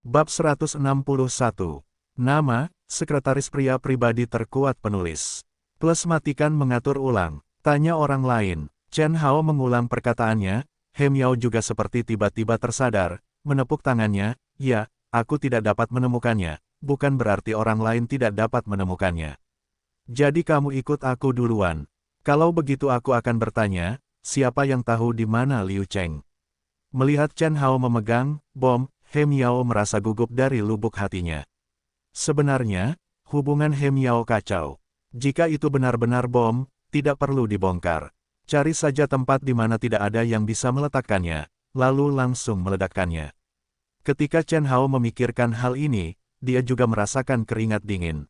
Bab 161. Nama, Sekretaris Pria Pribadi Terkuat Penulis. Plus matikan mengatur ulang. Tanya orang lain. Chen Hao mengulang perkataannya. He Miao juga seperti tiba-tiba tersadar, menepuk tangannya. Ya, aku tidak dapat menemukannya. Bukan berarti orang lain tidak dapat menemukannya. Jadi kamu ikut aku duluan. Kalau begitu aku akan bertanya, siapa yang tahu di mana Liu Cheng? Melihat Chen Hao memegang bom, He Miao merasa gugup dari lubuk hatinya. Sebenarnya, hubungan He Miao kacau. Jika itu benar-benar bom, tidak perlu dibongkar. Cari saja tempat di mana tidak ada yang bisa meletakkannya, lalu langsung meledakkannya. Ketika Chen Hao memikirkan hal ini, dia juga merasakan keringat dingin.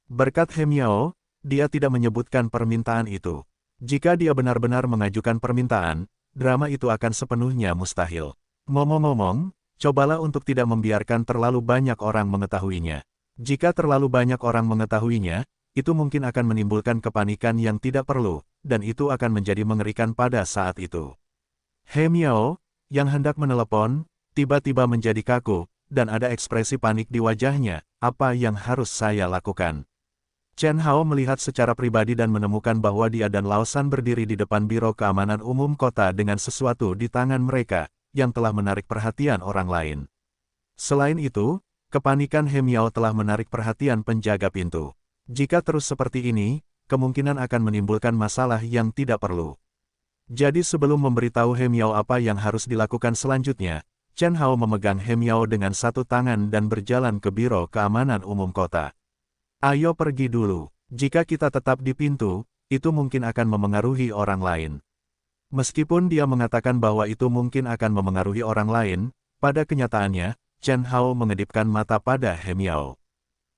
Berkat He Miao, dia tidak menyebutkan permintaan itu. Jika dia benar-benar mengajukan permintaan, drama itu akan sepenuhnya mustahil. Ngomong-ngomong, cobalah untuk tidak membiarkan terlalu banyak orang mengetahuinya. Jika terlalu banyak orang mengetahuinya, itu mungkin akan menimbulkan kepanikan yang tidak perlu, dan itu akan menjadi mengerikan pada saat itu. He Miao, yang hendak menelepon, tiba-tiba menjadi kaku, dan ada ekspresi panik di wajahnya. Apa yang harus saya lakukan? Chen Hao melihat secara pribadi dan menemukan bahwa dia dan Lao Shan berdiri di depan Biro Keamanan Umum Kota dengan sesuatu di tangan mereka, yang telah menarik perhatian orang lain. Selain itu, kepanikan He Miao telah menarik perhatian penjaga pintu. Jika terus seperti ini, kemungkinan akan menimbulkan masalah yang tidak perlu. Jadi sebelum memberitahu He Miao apa yang harus dilakukan selanjutnya, Chen Hao memegang He Miao dengan satu tangan dan berjalan ke Biro Keamanan Umum Kota. Ayo pergi dulu. Jika kita tetap di pintu, itu mungkin akan memengaruhi orang lain. Meskipun dia mengatakan bahwa itu mungkin akan memengaruhi orang lain, pada kenyataannya, Chen Hao mengedipkan mata pada He Miao.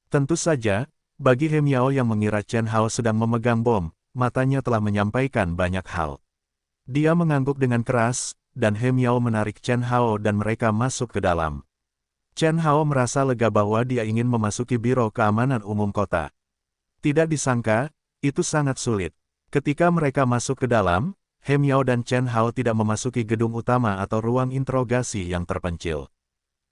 Tentu saja, bagi He Miao yang mengira Chen Hao sedang memegang bom, matanya telah menyampaikan banyak hal. Dia mengangguk dengan keras, dan He Miao menarik Chen Hao dan mereka masuk ke dalam. Chen Hao merasa lega bahwa dia ingin memasuki Biro Keamanan Umum Kota. Tidak disangka, itu sangat sulit. Ketika mereka masuk ke dalam, He Miao dan Chen Hao tidak memasuki gedung utama atau ruang interogasi yang terpencil.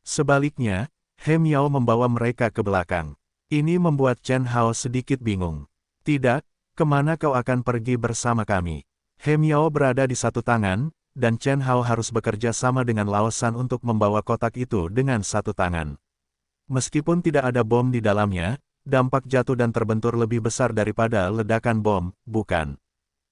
Sebaliknya, He Miao membawa mereka ke belakang. Ini membuat Chen Hao sedikit bingung. Tidak, kemana kau akan pergi bersama kami? He Miao berada di satu tangan, dan Chen Hao harus bekerja sama dengan Lao Shan untuk membawa kotak itu dengan satu tangan. Meskipun tidak ada bom di dalamnya, dampak jatuh dan terbentur lebih besar daripada ledakan bom, bukan?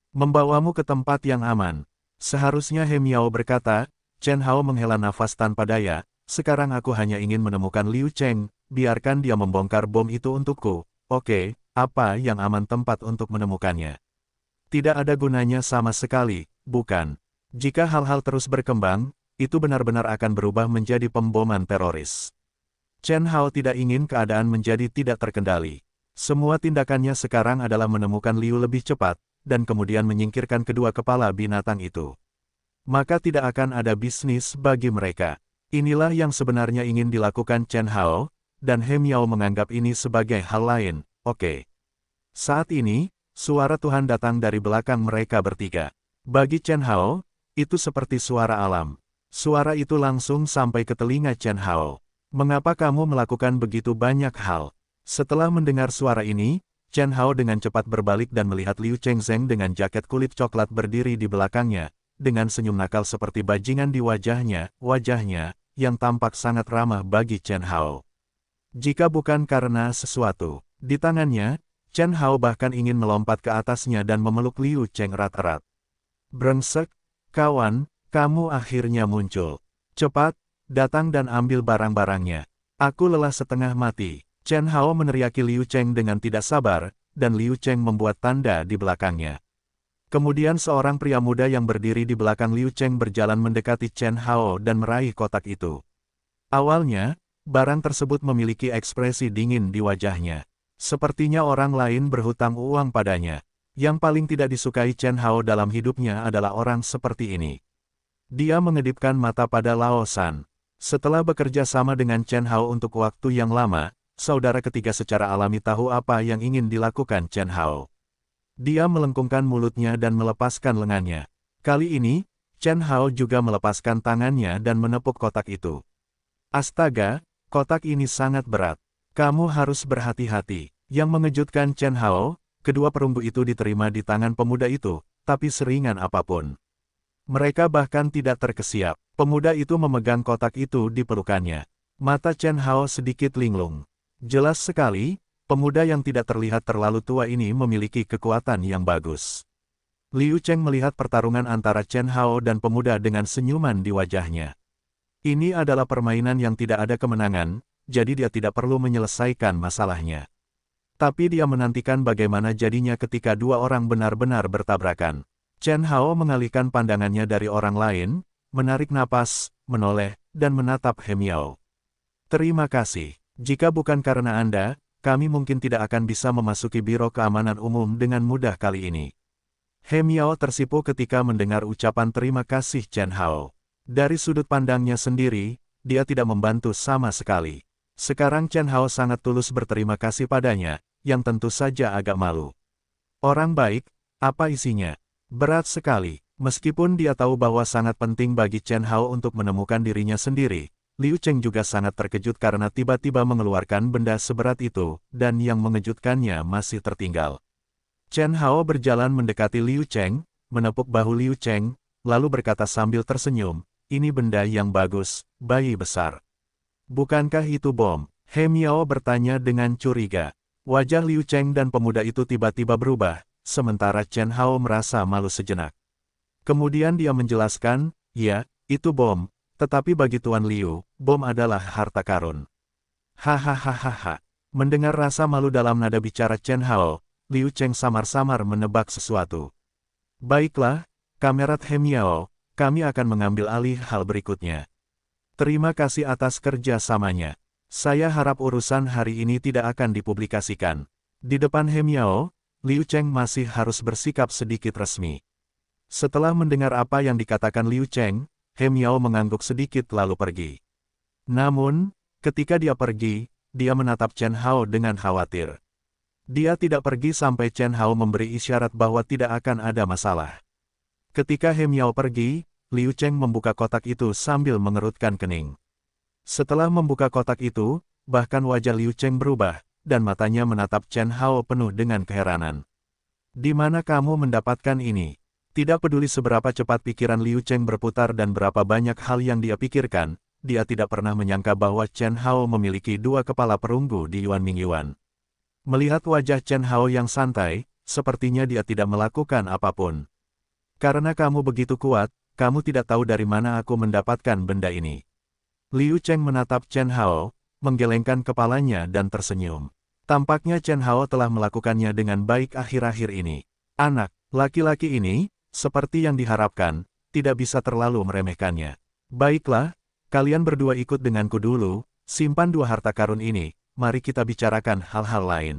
Membawamu ke tempat yang aman. Seharusnya He Miao berkata. Chen Hao menghela nafas tanpa daya. Sekarang aku hanya ingin menemukan Liu Cheng, biarkan dia membongkar bom itu untukku. Oke, apa yang aman tempat untuk menemukannya? Tidak ada gunanya sama sekali, bukan? Jika hal-hal terus berkembang, itu benar-benar akan berubah menjadi pemboman teroris. Chen Hao tidak ingin keadaan menjadi tidak terkendali. Semua tindakannya sekarang adalah menemukan Liu lebih cepat, dan kemudian menyingkirkan kedua kepala binatang itu. Maka tidak akan ada bisnis bagi mereka. Inilah yang sebenarnya ingin dilakukan Chen Hao, dan He Miao menganggap ini sebagai hal lain. Oke. Saat ini, suara Tuhan datang dari belakang mereka bertiga. Bagi Chen Hao, itu seperti suara alam. Suara itu langsung sampai ke telinga Chen Hao. Mengapa kamu melakukan begitu banyak hal? Setelah mendengar suara ini, Chen Hao dengan cepat berbalik dan melihat Liu Chengzheng dengan jaket kulit coklat berdiri di belakangnya, dengan senyum nakal seperti bajingan di wajahnya, yang tampak sangat ramah bagi Chen Hao. Jika bukan karena sesuatu di tangannya, Chen Hao bahkan ingin melompat ke atasnya dan memeluk Liu Cheng erat-erat. Brengsek, kawan, kamu akhirnya muncul. Cepat, datang dan ambil barang-barangnya. Aku lelah setengah mati. Chen Hao meneriaki Liu Cheng dengan tidak sabar, dan Liu Cheng membuat tanda di belakangnya. Kemudian seorang pria muda yang berdiri di belakang Liu Cheng berjalan mendekati Chen Hao dan meraih kotak itu. Awalnya, barang tersebut memiliki ekspresi dingin di wajahnya. Sepertinya orang lain berhutang uang padanya. Yang paling tidak disukai Chen Hao dalam hidupnya adalah orang seperti ini. Dia mengedipkan mata pada Lao Shan. Setelah bekerja sama dengan Chen Hao untuk waktu yang lama, saudara ketiga secara alami tahu apa yang ingin dilakukan Chen Hao. Dia melengkungkan mulutnya dan melepaskan lengannya. Kali ini, Chen Hao juga melepaskan tangannya dan menepuk kotak itu. Astaga, kotak ini sangat berat. Kamu harus berhati-hati. Yang mengejutkan Chen Hao, kedua perunggu itu diterima di tangan pemuda itu, tapi seringan apapun. Mereka bahkan tidak terkesiap. Pemuda itu memegang kotak itu di pelukannya. Mata Chen Hao sedikit linglung. Jelas sekali, pemuda yang tidak terlihat terlalu tua ini memiliki kekuatan yang bagus. Liu Cheng melihat pertarungan antara Chen Hao dan pemuda dengan senyuman di wajahnya. Ini adalah permainan yang tidak ada kemenangan, jadi dia tidak perlu menyelesaikan masalahnya. Tapi dia menantikan bagaimana jadinya ketika dua orang benar-benar bertabrakan. Chen Hao mengalihkan pandangannya dari orang lain, menarik napas, menoleh, dan menatap He Miao. Terima kasih. Jika bukan karena Anda, kami mungkin tidak akan bisa memasuki Biro Keamanan Umum dengan mudah kali ini. He Miao tersipu ketika mendengar ucapan terima kasih Chen Hao. Dari sudut pandangnya sendiri, dia tidak membantu sama sekali. Sekarang Chen Hao sangat tulus berterima kasih padanya, yang tentu saja agak malu. Orang baik, apa isinya? Berat sekali. Meskipun dia tahu bahwa sangat penting bagi Chen Hao untuk menemukan dirinya sendiri, Liu Cheng juga sangat terkejut karena tiba-tiba mengeluarkan benda seberat itu, dan yang mengejutkannya masih tertinggal. Chen Hao berjalan mendekati Liu Cheng, menepuk bahu Liu Cheng, lalu berkata sambil tersenyum, ini benda yang bagus, bayi besar. Bukankah itu bom? He Miao bertanya dengan curiga. Wajah Liu Cheng dan pemuda itu tiba-tiba berubah, sementara Chen Hao merasa malu sejenak. Kemudian dia menjelaskan, ya, itu bom, tetapi bagi Tuan Liu, bom adalah harta karun. Hahaha. Mendengar rasa malu dalam nada bicara Chen Hao, Liu Cheng samar-samar menebak sesuatu. Baiklah, Kamerat He Miao, kami akan mengambil alih hal berikutnya. Terima kasih atas kerja-samanya. Saya harap urusan hari ini tidak akan dipublikasikan. Di depan He Miao, Liu Cheng masih harus bersikap sedikit resmi. Setelah mendengar apa yang dikatakan Liu Cheng, He Miao mengangguk sedikit lalu pergi. Namun, ketika dia pergi, dia menatap Chen Hao dengan khawatir. Dia tidak pergi sampai Chen Hao memberi isyarat bahwa tidak akan ada masalah. Ketika He Miao pergi, Liu Cheng membuka kotak itu sambil mengerutkan kening. Setelah membuka kotak itu, bahkan wajah Liu Cheng berubah, dan matanya menatap Chen Hao penuh dengan keheranan. Di mana kamu mendapatkan ini? Tidak peduli seberapa cepat pikiran Liu Cheng berputar dan berapa banyak hal yang dia pikirkan, dia tidak pernah menyangka bahwa Chen Hao memiliki dua kepala perunggu di Yuan Mingyuan. Melihat wajah Chen Hao yang santai, sepertinya dia tidak melakukan apapun. Karena kamu begitu kuat, kamu tidak tahu dari mana aku mendapatkan benda ini. Liu Cheng menatap Chen Hao, menggelengkan kepalanya dan tersenyum. Tampaknya Chen Hao telah melakukannya dengan baik akhir-akhir ini. Anak laki-laki ini, seperti yang diharapkan, tidak bisa terlalu meremehkannya. Baiklah, kalian berdua ikut denganku dulu, simpan dua harta karun ini, mari kita bicarakan hal-hal lain.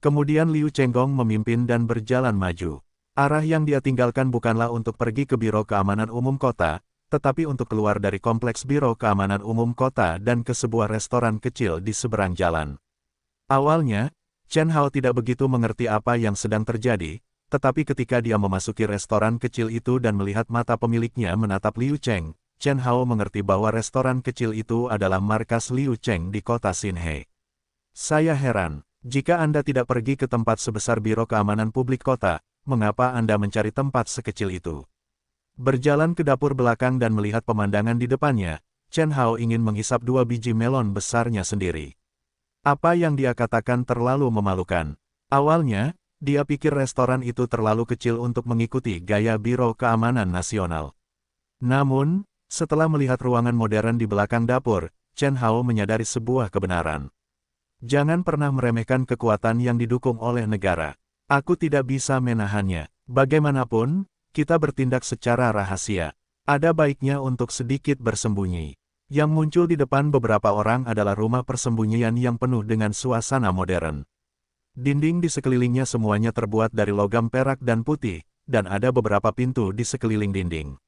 Kemudian Liu Chenggong memimpin dan berjalan maju. Arah yang dia tinggalkan bukanlah untuk pergi ke Biro Keamanan Umum Kota, tetapi untuk keluar dari kompleks Biro Keamanan Umum Kota dan ke sebuah restoran kecil di seberang jalan. Awalnya, Chen Hao tidak begitu mengerti apa yang sedang terjadi, tetapi ketika dia memasuki restoran kecil itu dan melihat mata pemiliknya menatap Liu Cheng, Chen Hao mengerti bahwa restoran kecil itu adalah markas Liu Cheng di kota Xinhe. Saya heran, jika Anda tidak pergi ke tempat sebesar Biro Keamanan Publik Kota, mengapa Anda mencari tempat sekecil itu? Berjalan ke dapur belakang dan melihat pemandangan di depannya, Chen Hao ingin menghisap 2 biji melon besarnya sendiri. Apa yang dia katakan terlalu memalukan. Awalnya, dia pikir restoran itu terlalu kecil untuk mengikuti gaya Biro Keamanan Nasional. Namun, setelah melihat ruangan modern di belakang dapur, Chen Hao menyadari sebuah kebenaran. Jangan pernah meremehkan kekuatan yang didukung oleh negara. Aku tidak bisa menahannya. Bagaimanapun, kita bertindak secara rahasia. Ada baiknya untuk sedikit bersembunyi. Yang muncul di depan beberapa orang adalah rumah persembunyian yang penuh dengan suasana modern. Dinding di sekelilingnya semuanya terbuat dari logam perak dan putih, dan ada beberapa pintu di sekeliling dinding.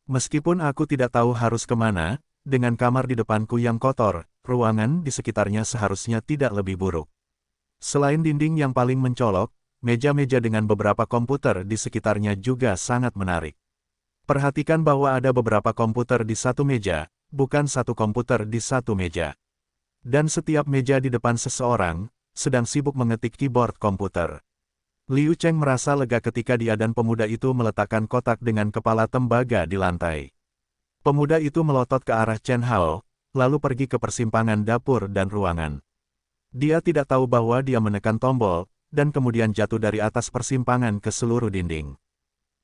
Meskipun aku tidak tahu harus kemana, dengan kamar di depanku yang kotor, ruangan di sekitarnya seharusnya tidak lebih buruk. Selain dinding yang paling mencolok, meja-meja dengan beberapa komputer di sekitarnya juga sangat menarik. Perhatikan bahwa ada beberapa komputer di satu meja, bukan satu komputer di satu meja. Dan setiap meja di depan seseorang, sedang sibuk mengetik keyboard komputer. Liu Cheng merasa lega ketika dia dan pemuda itu meletakkan kotak dengan kepala tembaga di lantai. Pemuda itu melotot ke arah Chen Hao, lalu pergi ke persimpangan dapur dan ruangan. Dia tidak tahu bahwa dia menekan tombol, dan kemudian jatuh dari atas persimpangan ke seluruh dinding.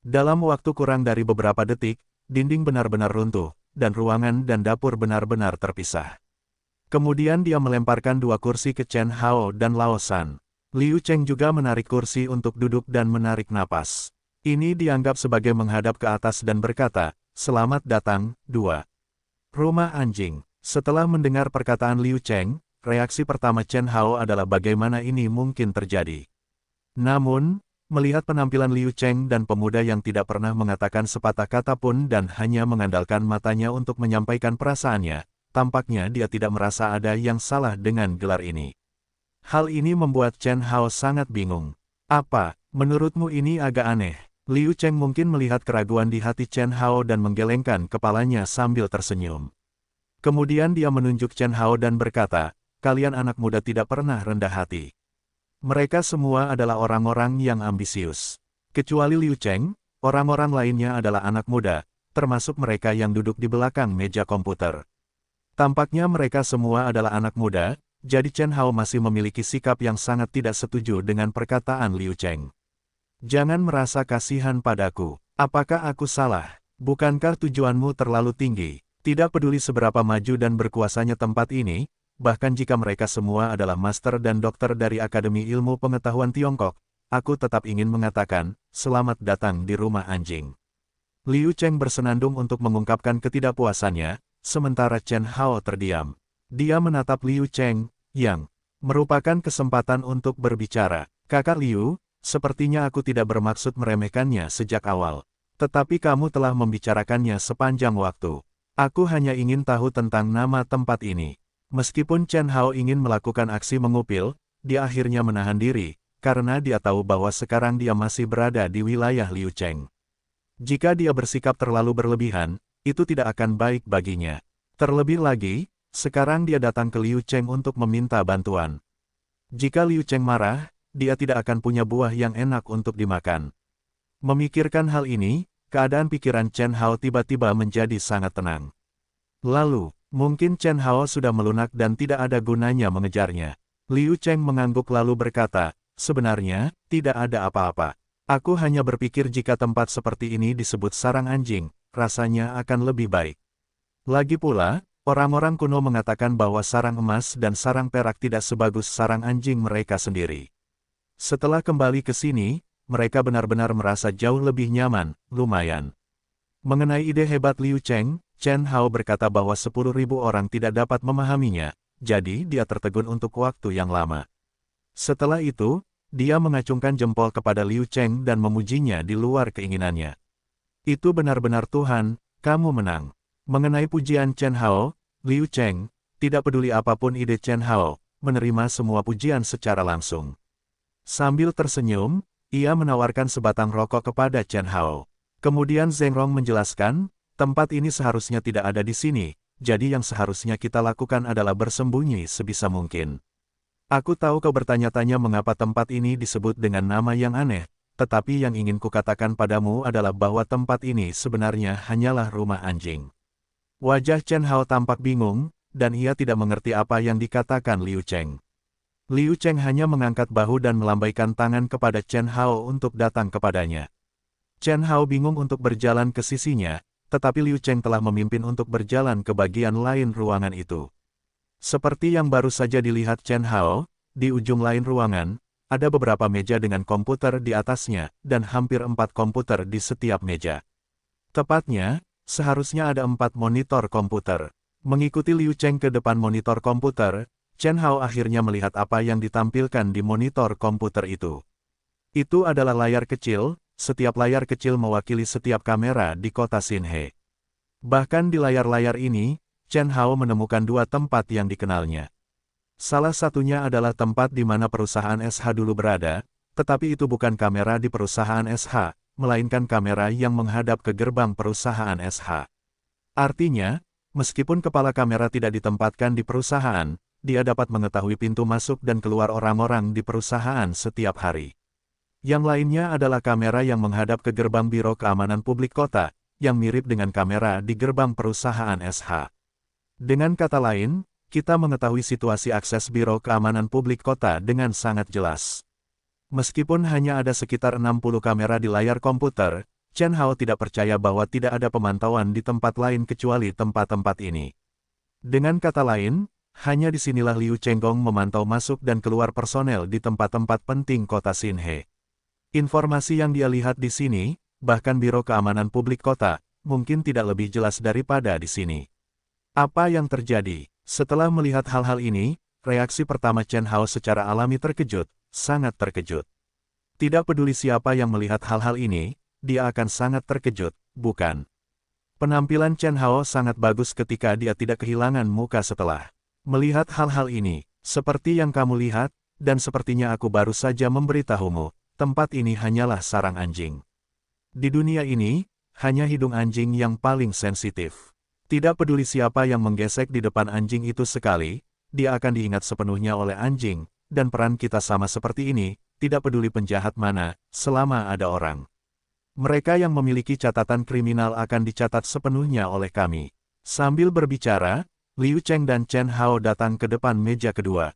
Dalam waktu kurang dari beberapa detik, dinding benar-benar runtuh, dan ruangan dan dapur benar-benar terpisah. Kemudian dia melemparkan 2 kursi ke Chen Hao dan Lao Shan. Liu Cheng juga menarik kursi untuk duduk dan menarik napas. Ini dianggap sebagai menghadap ke atas dan berkata, "Selamat datang, 2. Rumah anjing." Setelah mendengar perkataan Liu Cheng, reaksi pertama Chen Hao adalah bagaimana ini mungkin terjadi. Namun, melihat penampilan Liu Cheng dan pemuda yang tidak pernah mengatakan sepatah kata pun dan hanya mengandalkan matanya untuk menyampaikan perasaannya, tampaknya dia tidak merasa ada yang salah dengan gelar ini. Hal ini membuat Chen Hao sangat bingung. "Apa, menurutmu ini agak aneh?" Liu Cheng mungkin melihat keraguan di hati Chen Hao dan menggelengkan kepalanya sambil tersenyum. Kemudian dia menunjuk Chen Hao dan berkata, "Kalian anak muda tidak pernah rendah hati. Mereka semua adalah orang-orang yang ambisius. Kecuali Liu Cheng, orang-orang lainnya adalah anak muda, termasuk mereka yang duduk di belakang meja komputer." Tampaknya mereka semua adalah anak muda, jadi Chen Hao masih memiliki sikap yang sangat tidak setuju dengan perkataan Liu Cheng. "Jangan merasa kasihan padaku. Apakah aku salah? Bukankah tujuanmu terlalu tinggi? Tidak peduli seberapa maju dan berkuasanya tempat ini, bahkan jika mereka semua adalah master dan dokter dari Akademi Ilmu Pengetahuan Tiongkok, aku tetap ingin mengatakan, selamat datang di rumah anjing." Liu Cheng bersenandung untuk mengungkapkan ketidakpuasannya, sementara Chen Hao terdiam. Dia menatap Liu Cheng, yang merupakan kesempatan untuk berbicara. "Kakak Liu, sepertinya aku tidak bermaksud meremehkannya sejak awal. Tetapi kamu telah membicarakannya sepanjang waktu. Aku hanya ingin tahu tentang nama tempat ini." Meskipun Chen Hao ingin melakukan aksi mengupil, dia akhirnya menahan diri, karena dia tahu bahwa sekarang dia masih berada di wilayah Liu Cheng. Jika dia bersikap terlalu berlebihan, itu tidak akan baik baginya. Terlebih lagi, sekarang dia datang ke Liu Cheng untuk meminta bantuan. Jika Liu Cheng marah, dia tidak akan punya buah yang enak untuk dimakan. Memikirkan hal ini, keadaan pikiran Chen Hao tiba-tiba menjadi sangat tenang. Lalu, mungkin Chen Hao sudah melunak dan tidak ada gunanya mengejarnya. Liu Cheng mengangguk lalu berkata, "Sebenarnya, tidak ada apa-apa. Aku hanya berpikir jika tempat seperti ini disebut sarang anjing, rasanya akan lebih baik. Lagi pula, orang-orang kuno mengatakan bahwa sarang emas dan sarang perak tidak sebagus sarang anjing mereka sendiri. Setelah kembali ke sini, mereka benar-benar merasa jauh lebih nyaman, lumayan." Mengenai ide hebat Liu Cheng, Chen Hao berkata bahwa 10.000 orang tidak dapat memahaminya, jadi dia tertegun untuk waktu yang lama. Setelah itu, dia mengacungkan jempol kepada Liu Cheng dan memujinya di luar keinginannya. "Itu benar-benar Tuhan, kamu menang." Mengenai pujian Chen Hao, Liu Cheng, tidak peduli apapun ide Chen Hao, menerima semua pujian secara langsung. Sambil tersenyum, ia menawarkan sebatang rokok kepada Chen Hao. Kemudian Zheng Rong menjelaskan, "Tempat ini seharusnya tidak ada di sini, jadi yang seharusnya kita lakukan adalah bersembunyi sebisa mungkin. Aku tahu kau bertanya-tanya mengapa tempat ini disebut dengan nama yang aneh, tetapi yang ingin kukatakan padamu adalah bahwa tempat ini sebenarnya hanyalah rumah anjing." Wajah Chen Hao tampak bingung, dan ia tidak mengerti apa yang dikatakan Liu Cheng. Liu Cheng hanya mengangkat bahu dan melambaikan tangan kepada Chen Hao untuk datang kepadanya. Chen Hao bingung untuk berjalan ke sisinya, tetapi Liu Cheng telah memimpin untuk berjalan ke bagian lain ruangan itu. Seperti yang baru saja dilihat Chen Hao, di ujung lain ruangan, ada beberapa meja dengan komputer di atasnya, dan hampir 4 komputer di setiap meja. Tepatnya, seharusnya ada 4 monitor komputer. Mengikuti Liu Cheng ke depan monitor komputer, Chen Hao akhirnya melihat apa yang ditampilkan di monitor komputer itu. Itu adalah layar kecil, setiap layar kecil mewakili setiap kamera di kota Xinhe. Bahkan di layar-layar ini, Chen Hao menemukan 2 tempat yang dikenalnya. Salah satunya adalah tempat di mana perusahaan SH dulu berada, tetapi itu bukan kamera di perusahaan SH, melainkan kamera yang menghadap ke gerbang perusahaan SH. Artinya, meskipun kepala kamera tidak ditempatkan di perusahaan, dia dapat mengetahui pintu masuk dan keluar orang-orang di perusahaan setiap hari. Yang lainnya adalah kamera yang menghadap ke gerbang Biro Keamanan Publik Kota, yang mirip dengan kamera di gerbang perusahaan SH. Dengan kata lain, kita mengetahui situasi akses Biro Keamanan Publik Kota dengan sangat jelas. Meskipun hanya ada sekitar 60 kamera di layar komputer, Chen Hao tidak percaya bahwa tidak ada pemantauan di tempat lain kecuali tempat-tempat ini. Dengan kata lain, hanya disinilah Liu Chenggong memantau masuk dan keluar personel di tempat-tempat penting kota Xinhe. Informasi yang dia lihat di sini, bahkan Biro Keamanan Publik Kota, mungkin tidak lebih jelas daripada di sini. Apa yang terjadi? Setelah melihat hal-hal ini, reaksi pertama Chen Hao secara alami terkejut, sangat terkejut. Tidak peduli siapa yang melihat hal-hal ini, dia akan sangat terkejut, bukan? Penampilan Chen Hao sangat bagus ketika dia tidak kehilangan muka setelah melihat hal-hal ini. Seperti yang kamu lihat, dan sepertinya aku baru saja memberitahumu, tempat ini hanyalah sarang anjing. Di dunia ini, hanya hidung anjing yang paling sensitif. Tidak peduli siapa yang menggesek di depan anjing itu sekali, dia akan diingat sepenuhnya oleh anjing, dan peran kita sama seperti ini, tidak peduli penjahat mana, selama ada orang. Mereka yang memiliki catatan kriminal akan dicatat sepenuhnya oleh kami. Sambil berbicara, Liu Cheng dan Chen Hao datang ke depan meja kedua.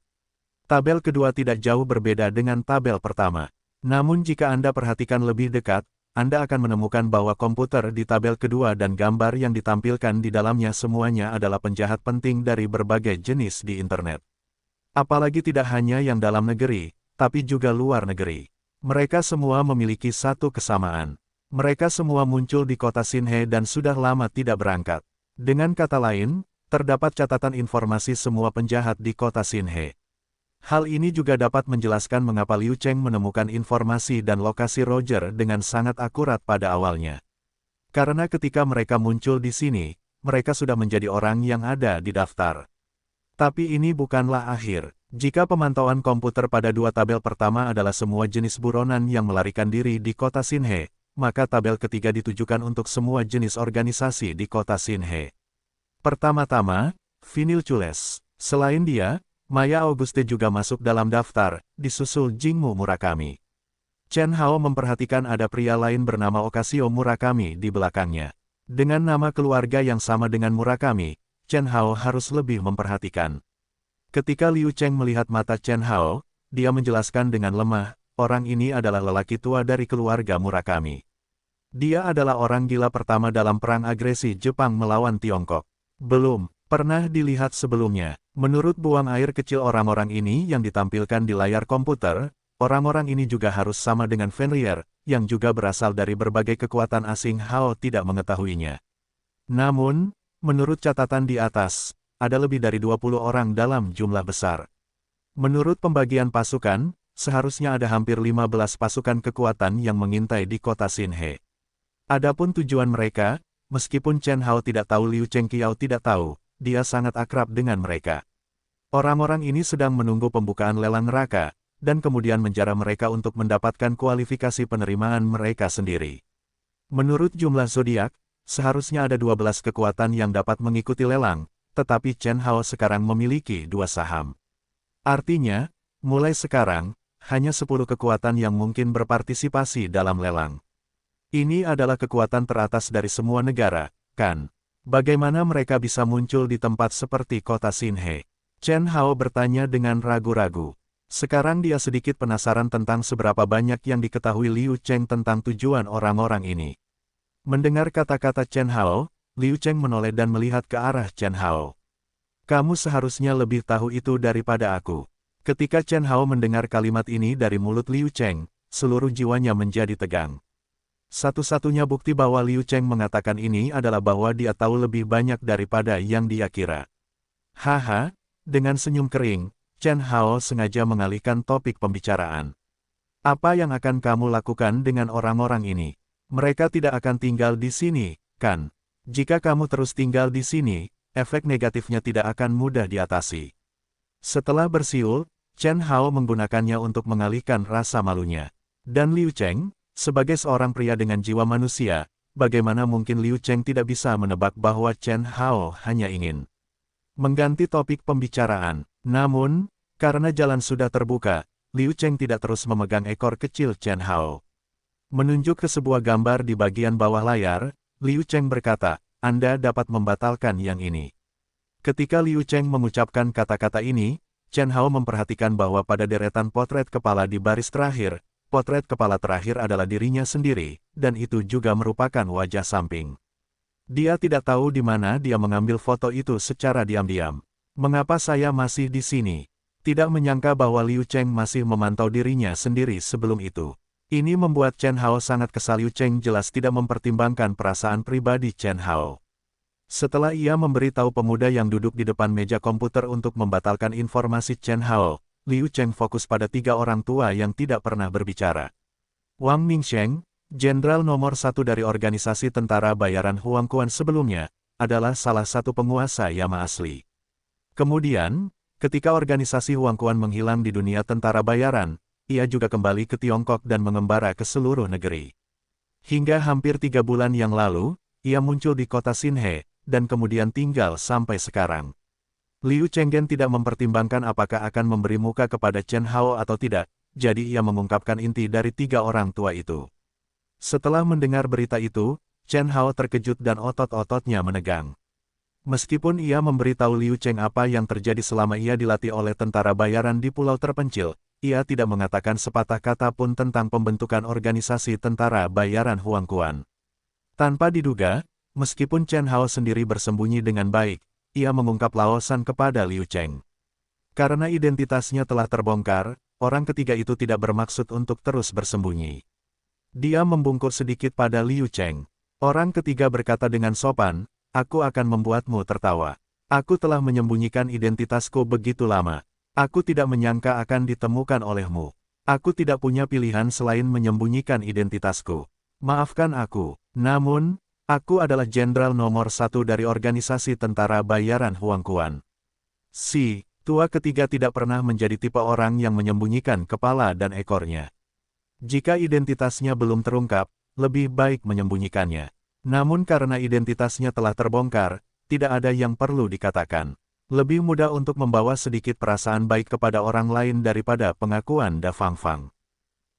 Tabel kedua tidak jauh berbeda dengan tabel pertama. Namun jika Anda perhatikan lebih dekat, Anda akan menemukan bahwa komputer di tabel kedua dan gambar yang ditampilkan di dalamnya semuanya adalah penjahat penting dari berbagai jenis di internet. Apalagi tidak hanya yang dalam negeri, tapi juga luar negeri. Mereka semua memiliki satu kesamaan. Mereka semua muncul di kota Xinhe dan sudah lama tidak berangkat. Dengan kata lain, terdapat catatan informasi semua penjahat di kota Xinhe. Hal ini juga dapat menjelaskan mengapa Liu Cheng menemukan informasi dan lokasi Roger dengan sangat akurat pada awalnya. Karena ketika mereka muncul di sini, mereka sudah menjadi orang yang ada di daftar. Tapi ini bukanlah akhir. Jika pemantauan komputer pada dua tabel pertama adalah semua jenis buronan yang melarikan diri di kota Xinhe, maka tabel ketiga ditujukan untuk semua jenis organisasi di kota Xinhe. Pertama-tama, Vinyl Chules. Selain dia, Maya Auguste juga masuk dalam daftar, disusul Jingmu Murakami. Chen Hao memperhatikan ada pria lain bernama Okasio Murakami di belakangnya. Dengan nama keluarga yang sama dengan Murakami, Chen Hao harus lebih memperhatikan. Ketika Liu Cheng melihat mata Chen Hao, dia menjelaskan dengan lemah, orang ini adalah lelaki tua dari keluarga Murakami. Dia adalah orang gila pertama dalam perang agresi Jepang melawan Tiongkok. Belum pernah dilihat sebelumnya. Menurut buang air kecil orang-orang ini yang ditampilkan di layar komputer, orang-orang ini juga harus sama dengan Fenrir, yang juga berasal dari berbagai kekuatan asing. Hao tidak mengetahuinya. Namun, menurut catatan di atas, ada lebih dari 20 orang dalam jumlah besar. Menurut pembagian pasukan, seharusnya ada hampir 15 pasukan kekuatan yang mengintai di kota Xinhe. Adapun tujuan mereka, meskipun Chen Hao tidak tahu, Liu Cheng Qiao tidak tahu, dia sangat akrab dengan mereka. Orang-orang ini sedang menunggu pembukaan lelang neraka, dan kemudian menjara mereka untuk mendapatkan kualifikasi penerimaan mereka sendiri. Menurut jumlah zodiak, seharusnya ada 12 kekuatan yang dapat mengikuti lelang, tetapi Chen Hao sekarang memiliki 2 saham. Artinya, mulai sekarang, hanya 10 kekuatan yang mungkin berpartisipasi dalam lelang. Ini adalah kekuatan teratas dari semua negara, kan? Bagaimana mereka bisa muncul di tempat seperti kota Xinhe? Chen Hao bertanya dengan ragu-ragu. Sekarang dia sedikit penasaran tentang seberapa banyak yang diketahui Liu Cheng tentang tujuan orang-orang ini. Mendengar kata-kata Chen Hao, Liu Cheng menoleh dan melihat ke arah Chen Hao. Kamu seharusnya lebih tahu itu daripada aku. Ketika Chen Hao mendengar kalimat ini dari mulut Liu Cheng, seluruh jiwanya menjadi tegang. Satu-satunya bukti bahwa Liu Cheng mengatakan ini adalah bahwa dia tahu lebih banyak daripada yang dia kira. Haha, dengan senyum kering, Chen Hao sengaja mengalihkan topik pembicaraan. Apa yang akan kamu lakukan dengan orang-orang ini? Mereka tidak akan tinggal di sini, kan? Jika kamu terus tinggal di sini, efek negatifnya tidak akan mudah diatasi. Setelah bersiul, Chen Hao menggunakannya untuk mengalihkan rasa malunya. Dan Liu Cheng, sebagai seorang pria dengan jiwa manusia, bagaimana mungkin Liu Cheng tidak bisa menebak bahwa Chen Hao hanya ingin mengganti topik pembicaraan. Namun, karena jalan sudah terbuka, Liu Cheng tidak terus memegang ekor kecil Chen Hao. Menunjuk ke sebuah gambar di bagian bawah layar, Liu Cheng berkata, Anda dapat membatalkan yang ini. Ketika Liu Cheng mengucapkan kata-kata ini, Chen Hao memperhatikan bahwa pada deretan potret kepala di baris terakhir, potret kepala terakhir adalah dirinya sendiri, dan itu juga merupakan wajah samping. Dia tidak tahu di mana dia mengambil foto itu secara diam-diam. Mengapa saya masih di sini? Tidak menyangka bahwa Liu Cheng masih memantau dirinya sendiri sebelum itu. Ini membuat Chen Hao sangat kesal. Liu Cheng jelas tidak mempertimbangkan perasaan pribadi Chen Hao. Setelah ia memberitahu pemuda yang duduk di depan meja komputer untuk membatalkan informasi Chen Hao, Liu Cheng fokus pada 3 orang tua yang tidak pernah berbicara. Wang Mingsheng, jenderal nomor 1 dari organisasi tentara bayaran Huangquan sebelumnya, adalah salah satu penguasa Yama asli. Kemudian, ketika organisasi Huangquan menghilang di dunia tentara bayaran, ia juga kembali ke Tiongkok dan mengembara ke seluruh negeri. Hingga hampir 3 bulan yang lalu, ia muncul di kota Xinhe, dan kemudian tinggal sampai sekarang. Liu Chenggen tidak mempertimbangkan apakah akan memberi muka kepada Chen Hao atau tidak, jadi ia mengungkapkan inti dari 3 orang tua itu. Setelah mendengar berita itu, Chen Hao terkejut dan otot-ototnya menegang. Meskipun ia memberitahu Liu Cheng apa yang terjadi selama ia dilatih oleh tentara bayaran di pulau terpencil, ia tidak mengatakan sepatah kata pun tentang pembentukan organisasi tentara bayaran Huangquan. Tanpa diduga, meskipun Chen Hao sendiri bersembunyi dengan baik, ia mengungkap laosan kepada Liu Cheng. Karena identitasnya telah terbongkar, orang ketiga itu tidak bermaksud untuk terus bersembunyi. Dia membungkuk sedikit pada Liu Cheng. Orang ketiga berkata dengan sopan, aku akan membuatmu tertawa. Aku telah menyembunyikan identitasku begitu lama. Aku tidak menyangka akan ditemukan olehmu. Aku tidak punya pilihan selain menyembunyikan identitasku. Maafkan aku, namun, aku adalah jenderal nomor 1 dari organisasi tentara bayaran Huangquan. Si tua ketiga tidak pernah menjadi tipe orang yang menyembunyikan kepala dan ekornya. Jika identitasnya belum terungkap, lebih baik menyembunyikannya. Namun karena identitasnya telah terbongkar, tidak ada yang perlu dikatakan. Lebih mudah untuk membawa sedikit perasaan baik kepada orang lain daripada pengakuan Da Fangfang.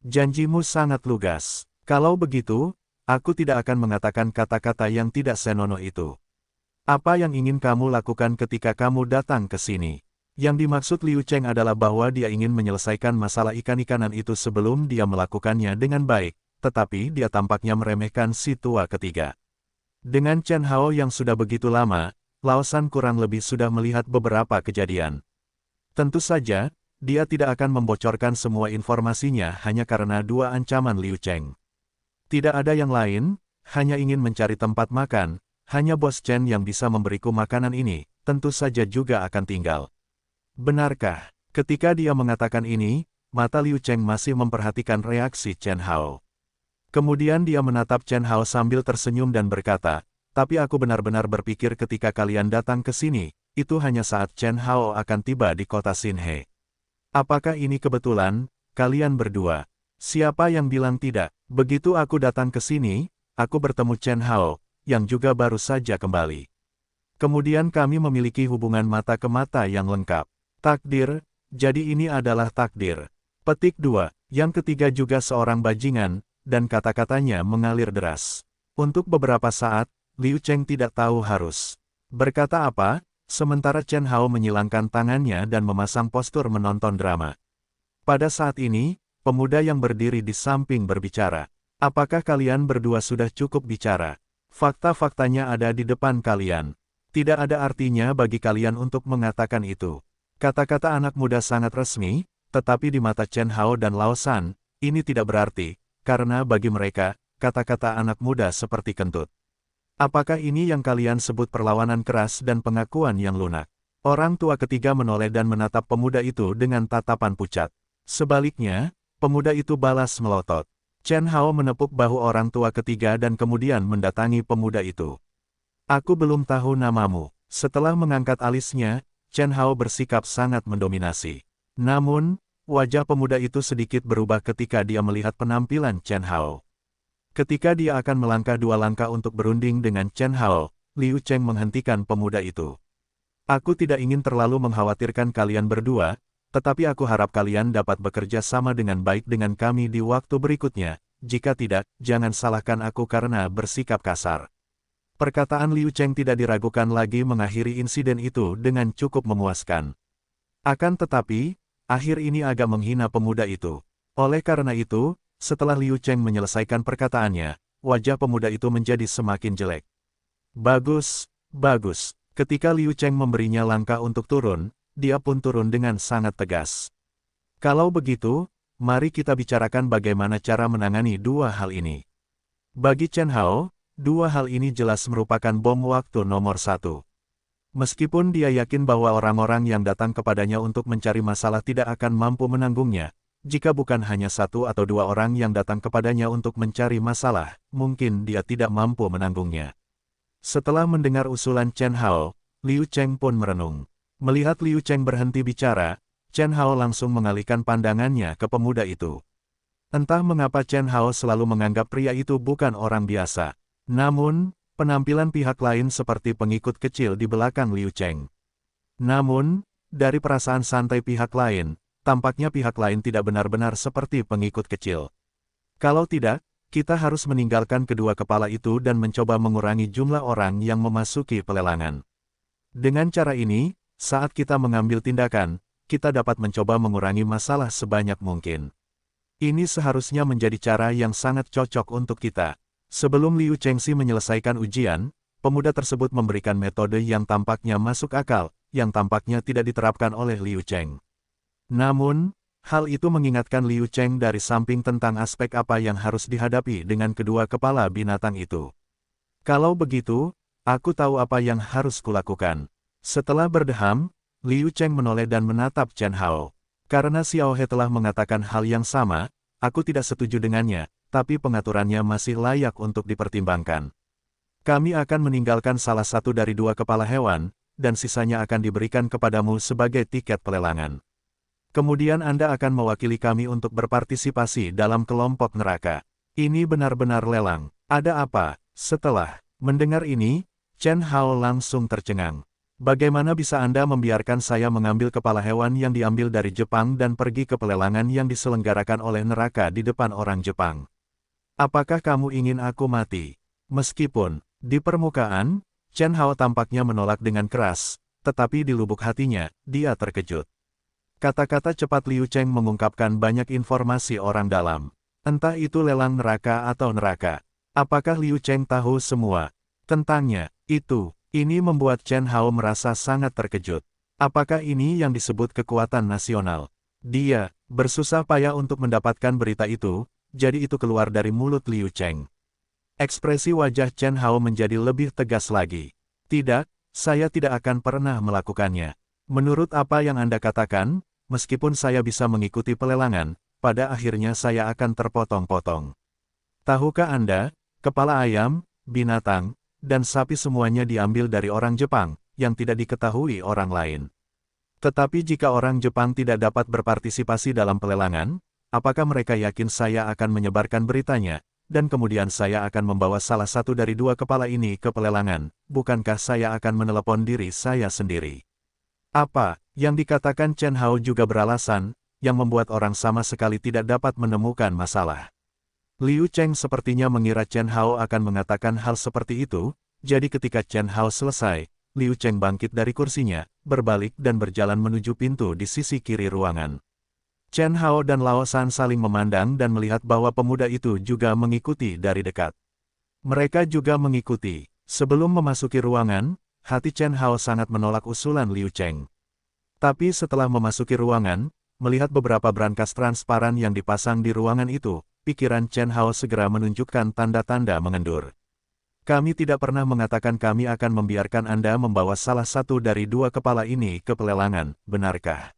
Janjimu sangat lugas. Kalau begitu, aku tidak akan mengatakan kata-kata yang tidak senonoh itu. Apa yang ingin kamu lakukan ketika kamu datang ke sini? Yang dimaksud Liu Cheng adalah bahwa dia ingin menyelesaikan masalah ikan-ikanan itu sebelum dia melakukannya dengan baik, tetapi dia tampaknya meremehkan si tua ketiga. Dengan Chen Hao yang sudah begitu lama, Laosan kurang lebih sudah melihat beberapa kejadian. Tentu saja, dia tidak akan membocorkan semua informasinya hanya karena 2 ancaman Liu Cheng. Tidak ada yang lain, hanya ingin mencari tempat makan, hanya Bos Chen yang bisa memberiku makanan ini, tentu saja juga akan tinggal. Benarkah? Ketika dia mengatakan ini, mata Liu Cheng masih memperhatikan reaksi Chen Hao. Kemudian dia menatap Chen Hao sambil tersenyum dan berkata, tapi aku benar-benar berpikir ketika kalian datang ke sini, itu hanya saat Chen Hao akan tiba di kota Xinhe. Apakah ini kebetulan, kalian berdua? Siapa yang bilang tidak? Begitu aku datang ke sini, aku bertemu Chen Hao, yang juga baru saja kembali. Kemudian kami memiliki hubungan mata ke mata yang lengkap. Takdir, jadi ini adalah takdir. Petik 2, yang ketiga juga seorang bajingan, dan kata-katanya mengalir deras. Untuk beberapa saat, Liu Cheng tidak tahu harus berkata apa, sementara Chen Hao menyilangkan tangannya dan memasang postur menonton drama. Pada saat ini, pemuda yang berdiri di samping berbicara. Apakah kalian berdua sudah cukup bicara? Fakta-faktanya ada di depan kalian. Tidak ada artinya bagi kalian untuk mengatakan itu. Kata-kata anak muda sangat resmi, tetapi di mata Chen Hao dan Laosan, ini tidak berarti, karena bagi mereka, kata-kata anak muda seperti kentut. Apakah ini yang kalian sebut perlawanan keras dan pengakuan yang lunak? Orang tua ketiga menoleh dan menatap pemuda itu dengan tatapan pucat. Sebaliknya, pemuda itu balas melotot. Chen Hao menepuk bahu orang tua ketiga dan kemudian mendatangi pemuda itu. Aku belum tahu namamu. Setelah mengangkat alisnya, Chen Hao bersikap sangat mendominasi. Namun, wajah pemuda itu sedikit berubah ketika dia melihat penampilan Chen Hao. Ketika dia akan melangkah 2 langkah untuk berunding dengan Chen Hao, Liu Cheng menghentikan pemuda itu. Aku tidak ingin terlalu mengkhawatirkan kalian berdua, tetapi aku harap kalian dapat bekerja sama dengan baik dengan kami di waktu berikutnya. Jika tidak, jangan salahkan aku karena bersikap kasar. Perkataan Liu Cheng tidak diragukan lagi mengakhiri insiden itu dengan cukup memuaskan. Akan tetapi, akhir ini agak menghina pemuda itu. Oleh karena itu, setelah Liu Cheng menyelesaikan perkataannya, wajah pemuda itu menjadi semakin jelek. Bagus, bagus. Ketika Liu Cheng memberinya langkah untuk turun, dia pun turun dengan sangat tegas. Kalau begitu, mari kita bicarakan bagaimana cara menangani dua hal ini. Bagi Chen Hao, dua hal ini jelas merupakan bom waktu nomor satu. Meskipun dia yakin bahwa orang-orang yang datang kepadanya untuk mencari masalah tidak akan mampu menanggungnya, jika bukan hanya satu atau dua orang yang datang kepadanya untuk mencari masalah, mungkin dia tidak mampu menanggungnya. Setelah mendengar usulan Chen Hao, Liu Cheng pun merenung. Melihat Liu Cheng berhenti bicara, Chen Hao langsung mengalihkan pandangannya ke pemuda itu. Entah mengapa Chen Hao selalu menganggap pria itu bukan orang biasa. Namun, penampilan pihak lain seperti pengikut kecil di belakang Liu Cheng. Namun, dari perasaan santai pihak lain, tampaknya pihak lain tidak benar-benar seperti pengikut kecil. Kalau tidak, kita harus meninggalkan kedua kepala itu dan mencoba mengurangi jumlah orang yang memasuki pelelangan. Dengan cara ini, saat kita mengambil tindakan, kita dapat mencoba mengurangi masalah sebanyak mungkin. Ini seharusnya menjadi cara yang sangat cocok untuk kita. Sebelum Liu Chengxi menyelesaikan ujian, pemuda tersebut memberikan metode yang tampaknya masuk akal, yang tampaknya tidak diterapkan oleh Liu Cheng. Namun, hal itu mengingatkan Liu Cheng dari samping tentang aspek apa yang harus dihadapi dengan kedua kepala binatang itu. Kalau begitu, aku tahu apa yang harus kulakukan. Setelah berdeham, Liu Cheng menoleh dan menatap Chen Hao. Karena Xiao He telah mengatakan hal yang sama, aku tidak setuju dengannya, tapi pengaturannya masih layak untuk dipertimbangkan. Kami akan meninggalkan salah satu dari dua kepala hewan, dan sisanya akan diberikan kepadamu sebagai tiket pelelangan. Kemudian Anda akan mewakili kami untuk berpartisipasi dalam kelompok neraka. Ini benar-benar lelang. Ada apa? Setelah mendengar ini, Chen Hao langsung tercengang. Bagaimana bisa Anda membiarkan saya mengambil kepala hewan yang diambil dari Jepang dan pergi ke pelelangan yang diselenggarakan oleh neraka di depan orang Jepang? Apakah kamu ingin aku mati? Meskipun, di permukaan, Chen Hao tampaknya menolak dengan keras, tetapi di lubuk hatinya, dia terkejut. Kata-kata cepat Liu Cheng mengungkapkan banyak informasi orang dalam. Entah itu lelang neraka atau neraka. Apakah Liu Cheng tahu semua tentangnya? Ini membuat Chen Hao merasa sangat terkejut. Apakah ini yang disebut kekuatan nasional? Dia bersusah payah untuk mendapatkan berita itu, jadi itu keluar dari mulut Liu Cheng. Ekspresi wajah Chen Hao menjadi lebih tegas lagi. Tidak, saya tidak akan pernah melakukannya. Menurut apa yang Anda katakan, meskipun saya bisa mengikuti pelelangan, pada akhirnya saya akan terpotong-potong. Tahukah Anda, kepala ayam, binatang, dan sapi semuanya diambil dari orang Jepang, yang tidak diketahui orang lain. Tetapi jika orang Jepang tidak dapat berpartisipasi dalam pelelangan, apakah mereka yakin saya akan menyebarkan beritanya, dan kemudian saya akan membawa salah satu dari dua kepala ini ke pelelangan? Bukankah saya akan menelepon diri saya sendiri? Apa yang dikatakan Chen Hao juga beralasan, yang membuat orang sama sekali tidak dapat menemukan masalah. Liu Cheng sepertinya mengira Chen Hao akan mengatakan hal seperti itu, jadi ketika Chen Hao selesai, Liu Cheng bangkit dari kursinya, berbalik dan berjalan menuju pintu di sisi kiri ruangan. Chen Hao dan Lao San saling memandang dan melihat bahwa pemuda itu juga mengikuti dari dekat. Mereka juga mengikuti. Sebelum memasuki ruangan, hati Chen Hao sangat menolak usulan Liu Cheng. Tapi setelah memasuki ruangan, melihat beberapa brankas transparan yang dipasang di ruangan itu, pikiran Chen Hao segera menunjukkan tanda-tanda mengendur. Kami tidak pernah mengatakan kami akan membiarkan Anda membawa salah satu dari dua kepala ini ke pelelangan, benarkah?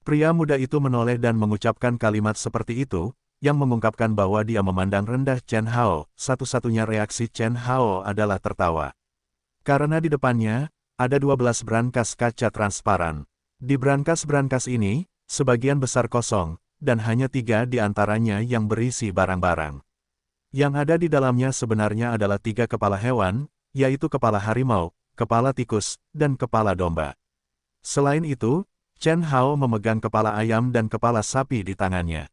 Pria muda itu menoleh dan mengucapkan kalimat seperti itu, yang mengungkapkan bahwa dia memandang rendah Chen Hao. Satu-satunya reaksi Chen Hao adalah tertawa. Karena di depannya, ada 12 brankas kaca transparan. Di brankas-brankas ini, sebagian besar kosong, dan hanya 3 di antaranya yang berisi barang-barang. Yang ada di dalamnya sebenarnya adalah 3 kepala hewan, yaitu kepala harimau, kepala tikus, dan kepala domba. Selain itu, Chen Hao memegang kepala ayam dan kepala sapi di tangannya.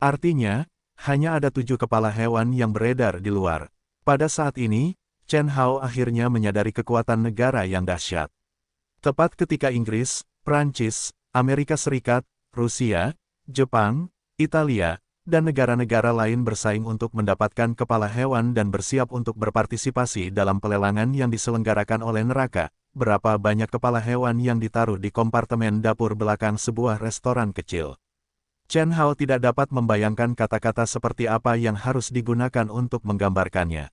Artinya, hanya ada 7 kepala hewan yang beredar di luar. Pada saat ini, Chen Hao akhirnya menyadari kekuatan negara yang dahsyat. Tepat ketika Inggris, Prancis, Amerika Serikat, Rusia, Jepang, Italia, dan negara-negara lain bersaing untuk mendapatkan kepala hewan dan bersiap untuk berpartisipasi dalam pelelangan yang diselenggarakan oleh neraka. Berapa banyak kepala hewan yang ditaruh di kompartemen dapur belakang sebuah restoran kecil. Chen Hao tidak dapat membayangkan kata-kata seperti apa yang harus digunakan untuk menggambarkannya.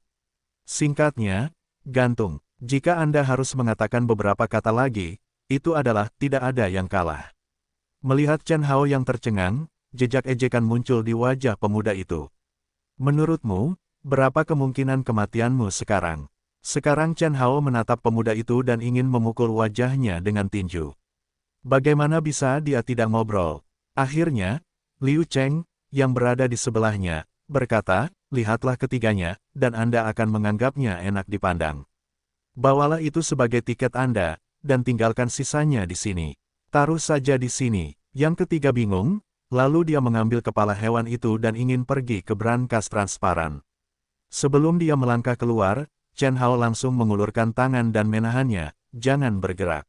Singkatnya, gantung. Jika Anda harus mengatakan beberapa kata lagi, itu adalah tidak ada yang kalah. Melihat Chen Hao yang tercengang, jejak ejekan muncul di wajah pemuda itu. Menurutmu, berapa kemungkinan kematianmu sekarang? Sekarang Chen Hao menatap pemuda itu dan ingin memukul wajahnya dengan tinju. Bagaimana bisa dia tidak ngobrol? Akhirnya, Liu Cheng, yang berada di sebelahnya, berkata, lihatlah ketiganya, dan Anda akan menganggapnya enak dipandang. Bawalah itu sebagai tiket Anda, dan tinggalkan sisanya di sini. Taruh saja di sini. Yang ketiga bingung, lalu dia mengambil kepala hewan itu dan ingin pergi ke brankas transparan. Sebelum dia melangkah keluar, Chen Hao langsung mengulurkan tangan dan menahannya, jangan bergerak.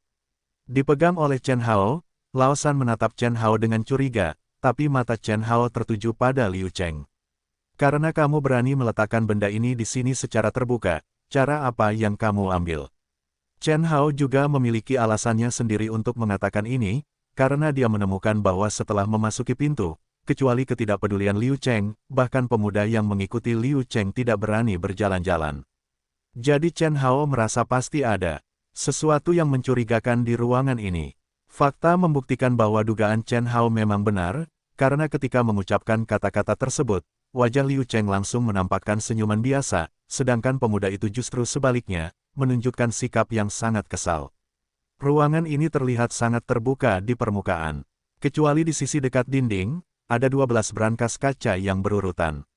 Dipegang oleh Chen Hao, Lao Shan menatap Chen Hao dengan curiga, tapi mata Chen Hao tertuju pada Liu Cheng. Karena kamu berani meletakkan benda ini di sini secara terbuka, cara apa yang kamu ambil? Chen Hao juga memiliki alasannya sendiri untuk mengatakan ini, karena dia menemukan bahwa setelah memasuki pintu, kecuali ketidakpedulian Liu Cheng, bahkan pemuda yang mengikuti Liu Cheng tidak berani berjalan-jalan. Jadi Chen Hao merasa pasti ada sesuatu yang mencurigakan di ruangan ini. Fakta membuktikan bahwa dugaan Chen Hao memang benar, karena ketika mengucapkan kata-kata tersebut, wajah Liu Cheng langsung menampakkan senyuman biasa, sedangkan pemuda itu justru sebaliknya, menunjukkan sikap yang sangat kesal. Ruangan ini terlihat sangat terbuka di permukaan. Kecuali di sisi dekat dinding, ada 12 brankas kaca yang berurutan.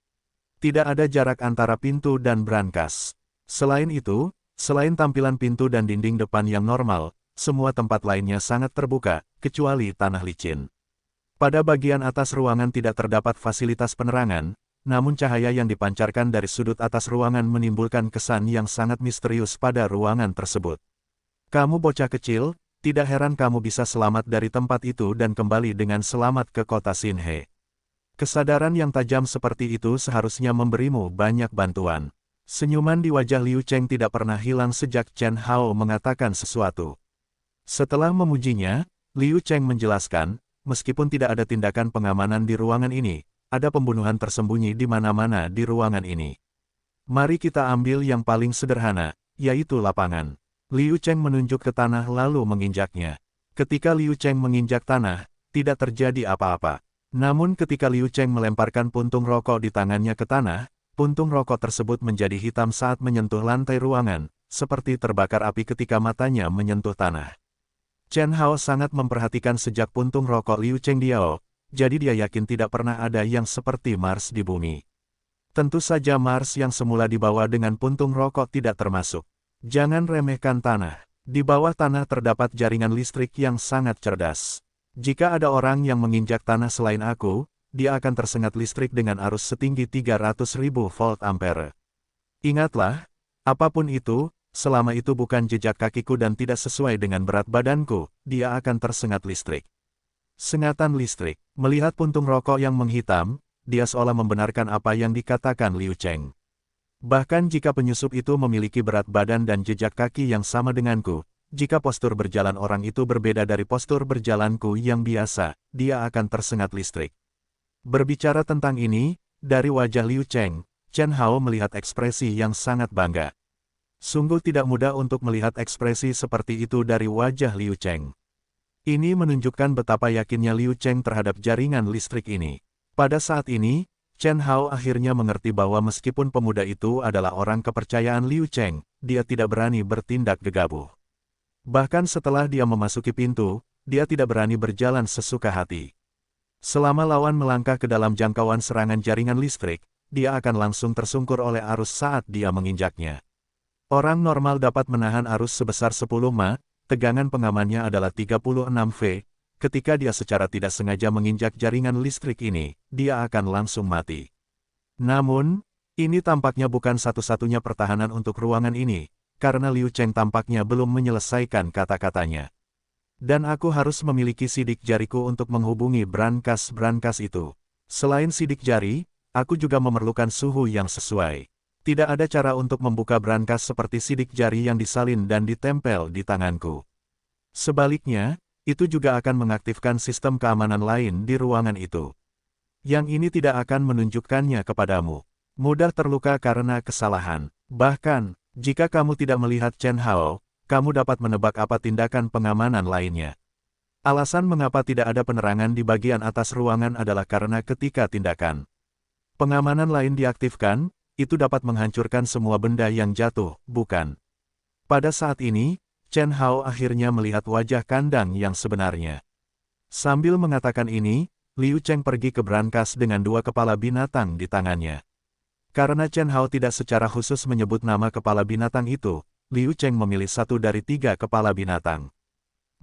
Tidak ada jarak antara pintu dan brankas. Selain itu, selain tampilan pintu dan dinding depan yang normal, semua tempat lainnya sangat terbuka, kecuali tanah licin. Pada bagian atas ruangan tidak terdapat fasilitas penerangan, namun cahaya yang dipancarkan dari sudut atas ruangan menimbulkan kesan yang sangat misterius pada ruangan tersebut. Kamu bocah kecil, tidak heran kamu bisa selamat dari tempat itu dan kembali dengan selamat ke kota Xinhe. Kesadaran yang tajam seperti itu seharusnya memberimu banyak bantuan. Senyuman di wajah Liu Cheng tidak pernah hilang sejak Chen Hao mengatakan sesuatu. Setelah memujinya, Liu Cheng menjelaskan, meskipun tidak ada tindakan pengamanan di ruangan ini, ada pembunuhan tersembunyi di mana-mana di ruangan ini. Mari kita ambil yang paling sederhana, yaitu lapangan. Liu Cheng menunjuk ke tanah lalu menginjaknya. Ketika Liu Cheng menginjak tanah, tidak terjadi apa-apa. Namun ketika Liu Cheng melemparkan puntung rokok di tangannya ke tanah, puntung rokok tersebut menjadi hitam saat menyentuh lantai ruangan, seperti terbakar api ketika matanya menyentuh tanah. Chen Hao sangat memperhatikan sejak puntung rokok Liu Cheng Diao, jadi dia yakin tidak pernah ada yang seperti Mars di bumi. Tentu saja Mars yang semula dibawa dengan puntung rokok tidak termasuk. Jangan remehkan tanah. Di bawah tanah terdapat jaringan listrik yang sangat cerdas. Jika ada orang yang menginjak tanah selain aku, dia akan tersengat listrik dengan arus setinggi 300.000 volt ampere. Ingatlah, apapun itu, selama itu bukan jejak kakiku dan tidak sesuai dengan berat badanku, dia akan tersengat listrik. Sengatan listrik. Melihat puntung rokok yang menghitam, dia seolah membenarkan apa yang dikatakan Liu Cheng. Bahkan jika penyusup itu memiliki berat badan dan jejak kaki yang sama denganku, jika postur berjalan orang itu berbeda dari postur berjalanku yang biasa, dia akan tersengat listrik. Berbicara tentang ini, dari wajah Liu Cheng, Chen Hao melihat ekspresi yang sangat bangga. Sungguh tidak mudah untuk melihat ekspresi seperti itu dari wajah Liu Cheng. Ini menunjukkan betapa yakinnya Liu Cheng terhadap jaringan listrik ini. Pada saat ini, Chen Hao akhirnya mengerti bahwa meskipun pemuda itu adalah orang kepercayaan Liu Cheng, dia tidak berani bertindak gegabah. Bahkan setelah dia memasuki pintu, dia tidak berani berjalan sesuka hati. Selama lawan melangkah ke dalam jangkauan serangan jaringan listrik, dia akan langsung tersungkur oleh arus saat dia menginjaknya. Orang normal dapat menahan arus sebesar 10 ma, tegangan pengamannya adalah 36 V. Ketika dia secara tidak sengaja menginjak jaringan listrik ini, dia akan langsung mati. Namun, ini tampaknya bukan satu-satunya pertahanan untuk ruangan ini, karena Liu Cheng tampaknya belum menyelesaikan kata-katanya. Dan aku harus memiliki sidik jariku untuk menghubungi brankas-brankas itu. Selain sidik jari, aku juga memerlukan suhu yang sesuai. Tidak ada cara untuk membuka brankas seperti sidik jari yang disalin dan ditempel di tanganku. Sebaliknya, itu juga akan mengaktifkan sistem keamanan lain di ruangan itu. Yang ini tidak akan menunjukkannya kepadamu. Mudah terluka karena kesalahan. Bahkan, jika kamu tidak melihat Chen Hao, kamu dapat menebak apa tindakan pengamanan lainnya. Alasan mengapa tidak ada penerangan di bagian atas ruangan adalah karena ketika tindakan pengamanan lain diaktifkan, itu dapat menghancurkan semua benda yang jatuh, bukan? Pada saat ini, Chen Hao akhirnya melihat wajah kandang yang sebenarnya. Sambil mengatakan ini, Liu Cheng pergi ke brankas dengan 2 kepala binatang di tangannya. Karena Chen Hao tidak secara khusus menyebut nama kepala binatang itu, Liu Cheng memilih 1 dari 3 kepala binatang.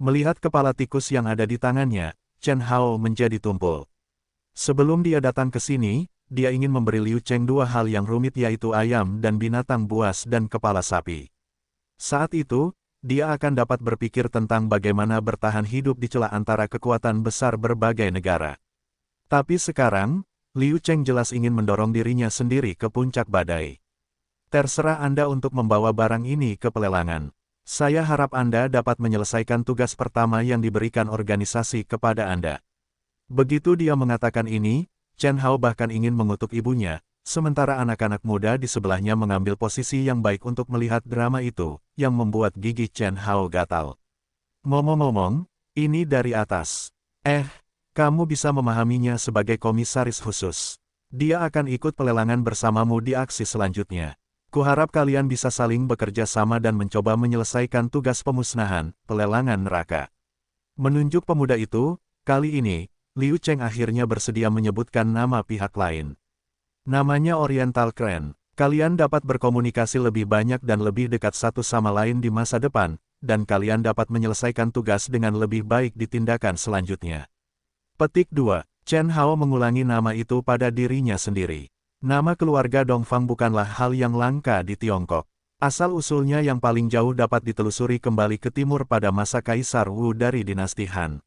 Melihat kepala tikus yang ada di tangannya, Chen Hao menjadi tumpul. Sebelum dia datang ke sini, dia ingin memberi Liu Cheng 2 hal yang rumit yaitu ayam dan binatang buas dan kepala sapi. Saat itu, dia akan dapat berpikir tentang bagaimana bertahan hidup di celah antara kekuatan besar berbagai negara. Tapi sekarang, Liu Cheng jelas ingin mendorong dirinya sendiri ke puncak badai. Terserah Anda untuk membawa barang ini ke pelelangan. Saya harap Anda dapat menyelesaikan tugas pertama yang diberikan organisasi kepada Anda. Begitu dia mengatakan ini, Chen Hao bahkan ingin mengutuk ibunya, sementara anak-anak muda di sebelahnya mengambil posisi yang baik untuk melihat drama itu, yang membuat gigi Chen Hao gatal. Ngomong-ngomong, ini dari atas. Kamu bisa memahaminya sebagai komisaris khusus. Dia akan ikut pelelangan bersamamu di aksi selanjutnya. Kuharap kalian bisa saling bekerja sama dan mencoba menyelesaikan tugas pemusnahan, pelelangan neraka. Menunjuk pemuda itu, kali ini, Liu Cheng akhirnya bersedia menyebutkan nama pihak lain. Namanya Oriental Crane. Kalian dapat berkomunikasi lebih banyak dan lebih dekat satu sama lain di masa depan, dan kalian dapat menyelesaikan tugas dengan lebih baik di tindakan selanjutnya. Petik 2. Chen Hao mengulangi nama itu pada dirinya sendiri. Nama keluarga Dongfang bukanlah hal yang langka di Tiongkok. Asal-usulnya yang paling jauh dapat ditelusuri kembali ke timur pada masa Kaisar Wu dari dinasti Han.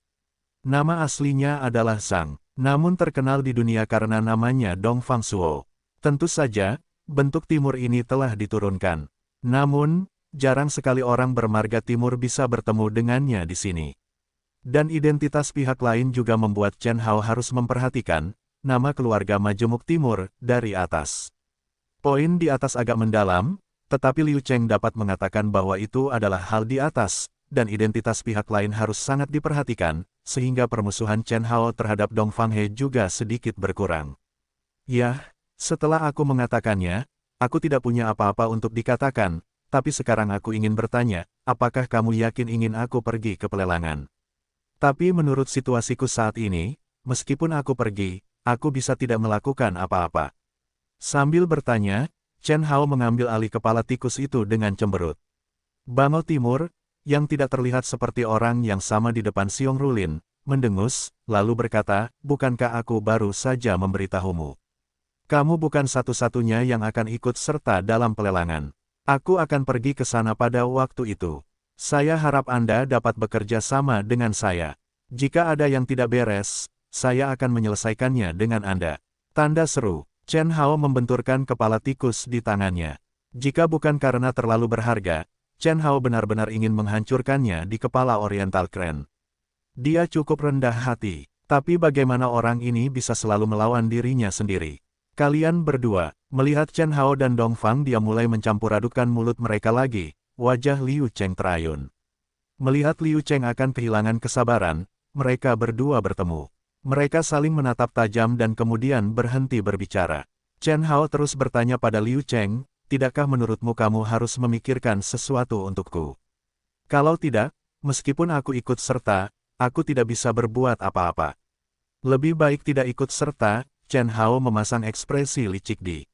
Nama aslinya adalah Zhang, namun terkenal di dunia karena namanya Dongfang Suo. Tentu saja, bentuk timur ini telah diturunkan. Namun, jarang sekali orang bermarga timur bisa bertemu dengannya di sini. Dan identitas pihak lain juga membuat Chen Hao harus memperhatikan nama keluarga Majemuk Timur dari atas. Poin di atas agak mendalam, tetapi Liu Cheng dapat mengatakan bahwa itu adalah hal di atas, dan identitas pihak lain harus sangat diperhatikan, sehingga permusuhan Chen Hao terhadap Dongfang He juga sedikit berkurang. Yah, setelah aku mengatakannya, aku tidak punya apa-apa untuk dikatakan, tapi sekarang aku ingin bertanya, apakah kamu yakin ingin aku pergi ke pelelangan? Tapi menurut situasiku saat ini, meskipun aku pergi, aku bisa tidak melakukan apa-apa. Sambil bertanya, Chen Hao mengambil alih kepala tikus itu dengan cemberut. Bangau Timur, yang tidak terlihat seperti orang yang sama di depan Xiong Rulin, mendengus, lalu berkata, bukankah aku baru saja memberitahumu? Kamu bukan satu-satunya yang akan ikut serta dalam pelelangan. Aku akan pergi ke sana pada waktu itu. Saya harap Anda dapat bekerja sama dengan saya. Jika ada yang tidak beres, saya akan menyelesaikannya dengan Anda. Tanda seru. Chen Hao membenturkan kepala tikus di tangannya. Jika bukan karena terlalu berharga, Chen Hao benar-benar ingin menghancurkannya di kepala Oriental Crane. Dia cukup rendah hati, tapi bagaimana orang ini bisa selalu melawan dirinya sendiri? Kalian berdua, melihat Chen Hao dan Dongfang dia mulai mencampur adukan mulut mereka lagi, wajah Liu Cheng terayun. Melihat Liu Cheng akan kehilangan kesabaran, mereka berdua bertemu. Mereka saling menatap tajam dan kemudian berhenti berbicara. Chen Hao terus bertanya pada Liu Cheng, tidakkah menurutmu kamu harus memikirkan sesuatu untukku? Kalau tidak, meskipun aku ikut serta, aku tidak bisa berbuat apa-apa. Lebih baik tidak ikut serta, Chen Hao memasang ekspresi licik di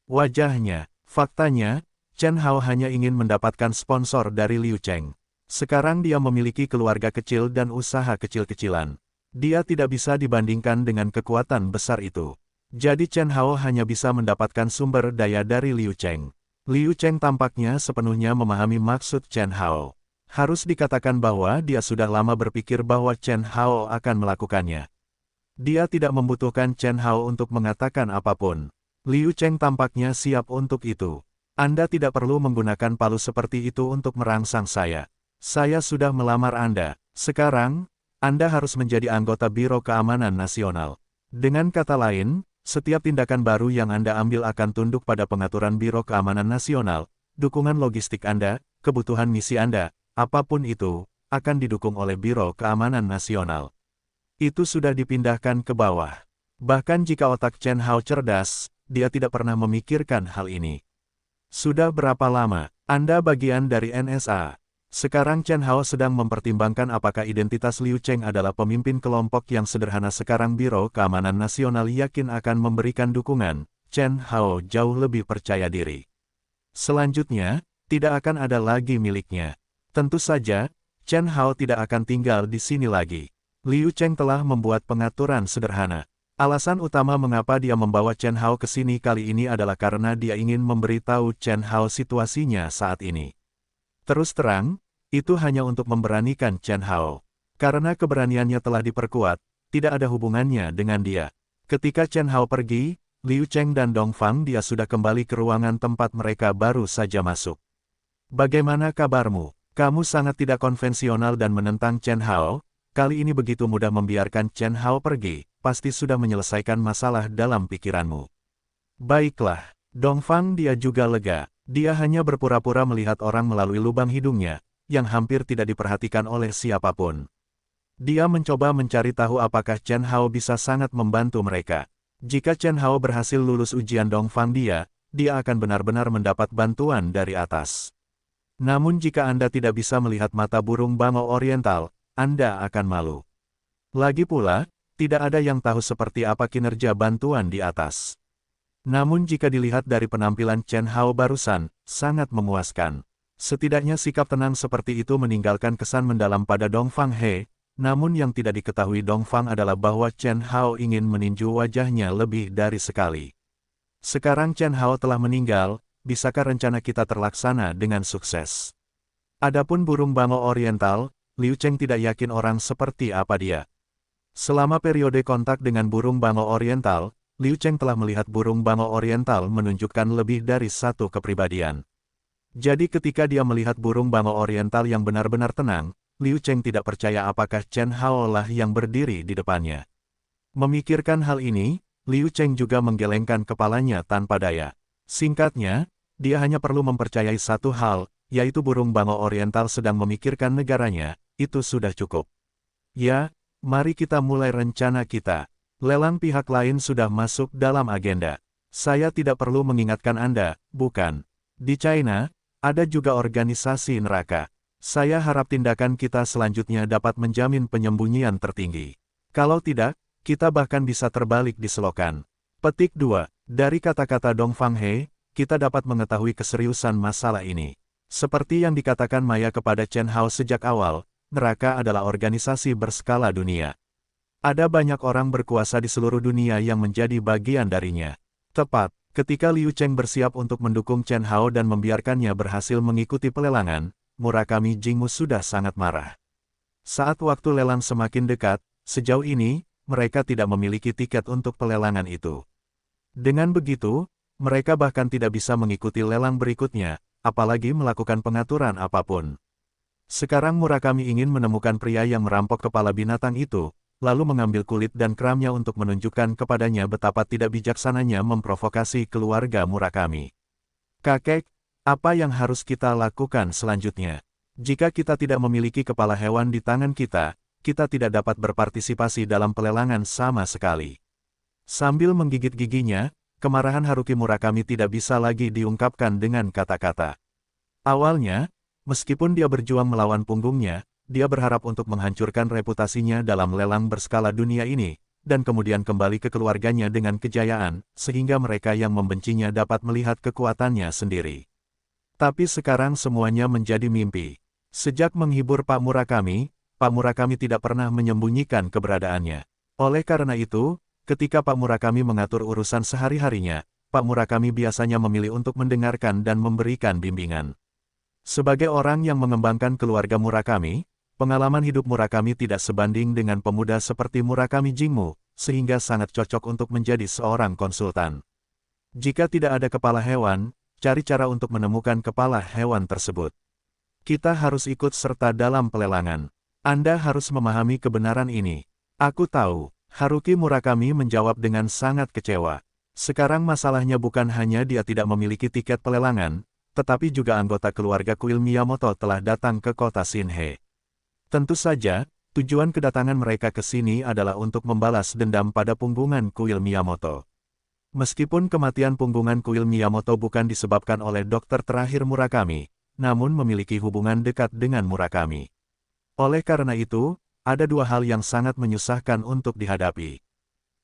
wajahnya. Faktanya, Chen Hao hanya ingin mendapatkan sponsor dari Liu Cheng. Sekarang dia memiliki keluarga kecil dan usaha kecil-kecilan. Dia tidak bisa dibandingkan dengan kekuatan besar itu. Jadi Chen Hao hanya bisa mendapatkan sumber daya dari Liu Cheng. Liu Cheng tampaknya sepenuhnya memahami maksud Chen Hao. Harus dikatakan bahwa dia sudah lama berpikir bahwa Chen Hao akan melakukannya. Dia tidak membutuhkan Chen Hao untuk mengatakan apapun. Liu Cheng tampaknya siap untuk itu. Anda tidak perlu menggunakan palu seperti itu untuk merangsang saya. Saya sudah melamar Anda. Sekarang, Anda harus menjadi anggota Biro Keamanan Nasional. Dengan kata lain, setiap tindakan baru yang Anda ambil akan tunduk pada pengaturan Biro Keamanan Nasional, dukungan logistik Anda, kebutuhan misi Anda, apapun itu, akan didukung oleh Biro Keamanan Nasional. Itu sudah dipindahkan ke bawah. Bahkan jika otak Chen Hao cerdas, dia tidak pernah memikirkan hal ini. Sudah berapa lama Anda bagian dari NSA? Sekarang Chen Hao sedang mempertimbangkan apakah identitas Liu Cheng adalah pemimpin kelompok yang sederhana. Sekarang Biro Keamanan Nasional yakin akan memberikan dukungan. Chen Hao jauh lebih percaya diri. Selanjutnya, tidak akan ada lagi miliknya. Tentu saja, Chen Hao tidak akan tinggal di sini lagi. Liu Cheng telah membuat pengaturan sederhana. Alasan utama mengapa dia membawa Chen Hao ke sini kali ini adalah karena dia ingin memberitahu Chen Hao situasinya saat ini. Terus terang, itu hanya untuk memberanikan Chen Hao. Karena keberaniannya telah diperkuat, tidak ada hubungannya dengan dia. Ketika Chen Hao pergi, Liu Cheng dan Dongfang dia sudah kembali ke ruangan tempat mereka baru saja masuk. Bagaimana kabarmu? Kamu sangat tidak konvensional dan menentang Chen Hao. Kali ini begitu mudah membiarkan Chen Hao pergi, pasti sudah menyelesaikan masalah dalam pikiranmu. Baiklah, Dongfang dia juga lega. Dia hanya berpura-pura melihat orang melalui lubang hidungnya, yang hampir tidak diperhatikan oleh siapapun. Dia mencoba mencari tahu apakah Chen Hao bisa sangat membantu mereka. Jika Chen Hao berhasil lulus ujian Dongfang dia akan benar-benar mendapat bantuan dari atas. Namun jika Anda tidak bisa melihat mata burung bangau oriental, Anda akan malu. Lagi pula, tidak ada yang tahu seperti apa kinerja bantuan di atas. Namun jika dilihat dari penampilan Chen Hao barusan, sangat memuaskan. Setidaknya sikap tenang seperti itu meninggalkan kesan mendalam pada Dongfang He, namun yang tidak diketahui Dongfang adalah bahwa Chen Hao ingin meninju wajahnya lebih dari sekali. Sekarang Chen Hao telah meninggal, bisakah rencana kita terlaksana dengan sukses? Adapun burung bangau oriental, Liu Cheng tidak yakin orang seperti apa dia. Selama periode kontak dengan burung bangau oriental, Liu Cheng telah melihat burung bangau oriental menunjukkan lebih dari satu kepribadian. Jadi ketika dia melihat burung bangau oriental yang benar-benar tenang, Liu Cheng tidak percaya apakah Chen Hao lah yang berdiri di depannya. Memikirkan hal ini, Liu Cheng juga menggelengkan kepalanya tanpa daya. Singkatnya, dia hanya perlu mempercayai satu hal, yaitu burung bangau oriental sedang memikirkan negaranya, itu sudah cukup. Ya, mari kita mulai rencana kita. Lelang pihak lain sudah masuk dalam agenda. Saya tidak perlu mengingatkan Anda, bukan? Di China, ada juga organisasi neraka. Saya harap tindakan kita selanjutnya dapat menjamin penyembunyian tertinggi. Kalau tidak, kita bahkan bisa terbalik di selokan. Petik 2. Dari kata-kata Dongfang He, kita dapat mengetahui keseriusan masalah ini. Seperti yang dikatakan Maya kepada Chen Hao sejak awal, neraka adalah organisasi berskala dunia. Ada banyak orang berkuasa di seluruh dunia yang menjadi bagian darinya. Tepat, ketika Liu Cheng bersiap untuk mendukung Chen Hao dan membiarkannya berhasil mengikuti pelelangan, Murakami Jingmu sudah sangat marah. Saat waktu lelang semakin dekat, sejauh ini, mereka tidak memiliki tiket untuk pelelangan itu. Dengan begitu, mereka bahkan tidak bisa mengikuti lelang berikutnya, apalagi melakukan pengaturan apapun. Sekarang Murakami ingin menemukan pria yang merampok kepala binatang itu, lalu mengambil kulit dan keramnya untuk menunjukkan kepadanya betapa tidak bijaksananya memprovokasi keluarga Murakami. Kakek, apa yang harus kita lakukan selanjutnya? Jika kita tidak memiliki kepala hewan di tangan kita tidak dapat berpartisipasi dalam pelelangan sama sekali. Sambil menggigit giginya, kemarahan Haruki Murakami tidak bisa lagi diungkapkan dengan kata-kata. Awalnya, meskipun dia berjuang melawan punggungnya, dia berharap untuk menghancurkan reputasinya dalam lelang berskala dunia ini, dan kemudian kembali ke keluarganya dengan kejayaan, sehingga mereka yang membencinya dapat melihat kekuatannya sendiri. Tapi sekarang semuanya menjadi mimpi. Sejak menghibur Pak Murakami tidak pernah menyembunyikan keberadaannya. Oleh karena itu, ketika Pak Murakami mengatur urusan sehari-harinya, Pak Murakami biasanya memilih untuk mendengarkan dan memberikan bimbingan. Sebagai orang yang mengembangkan keluarga Murakami, pengalaman hidup Murakami tidak sebanding dengan pemuda seperti Murakami Jingmu, sehingga sangat cocok untuk menjadi seorang konsultan. Jika tidak ada kepala hewan, cari cara untuk menemukan kepala hewan tersebut. Kita harus ikut serta dalam pelelangan. Anda harus memahami kebenaran ini. Aku tahu, Haruki Murakami menjawab dengan sangat kecewa. Sekarang masalahnya bukan hanya dia tidak memiliki tiket pelelangan, tetapi juga anggota keluarga kuil Miyamoto telah datang ke kota Shinhe. Tentu saja, tujuan kedatangan mereka ke sini adalah untuk membalas dendam pada punggungan kuil Miyamoto. Meskipun kematian punggungan kuil Miyamoto bukan disebabkan oleh dokter terakhir Murakami, namun memiliki hubungan dekat dengan Murakami. Oleh karena itu, ada dua hal yang sangat menyusahkan untuk dihadapi.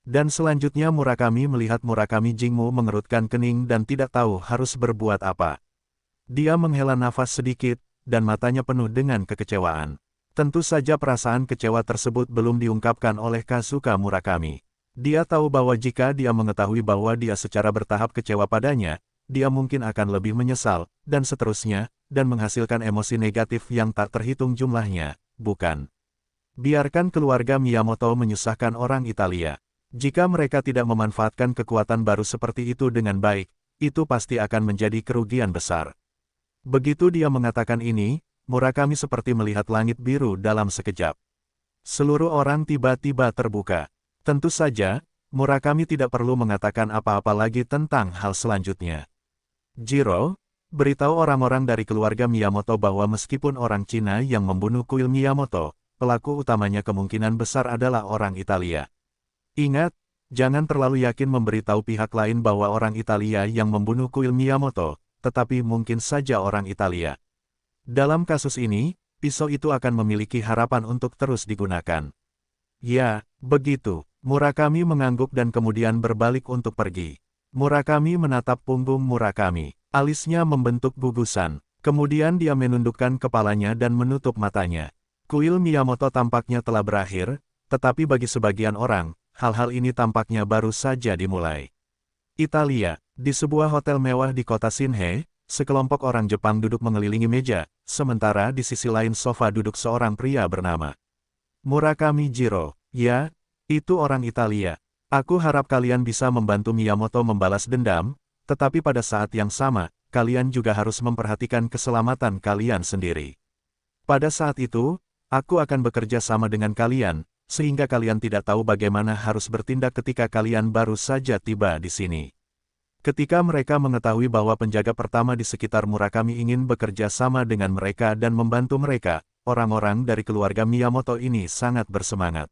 Dan selanjutnya Murakami melihat Murakami Jingmu mengerutkan kening dan tidak tahu harus berbuat apa. Dia menghela nafas sedikit, dan matanya penuh dengan kekecewaan. Tentu saja perasaan kecewa tersebut belum diungkapkan oleh Kasuga Murakami. Dia tahu bahwa jika dia mengetahui bahwa dia secara bertahap kecewa padanya, dia mungkin akan lebih menyesal, dan seterusnya, dan menghasilkan emosi negatif yang tak terhitung jumlahnya, bukan? Biarkan keluarga Miyamoto menyusahkan orang Italia. Jika mereka tidak memanfaatkan kekuatan baru seperti itu dengan baik, itu pasti akan menjadi kerugian besar. Begitu dia mengatakan ini, Murakami seperti melihat langit biru dalam sekejap. Seluruh orang tiba-tiba terbuka. Tentu saja, Murakami tidak perlu mengatakan apa-apa lagi tentang hal selanjutnya. Jiro, beritahu orang-orang dari keluarga Miyamoto bahwa meskipun orang Cina yang membunuh kuil Miyamoto, pelaku utamanya kemungkinan besar adalah orang Italia. Ingat, jangan terlalu yakin memberitahu pihak lain bahwa orang Italia yang membunuh kuil Miyamoto, tetapi mungkin saja orang Italia. Dalam kasus ini, pisau itu akan memiliki harapan untuk terus digunakan. Ya, begitu. Murakami mengangguk dan kemudian berbalik untuk pergi. Murakami menatap punggung Murakami. Alisnya membentuk gugusan. Kemudian dia menundukkan kepalanya dan menutup matanya. Kuil Miyamoto tampaknya telah berakhir, tetapi bagi sebagian orang, hal-hal ini tampaknya baru saja dimulai. Italia, di sebuah hotel mewah di kota Shinhe, sekelompok orang Jepang duduk mengelilingi meja, sementara di sisi lain sofa duduk seorang pria bernama Murakami Jiro. Ya, itu orang Italia. Aku harap kalian bisa membantu Miyamoto membalas dendam, tetapi pada saat yang sama, kalian juga harus memperhatikan keselamatan kalian sendiri. Pada saat itu, aku akan bekerja sama dengan kalian, sehingga kalian tidak tahu bagaimana harus bertindak ketika kalian baru saja tiba di sini. Ketika mereka mengetahui bahwa penjaga pertama di sekitar Murakami ingin bekerja sama dengan mereka dan membantu mereka, orang-orang dari keluarga Miyamoto ini sangat bersemangat.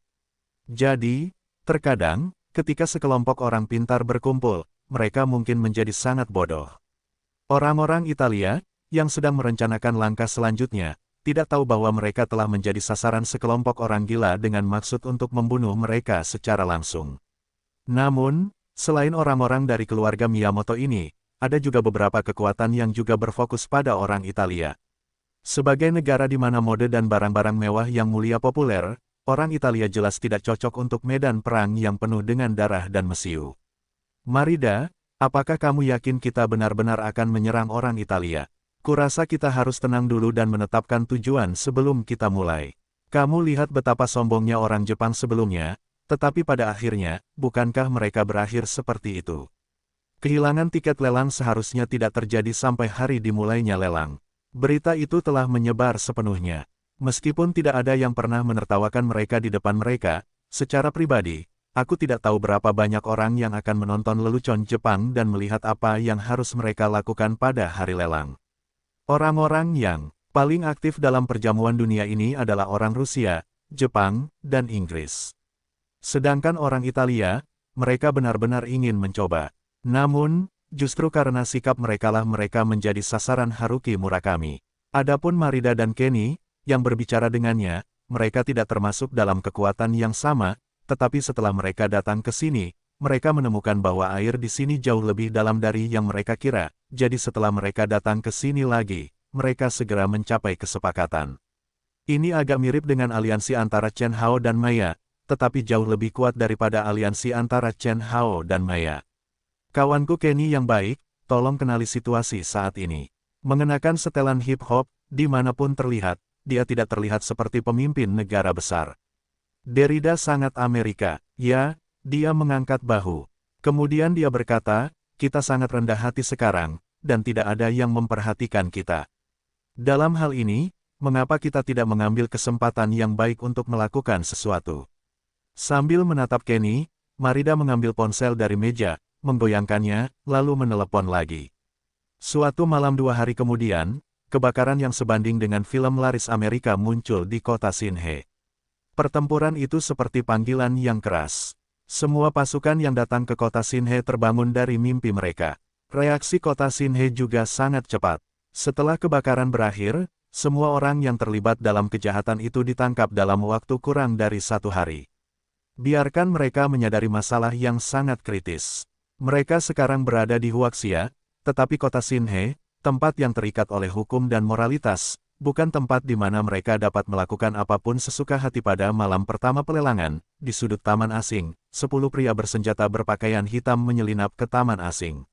Jadi, terkadang, ketika sekelompok orang pintar berkumpul, mereka mungkin menjadi sangat bodoh. Orang-orang Italia, yang sedang merencanakan langkah selanjutnya, tidak tahu bahwa mereka telah menjadi sasaran sekelompok orang gila dengan maksud untuk membunuh mereka secara langsung. Namun, selain orang-orang dari keluarga Miyamoto ini, ada juga beberapa kekuatan yang juga berfokus pada orang Italia. Sebagai negara di mana mode dan barang-barang mewah yang mulia populer, orang Italia jelas tidak cocok untuk medan perang yang penuh dengan darah dan mesiu. Marida, apakah kamu yakin kita benar-benar akan menyerang orang Italia? Kurasa kita harus tenang dulu dan menetapkan tujuan sebelum kita mulai. Kamu lihat betapa sombongnya orang Jepang sebelumnya, tetapi pada akhirnya, bukankah mereka berakhir seperti itu? Kehilangan tiket lelang seharusnya tidak terjadi sampai hari dimulainya lelang. Berita itu telah menyebar sepenuhnya. Meskipun tidak ada yang pernah menertawakan mereka di depan mereka, secara pribadi, aku tidak tahu berapa banyak orang yang akan menonton lelucon Jepang dan melihat apa yang harus mereka lakukan pada hari lelang. Orang-orang yang paling aktif dalam perjamuan dunia ini adalah orang Rusia, Jepang, dan Inggris. Sedangkan orang Italia, mereka benar-benar ingin mencoba. Namun, justru karena sikap merekalah mereka menjadi sasaran Haruki Murakami. Adapun Marida dan Kenny, yang berbicara dengannya, mereka tidak termasuk dalam kekuatan yang sama, tetapi setelah mereka datang ke sini, mereka menemukan bahwa air di sini jauh lebih dalam dari yang mereka kira, jadi setelah mereka datang ke sini lagi, mereka segera mencapai kesepakatan. Ini agak mirip dengan aliansi antara Chen Hao dan Maya, tetapi jauh lebih kuat daripada aliansi antara Chen Hao dan Maya. Kawanku Kenny yang baik, tolong kenali situasi saat ini. Mengenakan setelan hip-hop, dimanapun terlihat, dia tidak terlihat seperti pemimpin negara besar. Derrida sangat Amerika, ya, dia mengangkat bahu. Kemudian dia berkata, kita sangat rendah hati sekarang, dan tidak ada yang memperhatikan kita. Dalam hal ini, mengapa kita tidak mengambil kesempatan yang baik untuk melakukan sesuatu? Sambil menatap Kenny, Marida mengambil ponsel dari meja, menggoyangkannya, lalu menelepon lagi. Suatu malam 2 hari kemudian, kebakaran yang sebanding dengan film laris Amerika muncul di kota Sinhe. Pertempuran itu seperti panggilan yang keras. Semua pasukan yang datang ke kota Sinhe terbangun dari mimpi mereka. Reaksi kota Sinhe juga sangat cepat. Setelah kebakaran berakhir, semua orang yang terlibat dalam kejahatan itu ditangkap dalam waktu kurang dari 1 hari. Biarkan mereka menyadari masalah yang sangat kritis. Mereka sekarang berada di Huaxia, tetapi kota Sinhe, tempat yang terikat oleh hukum dan moralitas, bukan tempat di mana mereka dapat melakukan apapun sesuka hati. Pada malam pertama pelelangan, di sudut taman asing, 10 pria bersenjata berpakaian hitam menyelinap ke taman asing.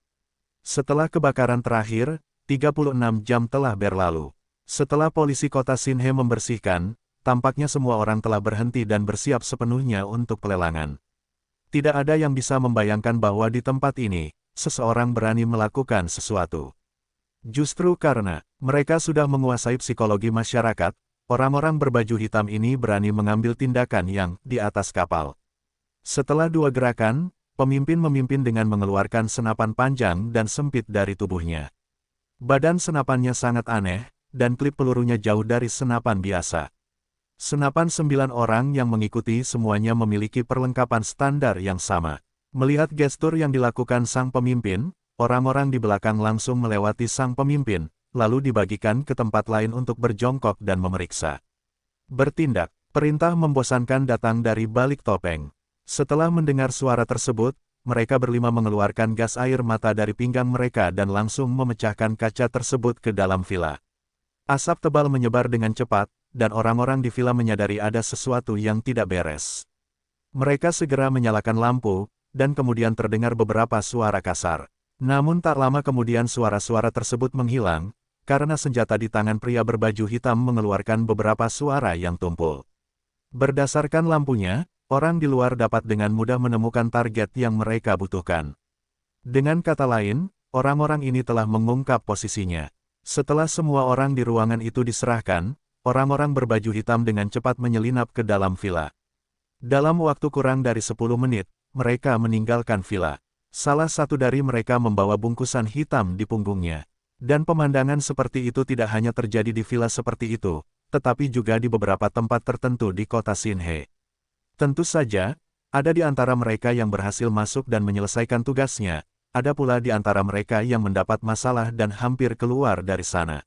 Setelah kebakaran terakhir, 36 jam telah berlalu. Setelah polisi kota Sinhe membersihkan, tampaknya semua orang telah berhenti dan bersiap sepenuhnya untuk pelelangan. Tidak ada yang bisa membayangkan bahwa di tempat ini, seseorang berani melakukan sesuatu. Justru karena mereka sudah menguasai psikologi masyarakat, orang-orang berbaju hitam ini berani mengambil tindakan yang di atas kapal. Setelah 2 gerakan, pemimpin memimpin dengan mengeluarkan senapan panjang dan sempit dari tubuhnya. Badan senapannya sangat aneh, dan klip pelurunya jauh dari senapan biasa. Senapan 9 orang yang mengikuti semuanya memiliki perlengkapan standar yang sama. Melihat gestur yang dilakukan sang pemimpin, orang-orang di belakang langsung melewati sang pemimpin, lalu dibagikan ke tempat lain untuk berjongkok dan memeriksa. Bertindak, perintah membosankan datang dari balik topeng. Setelah mendengar suara tersebut, mereka berlima mengeluarkan gas air mata dari pinggang mereka dan langsung memecahkan kaca tersebut ke dalam villa. Asap tebal menyebar dengan cepat, dan orang-orang di villa menyadari ada sesuatu yang tidak beres. Mereka segera menyalakan lampu, dan kemudian terdengar beberapa suara kasar. Namun tak lama kemudian suara-suara tersebut menghilang, karena senjata di tangan pria berbaju hitam mengeluarkan beberapa suara yang tumpul. Berdasarkan lampunya, orang di luar dapat dengan mudah menemukan target yang mereka butuhkan. Dengan kata lain, orang-orang ini telah mengungkap posisinya. Setelah semua orang di ruangan itu diserahkan, orang-orang berbaju hitam dengan cepat menyelinap ke dalam villa. Dalam waktu kurang dari 10 menit, mereka meninggalkan villa. Salah satu dari mereka membawa bungkusan hitam di punggungnya. Dan pemandangan seperti itu tidak hanya terjadi di villa seperti itu, tetapi juga di beberapa tempat tertentu di kota Sinhe. Tentu saja, ada di antara mereka yang berhasil masuk dan menyelesaikan tugasnya, ada pula di antara mereka yang mendapat masalah dan hampir keluar dari sana.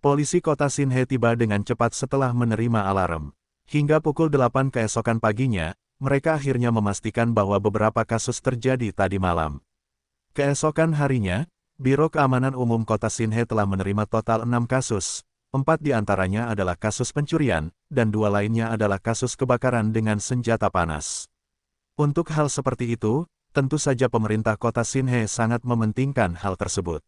Polisi kota Sinhe tiba dengan cepat setelah menerima alarm. Hingga pukul 8 keesokan paginya, mereka akhirnya memastikan bahwa beberapa kasus terjadi tadi malam. Keesokan harinya, Biro Keamanan Umum Kota Sinhe telah menerima total 6 kasus, 4 di antaranya adalah kasus pencurian, dan 2 lainnya adalah kasus kebakaran dengan senjata panas. Untuk hal seperti itu, tentu saja pemerintah Kota Sinhe sangat mementingkan hal tersebut.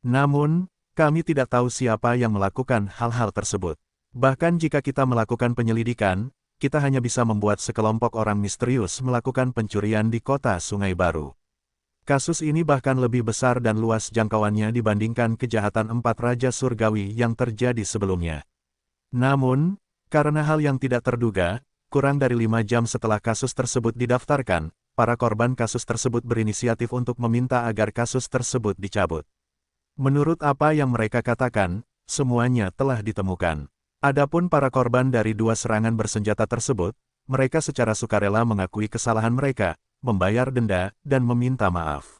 Namun, kami tidak tahu siapa yang melakukan hal-hal tersebut. Bahkan jika kita melakukan penyelidikan, kita hanya bisa membuat sekelompok orang misterius melakukan pencurian di kota Sungai Baru. Kasus ini bahkan lebih besar dan luas jangkauannya dibandingkan kejahatan 4 Raja Surgawi yang terjadi sebelumnya. Namun, karena hal yang tidak terduga, kurang dari 5 jam setelah kasus tersebut didaftarkan, para korban kasus tersebut berinisiatif untuk meminta agar kasus tersebut dicabut. Menurut apa yang mereka katakan, semuanya telah ditemukan. Adapun para korban dari 2 serangan bersenjata tersebut, mereka secara sukarela mengakui kesalahan mereka, membayar denda, dan meminta maaf.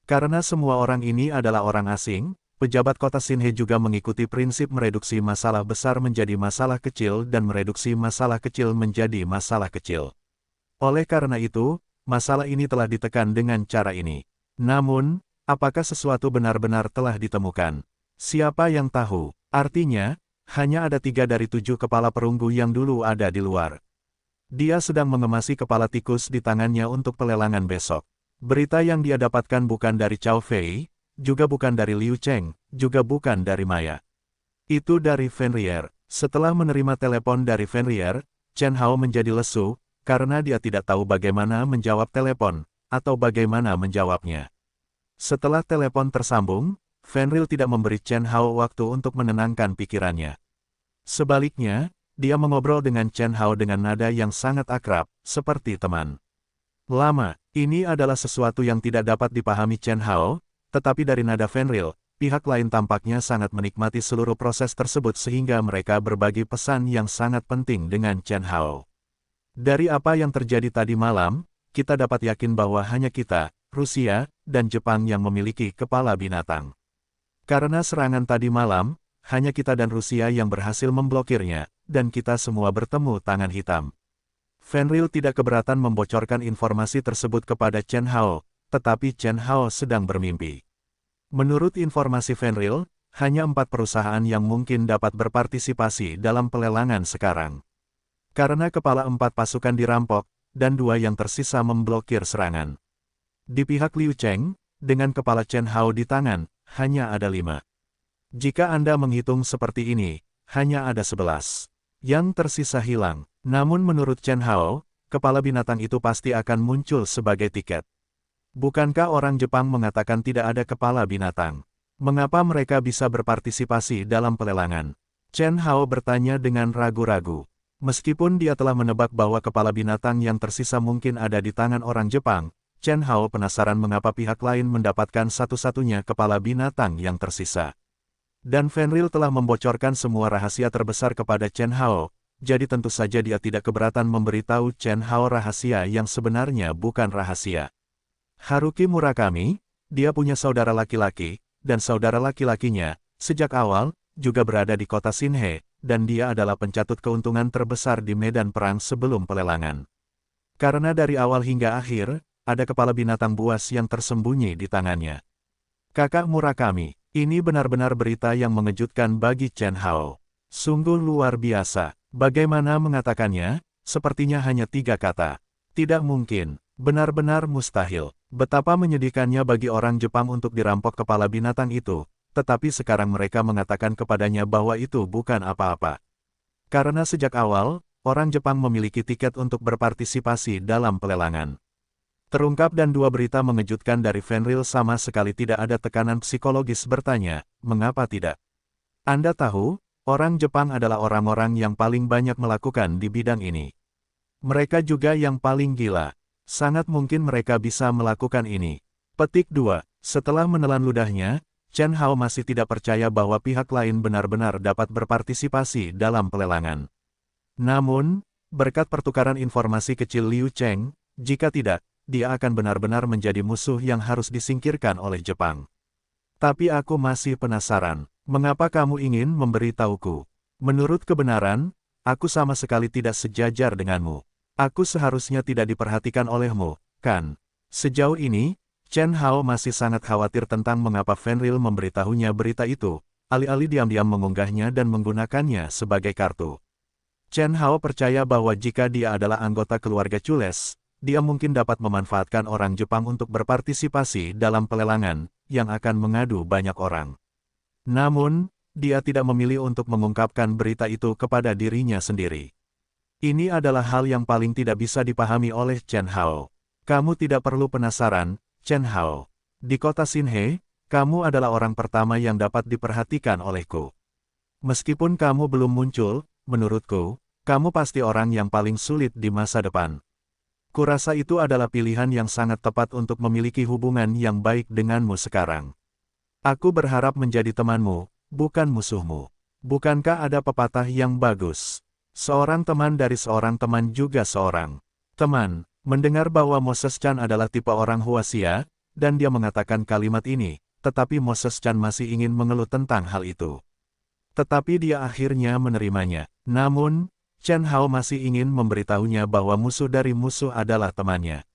Karena semua orang ini adalah orang asing, pejabat kota Sinhe juga mengikuti prinsip mereduksi masalah besar menjadi masalah kecil dan mereduksi masalah kecil menjadi masalah kecil. Oleh karena itu, masalah ini telah ditekan dengan cara ini. Namun, apakah sesuatu benar-benar telah ditemukan? Siapa yang tahu? Artinya, hanya ada 3 dari 7 kepala perunggu yang dulu ada di luar. Dia sedang mengemasi kepala tikus di tangannya untuk pelelangan besok. Berita yang dia dapatkan bukan dari Cao Fei, juga bukan dari Liu Cheng, juga bukan dari Maya. Itu dari Fenrir. Setelah menerima telepon dari Fenrir, Chen Hao menjadi lesu, karena dia tidak tahu bagaimana menjawab telepon, atau bagaimana menjawabnya. Setelah telepon tersambung, Fenrir tidak memberi Chen Hao waktu untuk menenangkan pikirannya. Sebaliknya, dia mengobrol dengan Chen Hao dengan nada yang sangat akrab, seperti teman lama. Ini adalah sesuatu yang tidak dapat dipahami Chen Hao, tetapi dari nada Fenrir, pihak lain tampaknya sangat menikmati seluruh proses tersebut sehingga mereka berbagi pesan yang sangat penting dengan Chen Hao. Dari apa yang terjadi tadi malam, kita dapat yakin bahwa hanya kita, Rusia, dan Jepang yang memiliki kepala binatang. Karena serangan tadi malam, hanya kita dan Rusia yang berhasil memblokirnya, dan kita semua bertemu tangan hitam. Fenrir tidak keberatan membocorkan informasi tersebut kepada Chen Hao, tetapi Chen Hao sedang bermimpi. Menurut informasi Fenrir, hanya 4 perusahaan yang mungkin dapat berpartisipasi dalam pelelangan sekarang. Karena kepala 4 pasukan dirampok, dan 2 yang tersisa memblokir serangan. Di pihak Liu Cheng, dengan kepala Chen Hao di tangan, hanya ada 5. Jika Anda menghitung seperti ini, hanya ada 11. Yang tersisa hilang. Namun menurut Chen Hao, kepala binatang itu pasti akan muncul sebagai tiket. Bukankah orang Jepang mengatakan tidak ada kepala binatang? Mengapa mereka bisa berpartisipasi dalam pelelangan? Chen Hao bertanya dengan ragu-ragu. Meskipun dia telah menebak bahwa kepala binatang yang tersisa mungkin ada di tangan orang Jepang, Chen Hao penasaran mengapa pihak lain mendapatkan satu-satunya kepala binatang yang tersisa. Dan Fenrir telah membocorkan semua rahasia terbesar kepada Chen Hao, jadi tentu saja dia tidak keberatan memberitahu Chen Hao rahasia yang sebenarnya bukan rahasia. Haruki Murakami, dia punya saudara laki-laki, dan saudara laki-lakinya, sejak awal, juga berada di kota Shinhe, dan dia adalah pencatut keuntungan terbesar di medan perang sebelum pelelangan. Karena dari awal hingga akhir, ada kepala binatang buas yang tersembunyi di tangannya. Kakak Murakami, ini benar-benar berita yang mengejutkan bagi Chen Hao. Sungguh luar biasa. Bagaimana mengatakannya? Sepertinya hanya 3 kata. Tidak mungkin. Benar-benar mustahil. Betapa menyedihkannya bagi orang Jepang untuk dirampok kepala binatang itu, tetapi sekarang mereka mengatakan kepadanya bahwa itu bukan apa-apa. Karena sejak awal, orang Jepang memiliki tiket untuk berpartisipasi dalam pelelangan. Terungkap dan 2 berita mengejutkan dari Fenrir sama sekali tidak ada tekanan psikologis bertanya, mengapa tidak? Anda tahu, orang Jepang adalah orang-orang yang paling banyak melakukan di bidang ini. Mereka juga yang paling gila. Sangat mungkin mereka bisa melakukan ini. Petik 2. Setelah menelan ludahnya, Chen Hao masih tidak percaya bahwa pihak lain benar-benar dapat berpartisipasi dalam pelelangan. Namun, berkat pertukaran informasi kecil Liu Cheng, jika tidak, dia akan benar-benar menjadi musuh yang harus disingkirkan oleh Jepang. Tapi aku masih penasaran, mengapa kamu ingin memberitahuku? Menurut kebenaran, aku sama sekali tidak sejajar denganmu. Aku seharusnya tidak diperhatikan olehmu, kan? Sejauh ini, Chen Hao masih sangat khawatir tentang mengapa Fenrir memberitahunya berita itu, alih-alih diam-diam mengunggahnya dan menggunakannya sebagai kartu. Chen Hao percaya bahwa jika dia adalah anggota keluarga Chules, dia mungkin dapat memanfaatkan orang Jepang untuk berpartisipasi dalam pelelangan, yang akan mengadu banyak orang. Namun, dia tidak memilih untuk mengungkapkan berita itu kepada dirinya sendiri. Ini adalah hal yang paling tidak bisa dipahami oleh Chen Hao. Kamu tidak perlu penasaran, Chen Hao. Di kota Shinhe, kamu adalah orang pertama yang dapat diperhatikan olehku. Meskipun kamu belum muncul, menurutku, kamu pasti orang yang paling sulit di masa depan. Kurasa itu adalah pilihan yang sangat tepat untuk memiliki hubungan yang baik denganmu sekarang. Aku berharap menjadi temanmu, bukan musuhmu. Bukankah ada pepatah yang bagus? Seorang teman dari seorang teman juga seorang teman. Mendengar bahwa Moses Chan adalah tipe orang Huasia, dan dia mengatakan kalimat ini, tetapi Moses Chan masih ingin mengeluh tentang hal itu. Tetapi dia akhirnya menerimanya. Namun, Chen Hao masih ingin memberitahunya bahwa musuh dari musuh adalah temannya.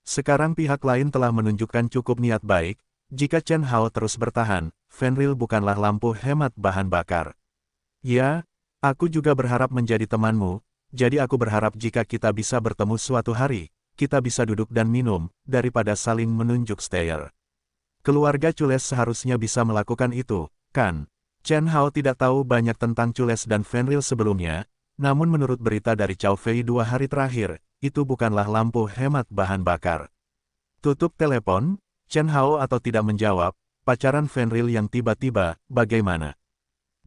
Sekarang pihak lain telah menunjukkan cukup niat baik, jika Chen Hao terus bertahan, Fenrir bukanlah lampu hemat bahan bakar. Ya, aku juga berharap menjadi temanmu, jadi aku berharap jika kita bisa bertemu suatu hari, kita bisa duduk dan minum, daripada saling menunjuk stare. Keluarga Chules seharusnya bisa melakukan itu, kan? Chen Hao tidak tahu banyak tentang Chules dan Fenrir sebelumnya, namun menurut berita dari Chow Fei 2 hari terakhir, itu bukanlah lampu hemat bahan bakar. Tutup telepon, Chen Hao atau tidak menjawab, pacaran Fenrir yang tiba-tiba, bagaimana?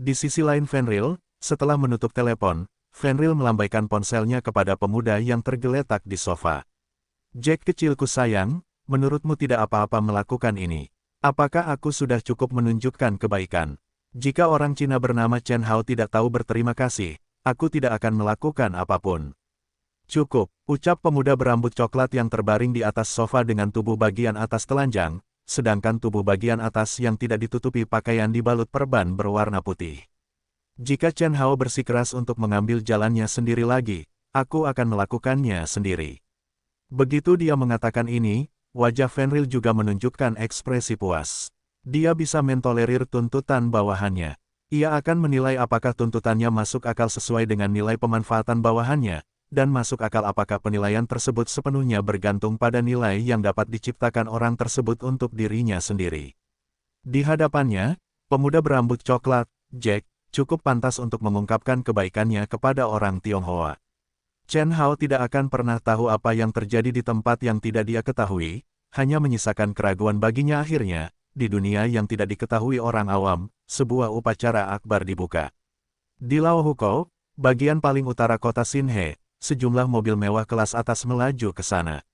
Di sisi lain Fenrir, setelah menutup telepon, Fenrir melambaikan ponselnya kepada pemuda yang tergeletak di sofa. Jack kecilku sayang, menurutmu tidak apa-apa melakukan ini. Apakah aku sudah cukup menunjukkan kebaikan? Jika orang Cina bernama Chen Hao tidak tahu berterima kasih, aku tidak akan melakukan apapun. Cukup, ucap pemuda berambut coklat yang terbaring di atas sofa dengan tubuh bagian atas telanjang, sedangkan tubuh bagian atas yang tidak ditutupi pakaian dibalut perban berwarna putih. Jika Chen Hao bersikeras untuk mengambil jalannya sendiri lagi, aku akan melakukannya sendiri. Begitu dia mengatakan ini, wajah Fenrir juga menunjukkan ekspresi puas. Dia bisa mentolerir tuntutan bawahannya. Ia akan menilai apakah tuntutannya masuk akal sesuai dengan nilai pemanfaatan bawahannya, dan masuk akal apakah penilaian tersebut sepenuhnya bergantung pada nilai yang dapat diciptakan orang tersebut untuk dirinya sendiri. Di hadapannya, pemuda berambut coklat, Jack, cukup pantas untuk mengungkapkan kebaikannya kepada orang Tionghoa. Chen Hao tidak akan pernah tahu apa yang terjadi di tempat yang tidak dia ketahui, hanya menyisakan keraguan baginya akhirnya, di dunia yang tidak diketahui orang awam, sebuah upacara akbar dibuka. Di Lao Hukou, bagian paling utara kota Xinhe, sejumlah mobil mewah kelas atas melaju ke sana.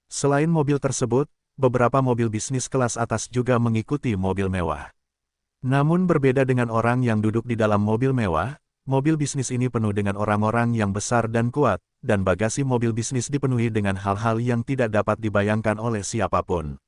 Selain mobil tersebut, beberapa mobil bisnis kelas atas juga mengikuti mobil mewah. Namun berbeda dengan orang yang duduk di dalam mobil mewah, mobil bisnis ini penuh dengan orang-orang yang besar dan kuat, dan bagasi mobil bisnis dipenuhi dengan hal-hal yang tidak dapat dibayangkan oleh siapapun.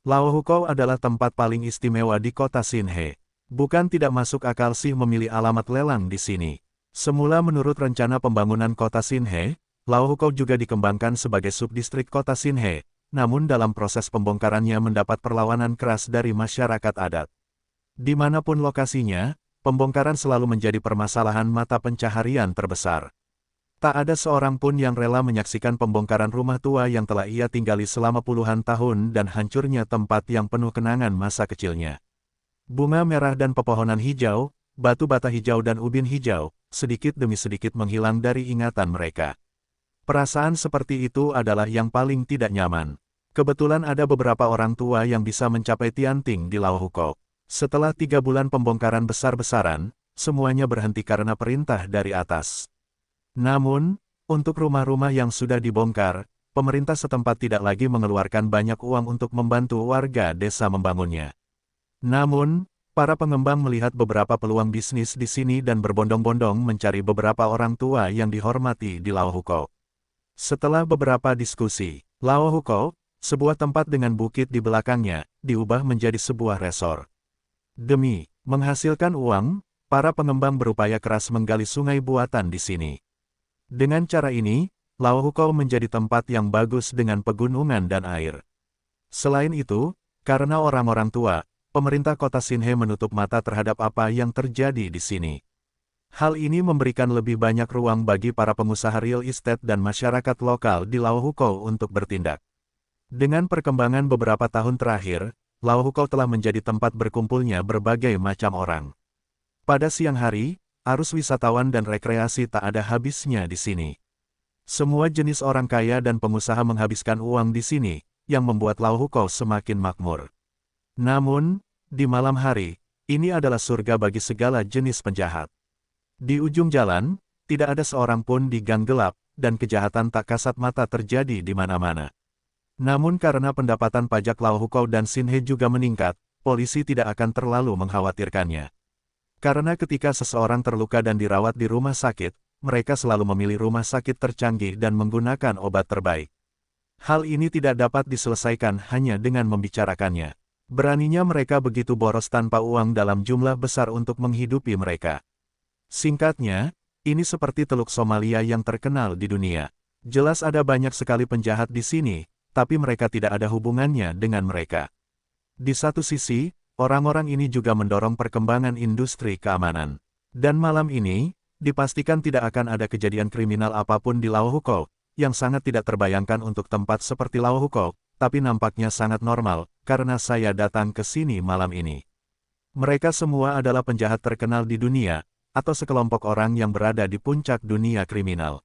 Lao Hukou adalah tempat paling istimewa di kota Xinhe. Bukan tidak masuk akal sih memilih alamat lelang di sini. Semula menurut rencana pembangunan kota Xinhe, Lao Hukou juga dikembangkan sebagai subdistrik kota Xinhe, namun dalam proses pembongkarannya mendapat perlawanan keras dari masyarakat adat. Dimanapun lokasinya, pembongkaran selalu menjadi permasalahan mata pencaharian terbesar. Tak ada seorang pun yang rela menyaksikan pembongkaran rumah tua yang telah ia tinggali selama puluhan tahun dan hancurnya tempat yang penuh kenangan masa kecilnya. Bunga merah dan pepohonan hijau, batu bata hijau dan ubin hijau, sedikit demi sedikit menghilang dari ingatan mereka. Perasaan seperti itu adalah yang paling tidak nyaman. Kebetulan ada beberapa orang tua yang bisa mencapai Tianting di Lao Hukou. Setelah 3 bulan pembongkaran besar-besaran, semuanya berhenti karena perintah dari atas. Namun, untuk rumah-rumah yang sudah dibongkar, pemerintah setempat tidak lagi mengeluarkan banyak uang untuk membantu warga desa membangunnya. Namun, para pengembang melihat beberapa peluang bisnis di sini dan berbondong-bondong mencari beberapa orang tua yang dihormati di Lao Hukou. Setelah beberapa diskusi, Lao Hukou, sebuah tempat dengan bukit di belakangnya, diubah menjadi sebuah resor. Demi menghasilkan uang, para pengembang berupaya keras menggali sungai buatan di sini. Dengan cara ini, Lao Hukou menjadi tempat yang bagus dengan pegunungan dan air. Selain itu, karena orang-orang tua, pemerintah kota Xinhe menutup mata terhadap apa yang terjadi di sini. Hal ini memberikan lebih banyak ruang bagi para pengusaha real estate dan masyarakat lokal di Lao Hukou untuk bertindak. Dengan perkembangan beberapa tahun terakhir, Lao Hukou telah menjadi tempat berkumpulnya berbagai macam orang. Pada siang hari, arus wisatawan dan rekreasi tak ada habisnya di sini. Semua jenis orang kaya dan pengusaha menghabiskan uang di sini, yang membuat Lao Hukou semakin makmur. Namun, di malam hari, ini adalah surga bagi segala jenis penjahat. Di ujung jalan, tidak ada seorang pun di gang gelap, dan kejahatan tak kasat mata terjadi di mana-mana. Namun karena pendapatan pajak Lao Hukou dan Xinhe juga meningkat, polisi tidak akan terlalu mengkhawatirkannya. Karena ketika seseorang terluka dan dirawat di rumah sakit, mereka selalu memilih rumah sakit tercanggih dan menggunakan obat terbaik. Hal ini tidak dapat diselesaikan hanya dengan membicarakannya. Beraninya mereka begitu boros tanpa uang dalam jumlah besar untuk menghidupi mereka. Singkatnya, ini seperti Teluk Somalia yang terkenal di dunia. Jelas ada banyak sekali penjahat di sini, tapi mereka tidak ada hubungannya dengan mereka. Di satu sisi, orang-orang ini juga mendorong perkembangan industri keamanan. Dan malam ini, dipastikan tidak akan ada kejadian kriminal apapun di Lao Hukou, yang sangat tidak terbayangkan untuk tempat seperti Lao Hukou, tapi nampaknya sangat normal, karena saya datang ke sini malam ini. Mereka semua adalah penjahat terkenal di dunia, atau sekelompok orang yang berada di puncak dunia kriminal.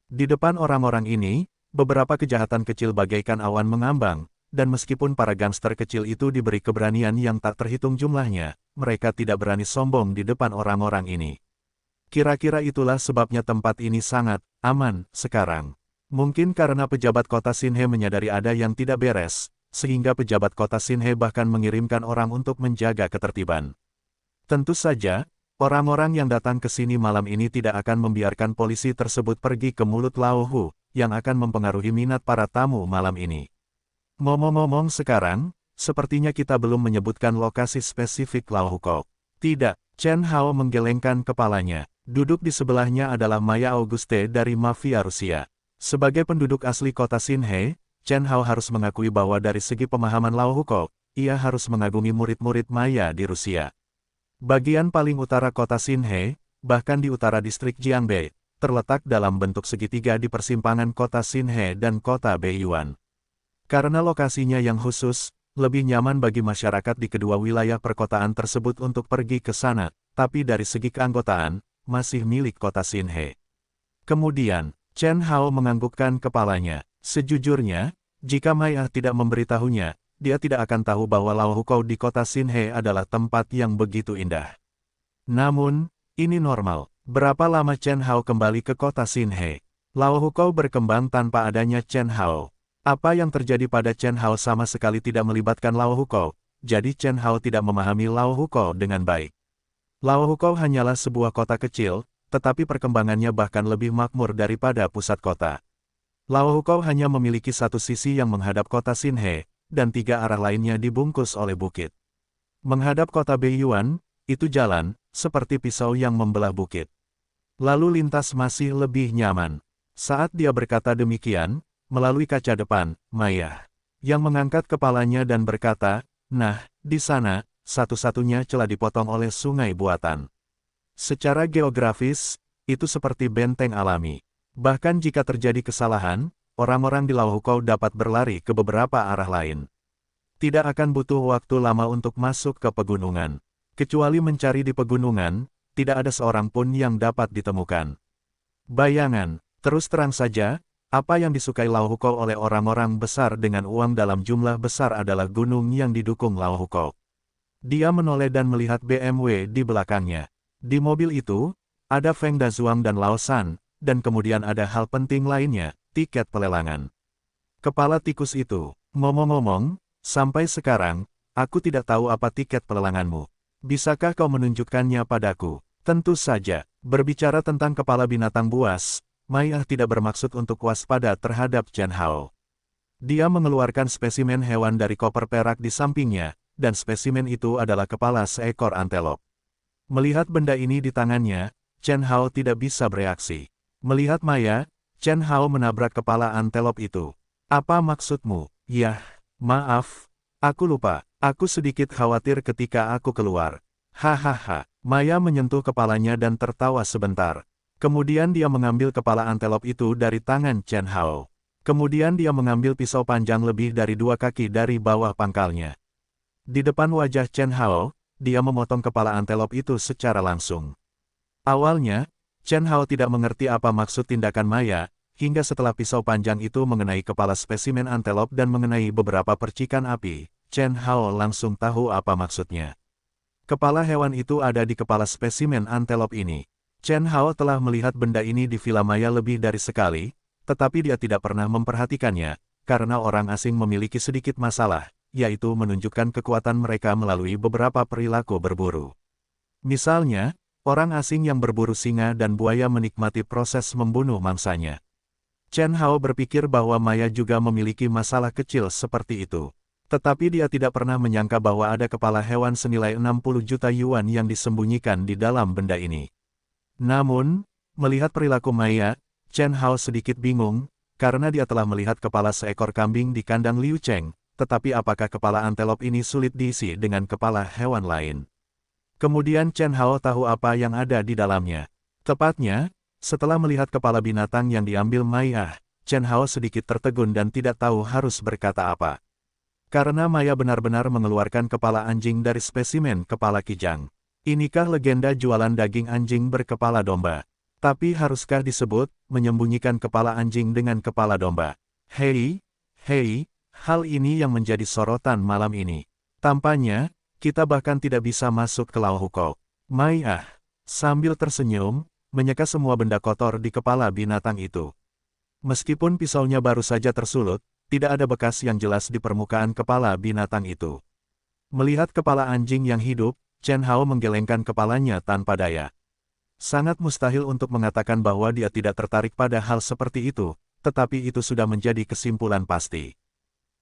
Di depan orang-orang ini, beberapa kejahatan kecil bagaikan awan mengambang, dan meskipun para gangster kecil itu diberi keberanian yang tak terhitung jumlahnya, mereka tidak berani sombong di depan orang-orang ini. Kira-kira itulah sebabnya tempat ini sangat aman sekarang. Mungkin karena pejabat kota Sinhe menyadari ada yang tidak beres, sehingga pejabat kota Sinhe bahkan mengirimkan orang untuk menjaga ketertiban. Tentu saja, orang-orang yang datang ke sini malam ini tidak akan membiarkan polisi tersebut pergi ke mulut Lao Hu, yang akan mempengaruhi minat para tamu malam ini. Ngomong-ngomong sekarang, sepertinya kita belum menyebutkan lokasi spesifik Lao Hukou. Tidak, Chen Hao menggelengkan kepalanya. Duduk di sebelahnya adalah Maya Auguste dari mafia Rusia. Sebagai penduduk asli kota Sinhe, Chen Hao harus mengakui bahwa dari segi pemahaman Lao Hukou, ia harus mengagumi murid-murid Maya di Rusia. Bagian paling utara kota Sinhe, bahkan di utara distrik Jiangbei, terletak dalam bentuk segitiga di persimpangan kota Sinhe dan kota Beiyuan. Karena lokasinya yang khusus, lebih nyaman bagi masyarakat di kedua wilayah perkotaan tersebut untuk pergi ke sana, tapi dari segi keanggotaan, masih milik kota Sinhe. Kemudian, Chen Hao menganggukkan kepalanya. Sejujurnya, jika Maya tidak memberitahunya, dia tidak akan tahu bahwa Lao Hukou di kota Sinhe adalah tempat yang begitu indah. Namun, ini normal. Berapa lama Chen Hao kembali ke kota Sinhe? Lao Hukou berkembang tanpa adanya Chen Hao. Apa yang terjadi pada Chen Hao sama sekali tidak melibatkan Lao Hukou, jadi Chen Hao tidak memahami Lao Hukou dengan baik. Lao Hukou hanyalah sebuah kota kecil, tetapi perkembangannya bahkan lebih makmur daripada pusat kota. Lao Hukou hanya memiliki satu sisi yang menghadap kota Sinhe, dan tiga arah lainnya dibungkus oleh bukit. Menghadap kota Beiyuan, itu jalan, seperti pisau yang membelah bukit. Lalu lintas masih lebih nyaman. Saat dia berkata demikian, melalui kaca depan, Maya yang mengangkat kepalanya dan berkata, "Nah, di sana, satu-satunya celah dipotong oleh sungai buatan." Secara geografis, itu seperti benteng alami. Bahkan jika terjadi kesalahan, orang-orang di Lao Hukou dapat berlari ke beberapa arah lain. Tidak akan butuh waktu lama untuk masuk ke pegunungan. Kecuali mencari di pegunungan, tidak ada seorang pun yang dapat ditemukan. Bayangan, terus terang saja, apa yang disukai Lao Hukou oleh orang-orang besar dengan uang dalam jumlah besar adalah gunung yang didukung Lao Hukou. Dia menoleh dan melihat BMW di belakangnya. Di mobil itu, ada Feng Dazuang dan Lao San, dan kemudian ada hal penting lainnya, tiket pelelangan. Kepala tikus itu, ngomong-ngomong, sampai sekarang, aku tidak tahu apa tiket pelelanganmu. Bisakah kau menunjukkannya padaku? Tentu saja, berbicara tentang kepala binatang buas, Maya tidak bermaksud untuk waspada terhadap Chen Hao. Dia mengeluarkan spesimen hewan dari koper perak di sampingnya, dan spesimen itu adalah kepala seekor antelop. Melihat benda ini di tangannya, Chen Hao tidak bisa bereaksi. Melihat Maya, Chen Hao menabrak kepala antelop itu. "Apa maksudmu?" "Yah, maaf. Aku lupa. Aku sedikit khawatir ketika aku keluar." "Hahaha." Maya menyentuh kepalanya dan tertawa sebentar. Kemudian dia mengambil kepala antelop itu dari tangan Chen Hao. Kemudian dia mengambil pisau panjang lebih dari 2 kaki dari bawah pangkalnya. Di depan wajah Chen Hao, dia memotong kepala antelop itu secara langsung. Awalnya, Chen Hao tidak mengerti apa maksud tindakan Maya, hingga setelah pisau panjang itu mengenai kepala spesimen antelop dan mengenai beberapa percikan api, Chen Hao langsung tahu apa maksudnya. Kepala hewan itu ada di kepala spesimen antelop ini. Chen Hao telah melihat benda ini di Villa Maya lebih dari sekali, tetapi dia tidak pernah memperhatikannya, karena orang asing memiliki sedikit masalah, yaitu menunjukkan kekuatan mereka melalui beberapa perilaku berburu. Misalnya, orang asing yang berburu singa dan buaya menikmati proses membunuh mangsanya. Chen Hao berpikir bahwa Maya juga memiliki masalah kecil seperti itu. Tetapi dia tidak pernah menyangka bahwa ada kepala hewan senilai 60 juta yuan yang disembunyikan di dalam benda ini. Namun, melihat perilaku Maya, Chen Hao sedikit bingung, karena dia telah melihat kepala seekor kambing di kandang Liu Cheng, tetapi apakah kepala antelop ini sulit diisi dengan kepala hewan lain? Kemudian Chen Hao tahu apa yang ada di dalamnya. Tepatnya, setelah melihat kepala binatang yang diambil Maya, Chen Hao sedikit tertegun dan tidak tahu harus berkata apa. Karena Maya benar-benar mengeluarkan kepala anjing dari spesimen kepala kijang. Inikah legenda jualan daging anjing berkepala domba? Tapi haruskah disebut, menyembunyikan kepala anjing dengan kepala domba? Hei, hal ini yang menjadi sorotan malam ini. Tampaknya, kita bahkan tidak bisa masuk ke Lao Hukou. Maya, sambil tersenyum, menyeka semua benda kotor di kepala binatang itu. Meskipun pisaunya baru saja tersulut, tidak ada bekas yang jelas di permukaan kepala binatang itu. Melihat kepala anjing yang hidup, Chen Hao menggelengkan kepalanya tanpa daya. Sangat mustahil untuk mengatakan bahwa dia tidak tertarik pada hal seperti itu, tetapi itu sudah menjadi kesimpulan pasti.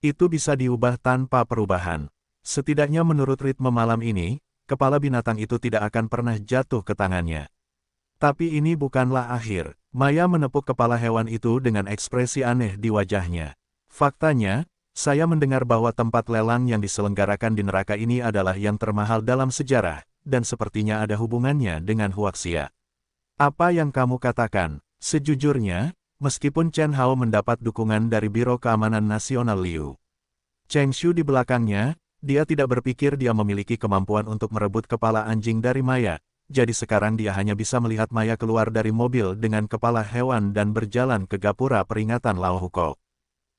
Itu bisa diubah tanpa perubahan. Setidaknya menurut ritme malam ini, kepala binatang itu tidak akan pernah jatuh ke tangannya. Tapi ini bukanlah akhir. Maya menepuk kepala hewan itu dengan ekspresi aneh di wajahnya. Faktanya, saya mendengar bahwa tempat lelang yang diselenggarakan di neraka ini adalah yang termahal dalam sejarah, dan sepertinya ada hubungannya dengan Huaxia. Apa yang kamu katakan? Sejujurnya, meskipun Chen Hao mendapat dukungan dari Biro Keamanan Nasional Liu Cheng Shu di belakangnya, dia tidak berpikir dia memiliki kemampuan untuk merebut kepala anjing dari Maya, jadi sekarang dia hanya bisa melihat Maya keluar dari mobil dengan kepala hewan dan berjalan ke gapura peringatan Lao Hukou.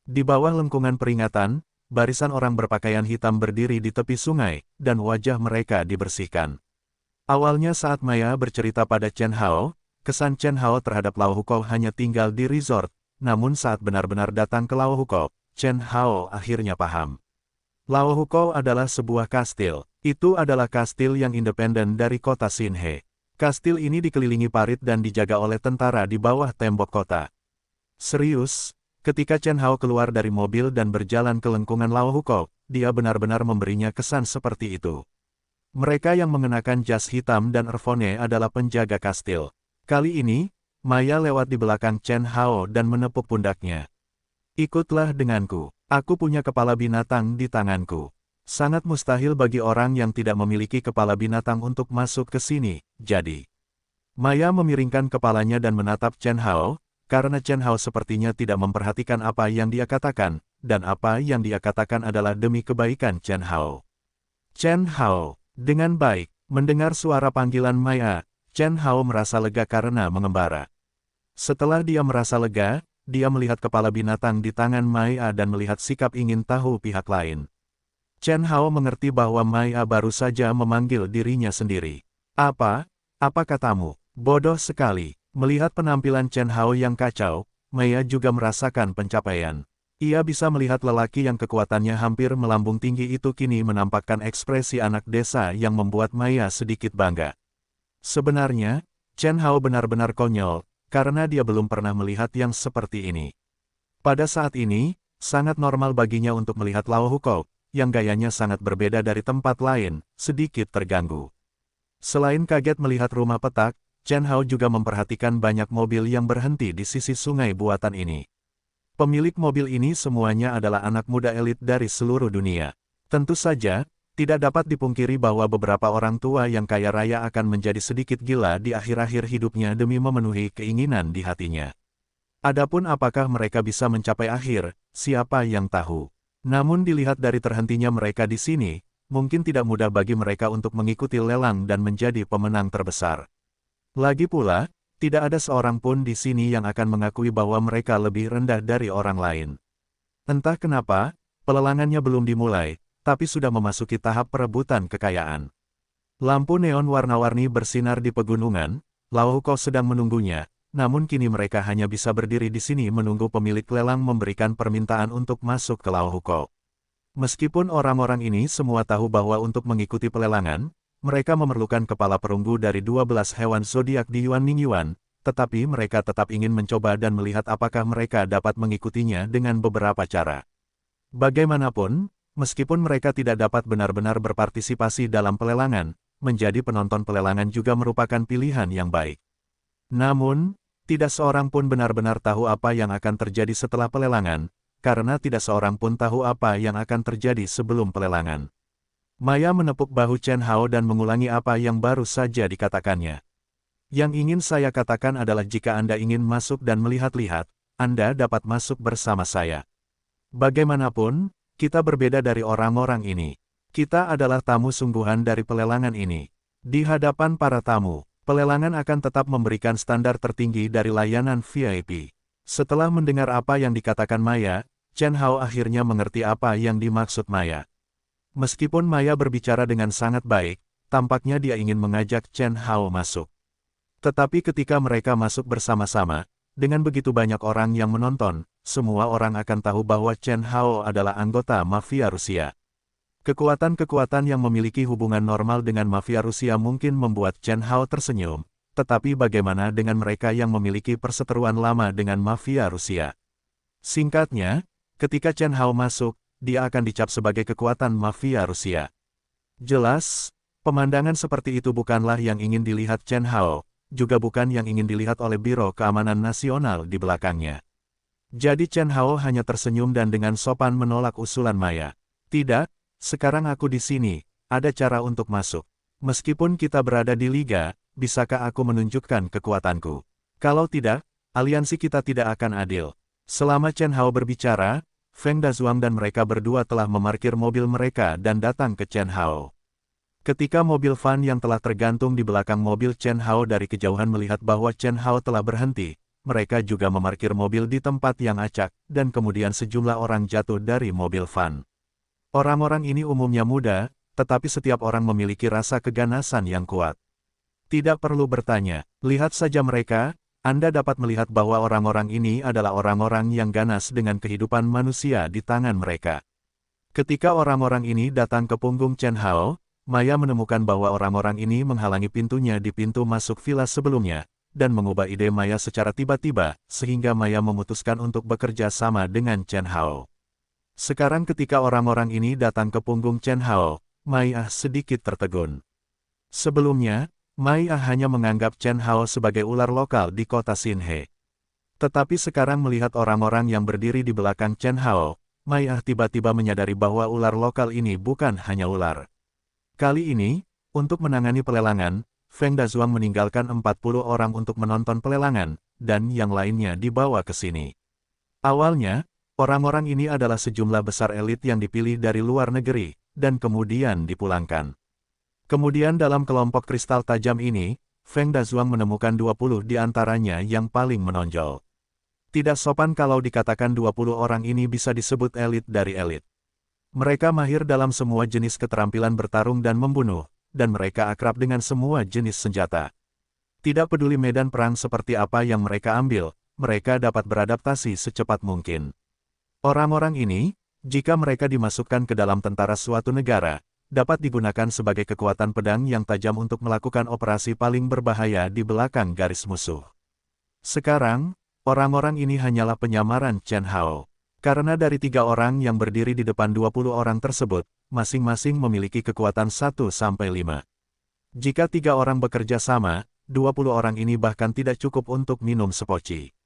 Di bawah lengkungan peringatan, barisan orang berpakaian hitam berdiri di tepi sungai, dan wajah mereka dibersihkan. Awalnya saat Maya bercerita pada Chen Hao, kesan Chen Hao terhadap Lao Hukou hanya tinggal di resort, namun saat benar-benar datang ke Lao Hukou, Chen Hao akhirnya paham. Lao Hukou adalah sebuah kastil. Itu adalah kastil yang independen dari kota Xinhe. Kastil ini dikelilingi parit dan dijaga oleh tentara di bawah tembok kota. Serius, ketika Chen Hao keluar dari mobil dan berjalan ke lengkungan Lao Hukou, dia benar-benar memberinya kesan seperti itu. Mereka yang mengenakan jas hitam dan earphone adalah penjaga kastil. Kali ini, Maya lewat di belakang Chen Hao dan menepuk pundaknya. Ikutlah denganku. Aku punya kepala binatang di tanganku. Sangat mustahil bagi orang yang tidak memiliki kepala binatang untuk masuk ke sini, jadi. Maya memiringkan kepalanya dan menatap Chen Hao, karena Chen Hao sepertinya tidak memperhatikan apa yang dia katakan, dan apa yang dia katakan adalah demi kebaikan Chen Hao. Chen Hao, dengan baik, mendengar suara panggilan Maya, Chen Hao merasa lega karena mengembara. Setelah dia merasa lega, dia melihat kepala binatang di tangan Maya dan melihat sikap ingin tahu pihak lain. Chen Hao mengerti bahwa Maya baru saja memanggil dirinya sendiri. Apa katamu? Bodoh sekali. Melihat penampilan Chen Hao yang kacau, Maya juga merasakan pencapaian. Ia bisa melihat lelaki yang kekuatannya hampir melambung tinggi itu kini menampakkan ekspresi anak desa yang membuat Maya sedikit bangga. Sebenarnya, Chen Hao benar-benar konyol, karena dia belum pernah melihat yang seperti ini. Pada saat ini, sangat normal baginya untuk melihat Lao Hukou, yang gayanya sangat berbeda dari tempat lain, sedikit terganggu. Selain kaget melihat rumah petak, Chen Hao juga memperhatikan banyak mobil yang berhenti di sisi sungai buatan ini. Pemilik mobil ini semuanya adalah anak muda elit dari seluruh dunia. Tentu saja, tidak dapat dipungkiri bahwa beberapa orang tua yang kaya raya akan menjadi sedikit gila di akhir-akhir hidupnya demi memenuhi keinginan di hatinya. Adapun apakah mereka bisa mencapai akhir, siapa yang tahu. Namun dilihat dari terhentinya mereka di sini, mungkin tidak mudah bagi mereka untuk mengikuti lelang dan menjadi pemenang terbesar. Lagi pula, tidak ada seorang pun di sini yang akan mengakui bahwa mereka lebih rendah dari orang lain. Entah kenapa, pelelangannya belum dimulai, tapi sudah memasuki tahap perebutan kekayaan. Lampu neon warna-warni bersinar di pegunungan, Lao Hukou sedang menunggunya, namun kini mereka hanya bisa berdiri di sini menunggu pemilik lelang memberikan permintaan untuk masuk ke Lao Hukou. Meskipun orang-orang ini semua tahu bahwa untuk mengikuti pelelangan, mereka memerlukan kepala perunggu dari 12 hewan zodiak di Yuan Ning Yuan, tetapi mereka tetap ingin mencoba dan melihat apakah mereka dapat mengikutinya dengan beberapa cara. Bagaimanapun, meskipun mereka tidak dapat benar-benar berpartisipasi dalam pelelangan, menjadi penonton pelelangan juga merupakan pilihan yang baik. Namun, Tidak seorang pun benar-benar tahu apa yang akan terjadi setelah pelelangan, karena tidak seorang pun tahu apa yang akan terjadi sebelum pelelangan. Maya menepuk bahu Chen Hao dan mengulangi apa yang baru saja dikatakannya. Yang ingin saya katakan adalah jika Anda ingin masuk dan melihat-lihat, Anda dapat masuk bersama saya. Bagaimanapun, kita berbeda dari orang-orang ini. Kita adalah tamu sungguhan dari pelelangan ini. Di hadapan para tamu, pelelangan akan tetap memberikan standar tertinggi dari layanan VIP. Setelah mendengar apa yang dikatakan Maya, Chen Hao akhirnya mengerti apa yang dimaksud Maya. Meskipun Maya berbicara dengan sangat baik, tampaknya dia ingin mengajak Chen Hao masuk. Tetapi ketika mereka masuk bersama-sama, dengan begitu banyak orang yang menonton, semua orang akan tahu bahwa Chen Hao adalah anggota mafia Rusia. Kekuatan-kekuatan yang memiliki hubungan normal dengan mafia Rusia mungkin membuat Chen Hao tersenyum, tetapi bagaimana dengan mereka yang memiliki perseteruan lama dengan mafia Rusia? Singkatnya, ketika Chen Hao masuk, dia akan dicap sebagai kekuatan mafia Rusia. Jelas, pemandangan seperti itu bukanlah yang ingin dilihat Chen Hao, juga bukan yang ingin dilihat oleh Biro Keamanan Nasional di belakangnya. Jadi Chen Hao hanya tersenyum dan dengan sopan menolak usulan Maya. Tidak, sekarang aku di sini, ada cara untuk masuk. Meskipun kita berada di liga, bisakah aku menunjukkan kekuatanku? Kalau tidak, aliansi kita tidak akan adil. Selama Chen Hao berbicara, Feng Dazuang dan mereka berdua telah memarkir mobil mereka dan datang ke Chen Hao. Ketika mobil van yang telah tergantung di belakang mobil Chen Hao dari kejauhan melihat bahwa Chen Hao telah berhenti, mereka juga memarkir mobil di tempat yang acak, dan kemudian sejumlah orang jatuh dari mobil van. Orang-orang ini umumnya muda, tetapi setiap orang memiliki rasa keganasan yang kuat. Tidak perlu bertanya, lihat saja mereka, Anda dapat melihat bahwa orang-orang ini adalah orang-orang yang ganas dengan kehidupan manusia di tangan mereka. Ketika orang-orang ini datang ke punggung Chen Hao, Maya menemukan bahwa orang-orang ini menghalangi pintunya di pintu masuk villa sebelumnya, dan mengubah ide Maya secara tiba-tiba, sehingga Maya memutuskan untuk bekerja sama dengan Chen Hao. Sekarang ketika orang-orang ini datang ke punggung Chen Hao, Maya sedikit tertegun. Sebelumnya, Maya hanya menganggap Chen Hao sebagai ular lokal di kota Xinhe. Tetapi sekarang melihat orang-orang yang berdiri di belakang Chen Hao, Maya tiba-tiba menyadari bahwa ular lokal ini bukan hanya ular. Kali ini, untuk menangani pelelangan, Feng Dazuang meninggalkan 40 orang untuk menonton pelelangan, dan yang lainnya dibawa ke sini. Awalnya, orang-orang ini adalah sejumlah besar elit yang dipilih dari luar negeri, dan kemudian dipulangkan. Kemudian dalam kelompok kristal tajam ini, Feng Dazuang menemukan 20 di antaranya yang paling menonjol. Tidak sopan kalau dikatakan 20 orang ini bisa disebut elit dari elit. Mereka mahir dalam semua jenis keterampilan bertarung dan membunuh, dan mereka akrab dengan semua jenis senjata. Tidak peduli medan perang seperti apa yang mereka ambil, mereka dapat beradaptasi secepat mungkin. Orang-orang ini, jika mereka dimasukkan ke dalam tentara suatu negara, dapat digunakan sebagai kekuatan pedang yang tajam untuk melakukan operasi paling berbahaya di belakang garis musuh. Sekarang, orang-orang ini hanyalah penyamaran Chen Hao. Karena dari 3 orang yang berdiri di depan 20 orang tersebut, masing-masing memiliki kekuatan 1-5. Jika 3 orang bekerja sama, 20 orang ini bahkan tidak cukup untuk minum sepoci.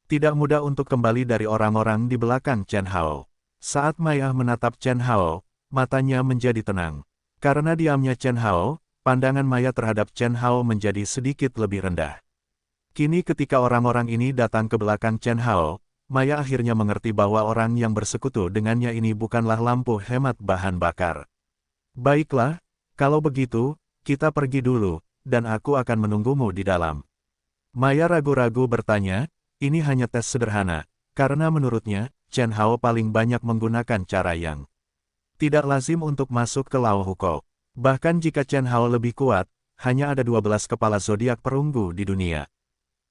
Tidak mudah untuk kembali dari orang-orang di belakang Chen Hao. Saat Maya menatap Chen Hao, matanya menjadi tenang. Karena diamnya Chen Hao, pandangan Maya terhadap Chen Hao menjadi sedikit lebih rendah. Kini ketika orang-orang ini datang ke belakang Chen Hao, Maya akhirnya mengerti bahwa orang yang bersekutu dengannya ini bukanlah lampu hemat bahan bakar. Baiklah, kalau begitu, kita pergi dulu, dan aku akan menunggumu di dalam. Maya ragu-ragu bertanya, ini hanya tes sederhana, karena menurutnya, Chen Hao paling banyak menggunakan cara yang tidak lazim untuk masuk ke Lao Hukou. Bahkan jika Chen Hao lebih kuat, hanya ada 12 kepala zodiak perunggu di dunia.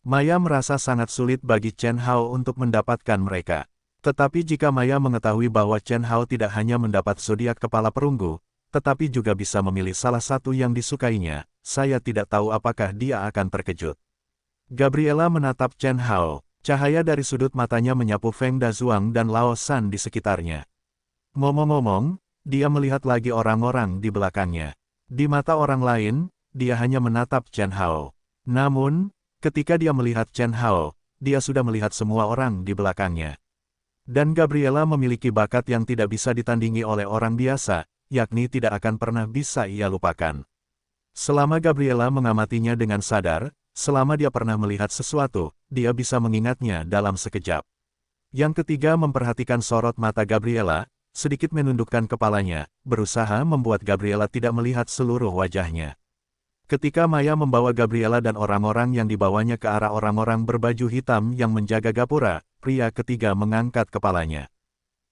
Maya merasa sangat sulit bagi Chen Hao untuk mendapatkan mereka. Tetapi jika Maya mengetahui bahwa Chen Hao tidak hanya mendapat zodiak kepala perunggu, tetapi juga bisa memilih salah satu yang disukainya, saya tidak tahu apakah dia akan terkejut. Gabriela menatap Chen Hao, cahaya dari sudut matanya menyapu Feng Dazuang dan Lao San di sekitarnya. Ngomong-ngomong, dia melihat lagi orang-orang di belakangnya. Di mata orang lain, dia hanya menatap Chen Hao. Namun, Ketika dia melihat Chen Hao, dia sudah melihat semua orang di belakangnya. Dan Gabriela memiliki bakat yang tidak bisa ditandingi oleh orang biasa, yakni tidak akan pernah bisa ia lupakan. Selama Gabriela mengamatinya dengan sadar, selama dia pernah melihat sesuatu, dia bisa mengingatnya dalam sekejap. Yang ketiga memperhatikan sorot mata Gabriela, sedikit menundukkan kepalanya, berusaha membuat Gabriela tidak melihat seluruh wajahnya. Ketika Maya membawa Gabriela dan orang-orang yang dibawanya ke arah orang-orang berbaju hitam yang menjaga gapura, pria ketiga mengangkat kepalanya.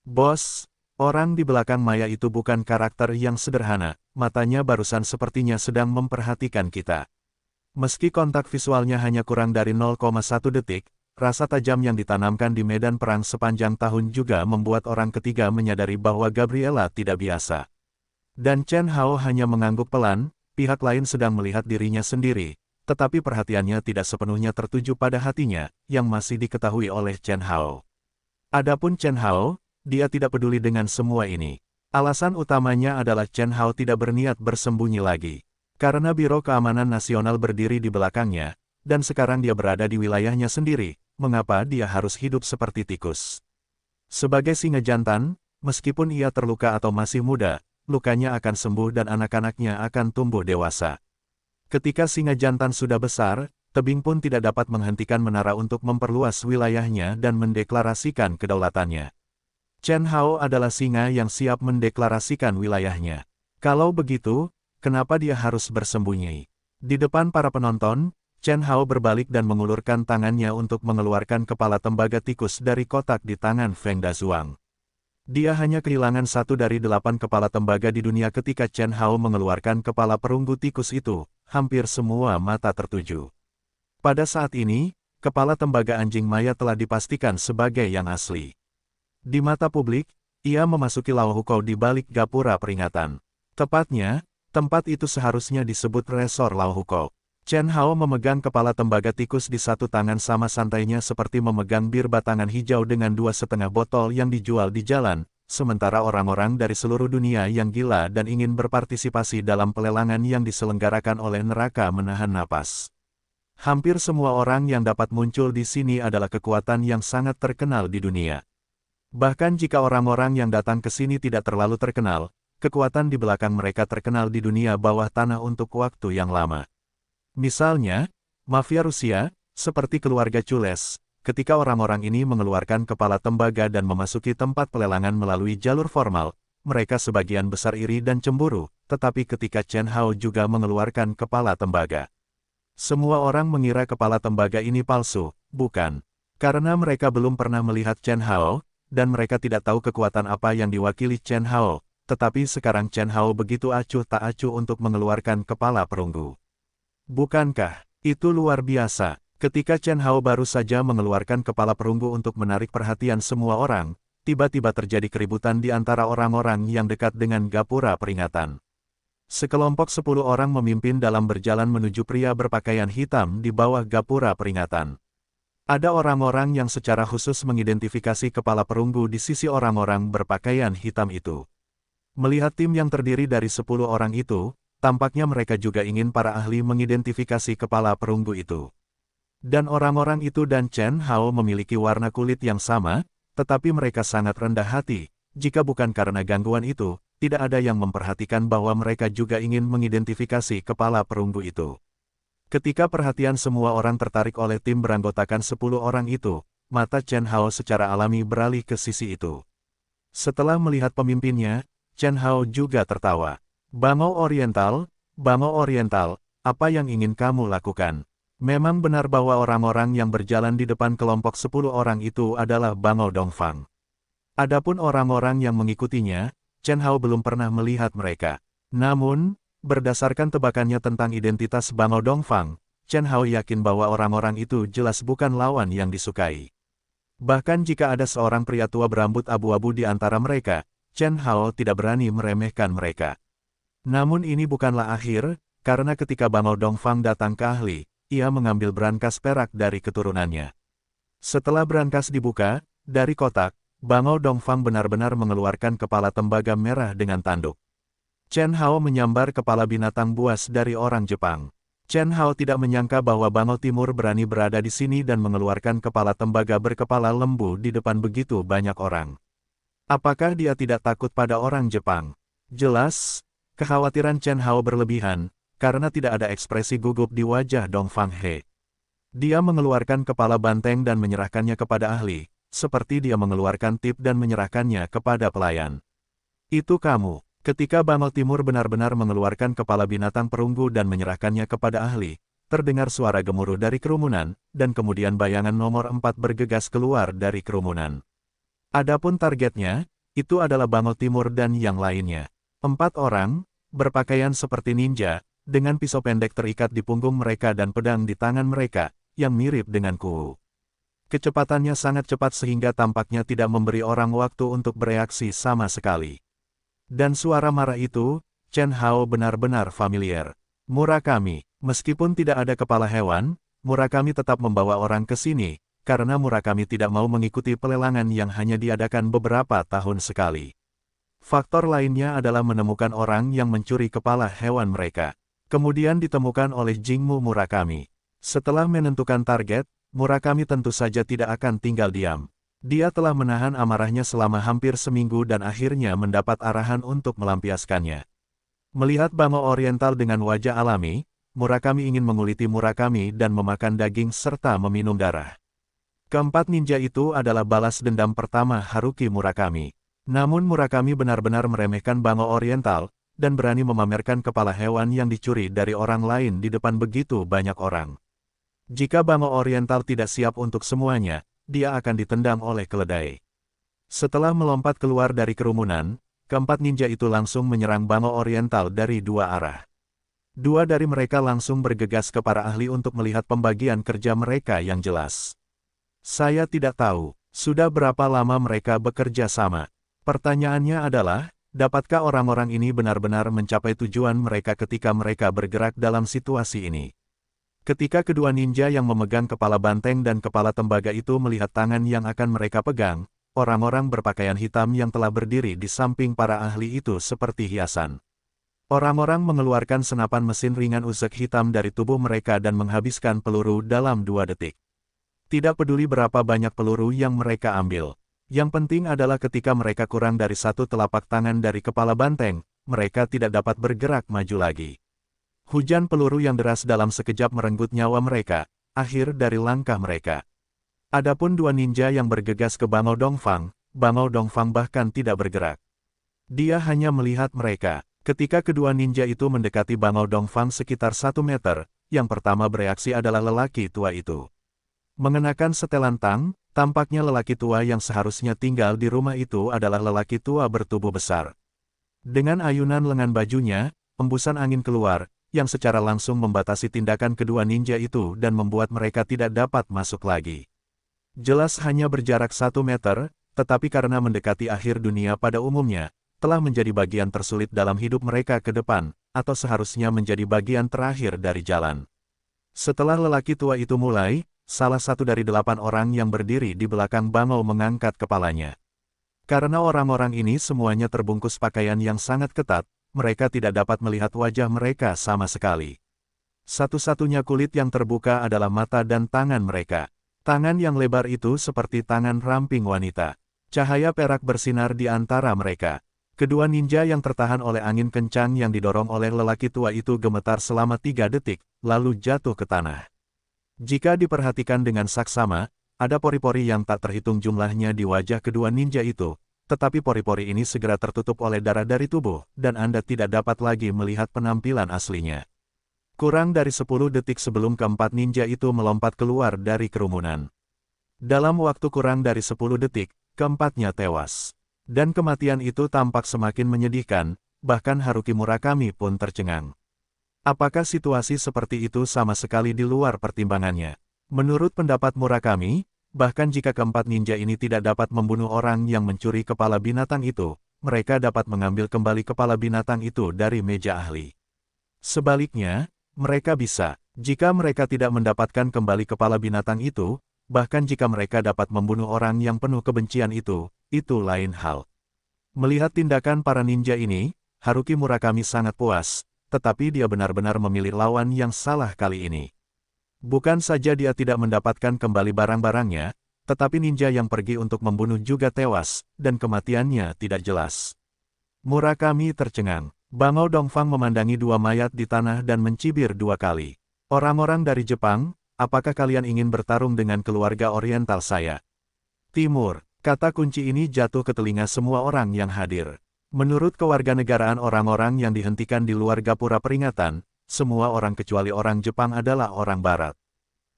Bos, orang di belakang Maya itu bukan karakter yang sederhana, matanya barusan sepertinya sedang memperhatikan kita. Meski kontak visualnya hanya kurang dari 0,1 detik, rasa tajam yang ditanamkan di medan perang sepanjang tahun juga membuat orang ketiga menyadari bahwa Gabriela tidak biasa. Dan Chen Hao hanya mengangguk pelan. Pihak lain sedang melihat dirinya sendiri, tetapi perhatiannya tidak sepenuhnya tertuju pada hatinya, yang masih diketahui oleh Chen Hao. Adapun Chen Hao, dia tidak peduli dengan semua ini. Alasan utamanya adalah Chen Hao tidak berniat bersembunyi lagi. Karena Biro Keamanan Nasional berdiri di belakangnya, dan sekarang dia berada di wilayahnya sendiri, mengapa dia harus hidup seperti tikus? Sebagai singa jantan, meskipun ia terluka atau masih muda, lukanya akan sembuh dan anak-anaknya akan tumbuh dewasa. Ketika singa jantan sudah besar, tebing pun tidak dapat menghentikan menara untuk memperluas wilayahnya dan mendeklarasikan kedaulatannya. Chen Hao adalah singa yang siap mendeklarasikan wilayahnya. Kalau begitu, kenapa dia harus bersembunyi? Di depan para penonton, Chen Hao berbalik dan mengulurkan tangannya untuk mengeluarkan kepala tembaga tikus dari kotak di tangan Feng Dazuang. Dia hanya kehilangan 1 dari 8 kepala tembaga di dunia ketika Chen Hao mengeluarkan kepala perunggu tikus itu, hampir semua mata tertuju. Pada saat ini, kepala tembaga anjing Maya telah dipastikan sebagai yang asli. Di mata publik, ia memasuki Laohukou di balik gapura peringatan. Tepatnya, tempat itu seharusnya disebut Resor Laohukou. Chen Hao memegang kepala tembaga tikus di satu tangan sama santainya seperti memegang bir batangan hijau dengan 2,5 botol yang dijual di jalan, sementara orang-orang dari seluruh dunia yang gila dan ingin berpartisipasi dalam pelelangan yang diselenggarakan oleh neraka menahan napas. Hampir semua orang yang dapat muncul di sini adalah kekuatan yang sangat terkenal di dunia. Bahkan jika orang-orang yang datang ke sini tidak terlalu terkenal, kekuatan di belakang mereka terkenal di dunia bawah tanah untuk waktu yang lama. Misalnya, mafia Rusia, seperti keluarga Chules, ketika orang-orang ini mengeluarkan kepala tembaga dan memasuki tempat pelelangan melalui jalur formal, mereka sebagian besar iri dan cemburu, tetapi ketika Chen Hao juga mengeluarkan kepala tembaga. Semua orang mengira kepala tembaga ini palsu, bukan? Karena mereka belum pernah melihat Chen Hao, dan mereka tidak tahu kekuatan apa yang diwakili Chen Hao, tetapi sekarang Chen Hao begitu acuh tak acuh untuk mengeluarkan kepala perunggu. Bukankah itu luar biasa? Ketika Chen Hao baru saja mengeluarkan kepala perunggu untuk menarik perhatian semua orang, tiba-tiba terjadi keributan di antara orang-orang yang dekat dengan gapura peringatan. Sekelompok 10 orang memimpin dalam berjalan menuju pria berpakaian hitam di bawah gapura peringatan. Ada orang-orang yang secara khusus mengidentifikasi kepala perunggu di sisi orang-orang berpakaian hitam itu. Melihat tim yang terdiri dari 10 orang itu, tampaknya mereka juga ingin para ahli mengidentifikasi kepala perunggu itu. Dan orang-orang itu dan Chen Hao memiliki warna kulit yang sama, tetapi mereka sangat rendah hati. Jika bukan karena gangguan itu, tidak ada yang memperhatikan bahwa mereka juga ingin mengidentifikasi kepala perunggu itu. Ketika perhatian semua orang tertarik oleh tim beranggotakan 10 orang itu, mata Chen Hao secara alami beralih ke sisi itu. Setelah melihat pemimpinnya, Chen Hao juga tertawa. Bangau Oriental, apa yang ingin kamu lakukan? Memang benar bahwa orang-orang yang berjalan di depan kelompok 10 orang itu adalah Bangau Dongfang. Adapun orang-orang yang mengikutinya, Chen Hao belum pernah melihat mereka. Namun, berdasarkan tebakannya tentang identitas Bangau Dongfang, Chen Hao yakin bahwa orang-orang itu jelas bukan lawan yang disukai. Bahkan jika ada seorang pria tua berambut abu-abu di antara mereka, Chen Hao tidak berani meremehkan mereka. Namun ini bukanlah akhir, karena ketika Bangau Dongfang datang ke ahli, ia mengambil brankas perak dari keturunannya. Setelah brankas dibuka, dari kotak, Bangau Dongfang benar-benar mengeluarkan kepala tembaga merah dengan tanduk. Chen Hao menyambar kepala binatang buas dari orang Jepang. Chen Hao tidak menyangka bahwa Bangau Timur berani berada di sini dan mengeluarkan kepala tembaga berkepala lembu di depan begitu banyak orang. Apakah dia tidak takut pada orang Jepang? Jelas, kekhawatiran Chen Hao berlebihan, karena tidak ada ekspresi gugup di wajah Dong Fang He. Dia mengeluarkan kepala banteng dan menyerahkannya kepada ahli, seperti dia mengeluarkan tip dan menyerahkannya kepada pelayan. Itu kamu. Ketika Bangau Timur benar-benar mengeluarkan kepala binatang perunggu dan menyerahkannya kepada ahli, terdengar suara gemuruh dari kerumunan, dan kemudian bayangan nomor 4 bergegas keluar dari kerumunan. Adapun targetnya, itu adalah Bangau Timur dan yang lainnya. 4 orang, berpakaian seperti ninja, dengan pisau pendek terikat di punggung mereka dan pedang di tangan mereka, yang mirip dengan kuwu. Kecepatannya sangat cepat sehingga tampaknya tidak memberi orang waktu untuk bereaksi sama sekali. Dan suara marah itu, Chen Hao benar-benar familiar. Murakami, meskipun tidak ada kepala hewan, Murakami tetap membawa orang ke sini, karena Murakami tidak mau mengikuti pelelangan yang hanya diadakan beberapa tahun sekali. Faktor lainnya adalah menemukan orang yang mencuri kepala hewan mereka. Kemudian ditemukan oleh Jingmu Murakami. Setelah menentukan target, Murakami tentu saja tidak akan tinggal diam. Dia telah menahan amarahnya selama hampir seminggu dan akhirnya mendapat arahan untuk melampiaskannya. Melihat Bangau Oriental dengan wajah alami, Murakami ingin menguliti Murakami dan memakan daging serta meminum darah. Keempat ninja itu adalah balas dendam pertama Haruki Murakami. Namun Murakami benar-benar meremehkan Bangau Oriental, dan berani memamerkan kepala hewan yang dicuri dari orang lain di depan begitu banyak orang. Jika Bangau Oriental tidak siap untuk semuanya, dia akan ditendang oleh keledai. Setelah melompat keluar dari kerumunan, keempat ninja itu langsung menyerang Bangau Oriental dari 2 arah. 2 dari mereka langsung bergegas ke para ahli untuk melihat pembagian kerja mereka yang jelas. Saya tidak tahu, sudah berapa lama mereka bekerja sama. Pertanyaannya adalah, dapatkah orang-orang ini benar-benar mencapai tujuan mereka ketika mereka bergerak dalam situasi ini? Ketika kedua ninja yang memegang kepala banteng dan kepala tembaga itu melihat tangan yang akan mereka pegang, orang-orang berpakaian hitam yang telah berdiri di samping para ahli itu seperti hiasan. Orang-orang mengeluarkan senapan mesin ringan uzek hitam dari tubuh mereka dan menghabiskan peluru dalam 2 detik. Tidak peduli berapa banyak peluru yang mereka ambil. Yang penting adalah ketika mereka kurang dari 1 telapak tangan dari kepala banteng, mereka tidak dapat bergerak maju lagi. Hujan peluru yang deras dalam sekejap merenggut nyawa mereka, akhir dari langkah mereka. Adapun 2 ninja yang bergegas ke Bangau Dongfang bahkan tidak bergerak. Dia hanya melihat mereka. Ketika kedua ninja itu mendekati Bangau Dongfang sekitar 1 meter, yang pertama bereaksi adalah lelaki tua itu. Mengenakan setelan tang, tampaknya lelaki tua yang seharusnya tinggal di rumah itu adalah lelaki tua bertubuh besar. Dengan ayunan lengan bajunya, embusan angin keluar, yang secara langsung membatasi tindakan kedua ninja itu dan membuat mereka tidak dapat masuk lagi. Jelas hanya berjarak 1 meter, tetapi karena mendekati akhir dunia pada umumnya, telah menjadi bagian tersulit dalam hidup mereka ke depan, atau seharusnya menjadi bagian terakhir dari jalan. Setelah lelaki tua itu mulai, salah satu dari 8 orang yang berdiri di belakang Bangau mengangkat kepalanya. Karena orang-orang ini semuanya terbungkus pakaian yang sangat ketat, mereka tidak dapat melihat wajah mereka sama sekali. Satu-satunya kulit yang terbuka adalah mata dan tangan mereka. Tangan yang lebar itu seperti tangan ramping wanita. Cahaya perak bersinar di antara mereka. Kedua ninja yang tertahan oleh angin kencang yang didorong oleh lelaki tua itu gemetar selama 3 detik, lalu jatuh ke tanah. Jika diperhatikan dengan saksama, ada pori-pori yang tak terhitung jumlahnya di wajah kedua ninja itu. Tetapi pori-pori ini segera tertutup oleh darah dari tubuh, dan Anda tidak dapat lagi melihat penampilan aslinya. Kurang dari 10 detik sebelum keempat ninja itu melompat keluar dari kerumunan. Dalam waktu kurang dari 10 detik, keempatnya tewas. Dan kematian itu tampak semakin menyedihkan, bahkan Haruki Murakami pun tercengang. Apakah situasi seperti itu sama sekali di luar pertimbangannya? Menurut pendapat Murakami, bahkan jika keempat ninja ini tidak dapat membunuh orang yang mencuri kepala binatang itu, mereka dapat mengambil kembali kepala binatang itu dari meja ahli. Sebaliknya, mereka bisa, jika mereka tidak mendapatkan kembali kepala binatang itu, bahkan jika mereka dapat membunuh orang yang penuh kebencian itu lain hal. Melihat tindakan para ninja ini, Haruki Murakami sangat puas, tetapi dia benar-benar memilih lawan yang salah kali ini. Bukan saja dia tidak mendapatkan kembali barang-barangnya, tetapi ninja yang pergi untuk membunuh juga tewas, dan kematiannya tidak jelas. Murakami tercengang. Bangau Dongfang memandangi dua mayat di tanah dan mencibir dua kali. Orang-orang dari Jepang, apakah kalian ingin bertarung dengan keluarga Oriental saya? Timur, kata kunci ini jatuh ke telinga semua orang yang hadir. Menurut kewarganegaraan orang-orang yang dihentikan di luar gapura peringatan, semua orang kecuali orang Jepang adalah orang Barat.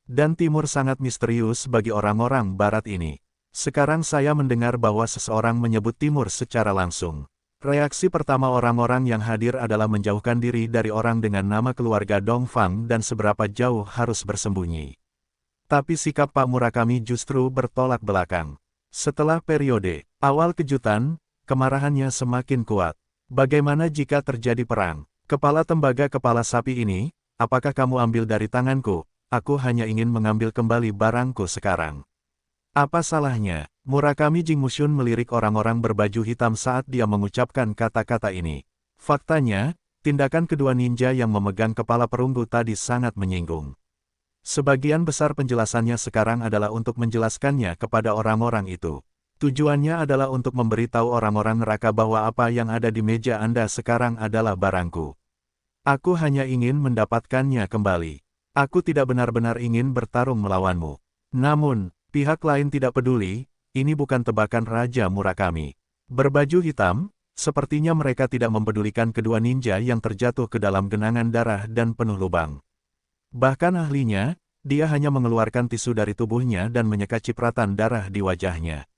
Dan Timur sangat misterius bagi orang-orang Barat ini. Sekarang saya mendengar bahwa seseorang menyebut Timur secara langsung. Reaksi pertama orang-orang yang hadir adalah menjauhkan diri dari orang dengan nama keluarga Dongfang dan seberapa jauh harus bersembunyi. Tapi sikap Pak Murakami justru bertolak belakang. Setelah periode awal kejutan, kemarahannya semakin kuat. Bagaimana jika terjadi perang? Kepala tembaga kepala sapi ini, apakah kamu ambil dari tanganku? Aku hanya ingin mengambil kembali barangku sekarang. Apa salahnya? Murakami Jingmushun melirik orang-orang berbaju hitam saat dia mengucapkan kata-kata ini. Faktanya, tindakan kedua ninja yang memegang kepala perunggu tadi sangat menyinggung. Sebagian besar penjelasannya sekarang adalah untuk menjelaskannya kepada orang-orang itu. Tujuannya adalah untuk memberitahu orang-orang neraka bahwa apa yang ada di meja Anda sekarang adalah barangku. Aku hanya ingin mendapatkannya kembali. Aku tidak benar-benar ingin bertarung melawanmu. Namun, pihak lain tidak peduli. Ini bukan tebakan Raja Murakami. Berbaju hitam, sepertinya mereka tidak mempedulikan kedua ninja yang terjatuh ke dalam genangan darah dan penuh lubang. Bahkan ahlinya, dia hanya mengeluarkan tisu dari tubuhnya dan menyeka cipratan darah di wajahnya.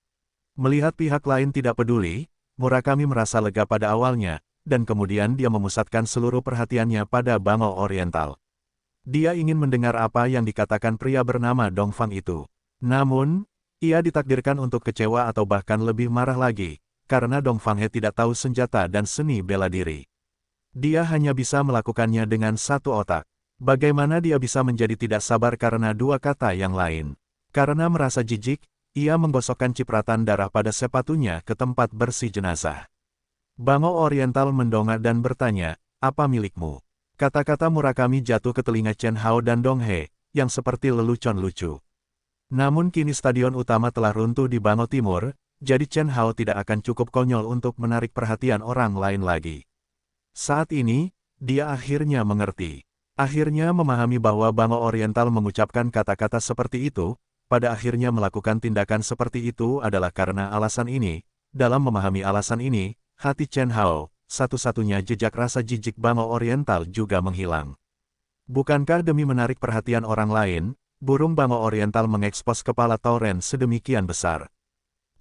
Melihat pihak lain tidak peduli, Murakami merasa lega pada awalnya, dan kemudian dia memusatkan seluruh perhatiannya pada Bangau Oriental. Dia ingin mendengar apa yang dikatakan pria bernama Dongfang itu. Namun, ia ditakdirkan untuk kecewa atau bahkan lebih marah lagi, karena Dongfang He tidak tahu senjata dan seni bela diri. Dia hanya bisa melakukannya dengan satu otak. Bagaimana dia bisa menjadi tidak sabar karena dua kata yang lain? Karena merasa jijik, ia menggosokkan cipratan darah pada sepatunya ke tempat bersih jenazah. Bangau Oriental mendongak dan bertanya, apa milikmu? Kata-kata Murakami jatuh ke telinga Chen Hao dan Dong He, yang seperti lelucon lucu. Namun kini stadion utama telah runtuh di Bangau Timur, jadi Chen Hao tidak akan cukup konyol untuk menarik perhatian orang lain lagi. Saat ini, dia akhirnya mengerti. Akhirnya memahami bahwa Bangau Oriental mengucapkan kata-kata seperti itu, pada akhirnya melakukan tindakan seperti itu adalah karena alasan ini. Dalam memahami alasan ini, hati Chen Hao, satu-satunya jejak rasa jijik Bangau Oriental juga menghilang. Bukankah demi menarik perhatian orang lain, burung Bangau Oriental mengekspos kepala Tauren sedemikian besar?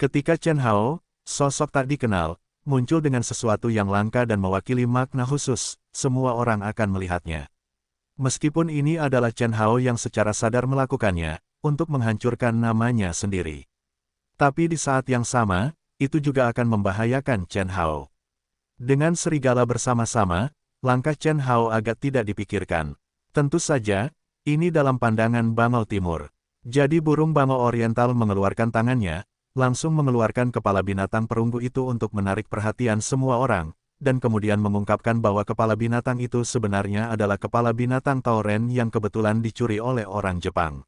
Ketika Chen Hao, sosok tak dikenal, muncul dengan sesuatu yang langka dan mewakili makna khusus, semua orang akan melihatnya. Meskipun ini adalah Chen Hao yang secara sadar melakukannya, untuk menghancurkan namanya sendiri. Tapi di saat yang sama, itu juga akan membahayakan Chen Hao. Dengan serigala bersama-sama, langkah Chen Hao agak tidak dipikirkan. Tentu saja, ini dalam pandangan Bangau Timur. Jadi burung Bangau Oriental mengeluarkan tangannya, langsung mengeluarkan kepala binatang perunggu itu untuk menarik perhatian semua orang, dan kemudian mengungkapkan bahwa kepala binatang itu sebenarnya adalah kepala binatang Tauren yang kebetulan dicuri oleh orang Jepang.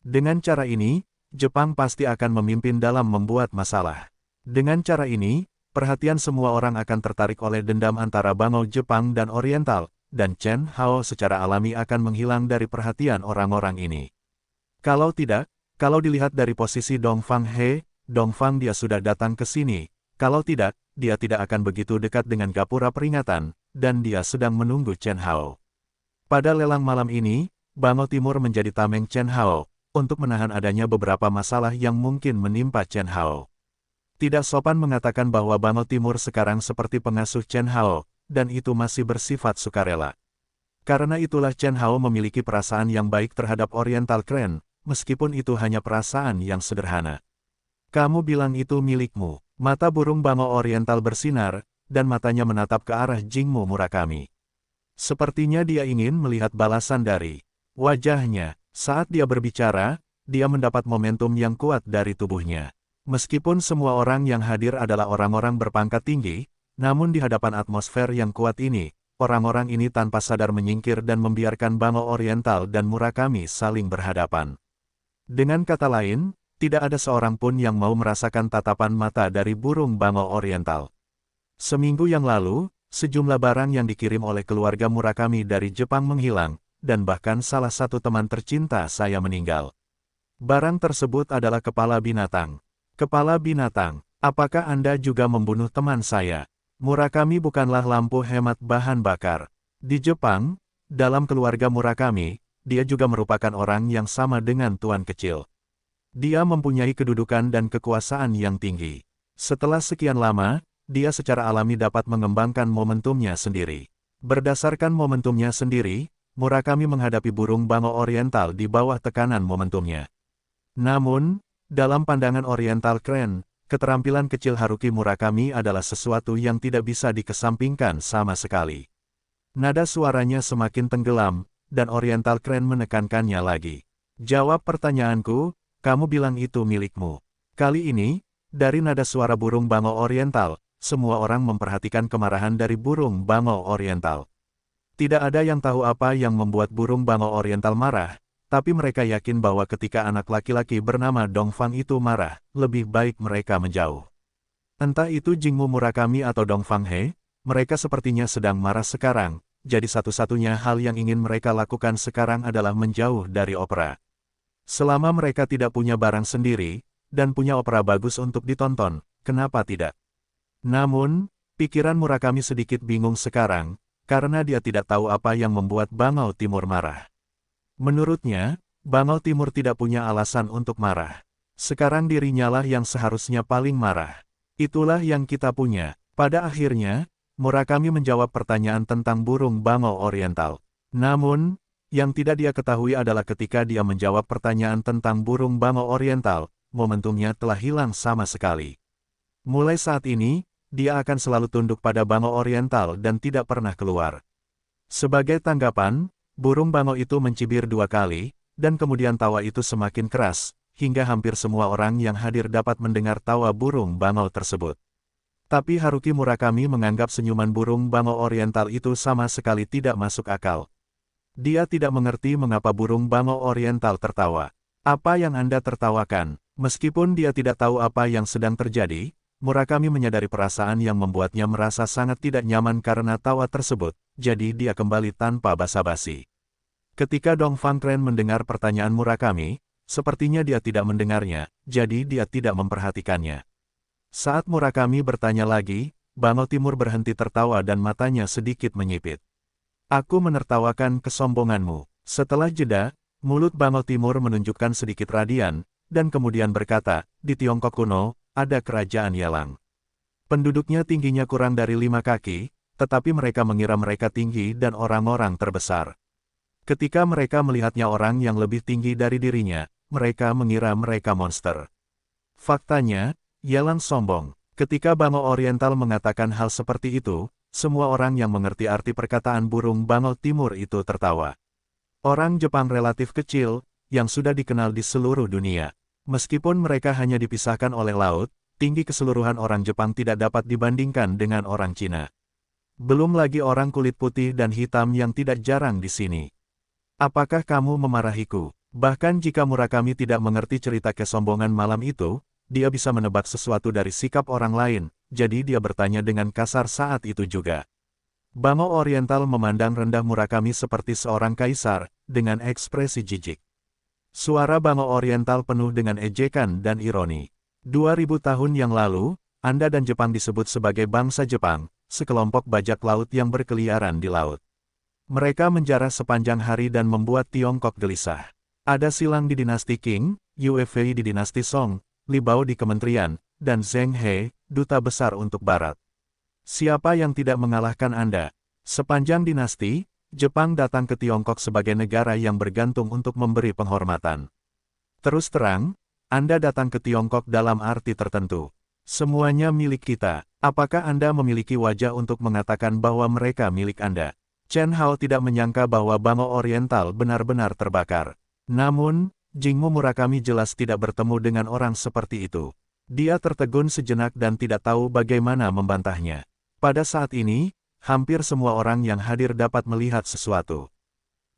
Dengan cara ini, Jepang pasti akan memimpin dalam membuat masalah. Dengan cara ini, perhatian semua orang akan tertarik oleh dendam antara Bangau Jepang dan Oriental, dan Chen Hao secara alami akan menghilang dari perhatian orang-orang ini. Kalau tidak, kalau dilihat dari posisi Dongfang He, Dongfang dia sudah datang ke sini. Kalau tidak, dia tidak akan begitu dekat dengan gapura peringatan, dan dia sedang menunggu Chen Hao. Pada lelang malam ini, Bangau Timur menjadi tameng Chen Hao, untuk menahan adanya beberapa masalah yang mungkin menimpa Chen Hao. Tidak sopan mengatakan bahwa Bangau Timur sekarang seperti pengasuh Chen Hao, dan itu masih bersifat sukarela. Karena itulah Chen Hao memiliki perasaan yang baik terhadap Oriental Crane, meskipun itu hanya perasaan yang sederhana. Kamu bilang itu milikmu. Mata burung Bangau Oriental bersinar, dan matanya menatap ke arah Jingmu Murakami. Sepertinya dia ingin melihat balasan dari wajahnya. Saat dia berbicara, dia mendapat momentum yang kuat dari tubuhnya. Meskipun semua orang yang hadir adalah orang-orang berpangkat tinggi, namun di hadapan atmosfer yang kuat ini, orang-orang ini tanpa sadar menyingkir dan membiarkan Bango Oriental dan Murakami saling berhadapan. Dengan kata lain, tidak ada seorang pun yang mau merasakan tatapan mata dari burung Bango Oriental. Seminggu yang lalu, sejumlah barang yang dikirim oleh keluarga Murakami dari Jepang menghilang, dan bahkan salah satu teman tercinta saya meninggal. Barang tersebut adalah kepala binatang. Kepala binatang, apakah Anda juga membunuh teman saya? Murakami bukanlah lampu hemat bahan bakar. Di Jepang, dalam keluarga Murakami, dia juga merupakan orang yang sama dengan Tuan Kecil. Dia mempunyai kedudukan dan kekuasaan yang tinggi. Setelah sekian lama, dia secara alami dapat mengembangkan momentumnya sendiri. Berdasarkan momentumnya sendiri, Murakami menghadapi burung Bango Oriental di bawah tekanan momentumnya. Namun, dalam pandangan Oriental Crane, keterampilan kecil Haruki Murakami adalah sesuatu yang tidak bisa dikesampingkan sama sekali. Nada suaranya semakin tenggelam, dan Oriental Crane menekankannya lagi. Jawab pertanyaanku, kamu bilang itu milikmu. Kali ini, dari nada suara burung Bango Oriental, semua orang memperhatikan kemarahan dari burung Bango Oriental. Tidak ada yang tahu apa yang membuat burung Bango Oriental marah, tapi mereka yakin bahwa ketika anak laki-laki bernama Dongfang itu marah, lebih baik mereka menjauh. Entah itu Jingmu Murakami atau Dongfang He, mereka sepertinya sedang marah sekarang, jadi satu-satunya hal yang ingin mereka lakukan sekarang adalah menjauh dari opera. Selama mereka tidak punya barang sendiri, dan punya opera bagus untuk ditonton, kenapa tidak? Namun, pikiran Murakami sedikit bingung sekarang, karena dia tidak tahu apa yang membuat Bango Timur marah. Menurutnya, Bango Timur tidak punya alasan untuk marah. Sekarang dirinya lah yang seharusnya paling marah. Itulah yang kita punya. Pada akhirnya, Murakami menjawab pertanyaan tentang burung Bango Oriental. Namun, yang tidak dia ketahui adalah ketika dia menjawab pertanyaan tentang burung Bango Oriental, momentumnya telah hilang sama sekali. Mulai saat ini, dia akan selalu tunduk pada Bango Oriental dan tidak pernah keluar. Sebagai tanggapan, burung Bango itu mencibir 2 kali, dan kemudian tawa itu semakin keras, hingga hampir semua orang yang hadir dapat mendengar tawa burung Bango tersebut. Tapi Haruki Murakami menganggap senyuman burung Bango Oriental itu sama sekali tidak masuk akal. Dia tidak mengerti mengapa burung Bango Oriental tertawa. Apa yang Anda tertawakan? Meskipun dia tidak tahu apa yang sedang terjadi, Murakami menyadari perasaan yang membuatnya merasa sangat tidak nyaman karena tawa tersebut, jadi dia kembali tanpa basa-basi. Ketika Dongfang Crane mendengar pertanyaan Murakami, sepertinya dia tidak mendengarnya, jadi dia tidak memperhatikannya. Saat Murakami bertanya lagi, Bango Timur berhenti tertawa dan matanya sedikit menyipit. Aku menertawakan kesombonganmu. Setelah jeda, mulut Bango Timur menunjukkan sedikit radian, dan kemudian berkata, di Tiongkok kuno, ada kerajaan Yalang. Penduduknya tingginya kurang dari 5 kaki, tetapi mereka mengira mereka tinggi dan orang-orang terbesar. Ketika mereka melihatnya orang yang lebih tinggi dari dirinya, mereka mengira mereka monster. Faktanya, Yalang sombong. Ketika Bango Oriental mengatakan hal seperti itu, semua orang yang mengerti arti perkataan burung Bango Timur itu tertawa. Orang Jepang relatif kecil, yang sudah dikenal di seluruh dunia. Meskipun mereka hanya dipisahkan oleh laut, tinggi keseluruhan orang Jepang tidak dapat dibandingkan dengan orang Cina. Belum lagi orang kulit putih dan hitam yang tidak jarang di sini. Apakah kamu memarahiku? Bahkan jika Murakami tidak mengerti cerita kesombongan malam itu, dia bisa menebak sesuatu dari sikap orang lain, jadi dia bertanya dengan kasar saat itu juga. Bango Oriental memandang rendah Murakami seperti seorang kaisar, dengan ekspresi jijik. Suara Bango Oriental penuh dengan ejekan dan ironi. 2000 tahun yang lalu, Anda dan Jepang disebut sebagai bangsa Jepang, sekelompok bajak laut yang berkeliaran di laut. Mereka menjarah sepanjang hari dan membuat Tiongkok gelisah. Ada Silang di dinasti Qing, Yue Fei di dinasti Song, Li Bao di kementerian, dan Zheng He, duta besar untuk barat. Siapa yang tidak mengalahkan Anda? Sepanjang dinasti, Jepang datang ke Tiongkok sebagai negara yang bergantung untuk memberi penghormatan. Terus terang, Anda datang ke Tiongkok dalam arti tertentu. Semuanya milik kita. Apakah Anda memiliki wajah untuk mengatakan bahwa mereka milik Anda? Chen Hao tidak menyangka bahwa Bango Oriental benar-benar terbakar. Namun, Jingmu Murakami jelas tidak bertemu dengan orang seperti itu. Dia tertegun sejenak dan tidak tahu bagaimana membantahnya. Pada saat ini, hampir semua orang yang hadir dapat melihat sesuatu.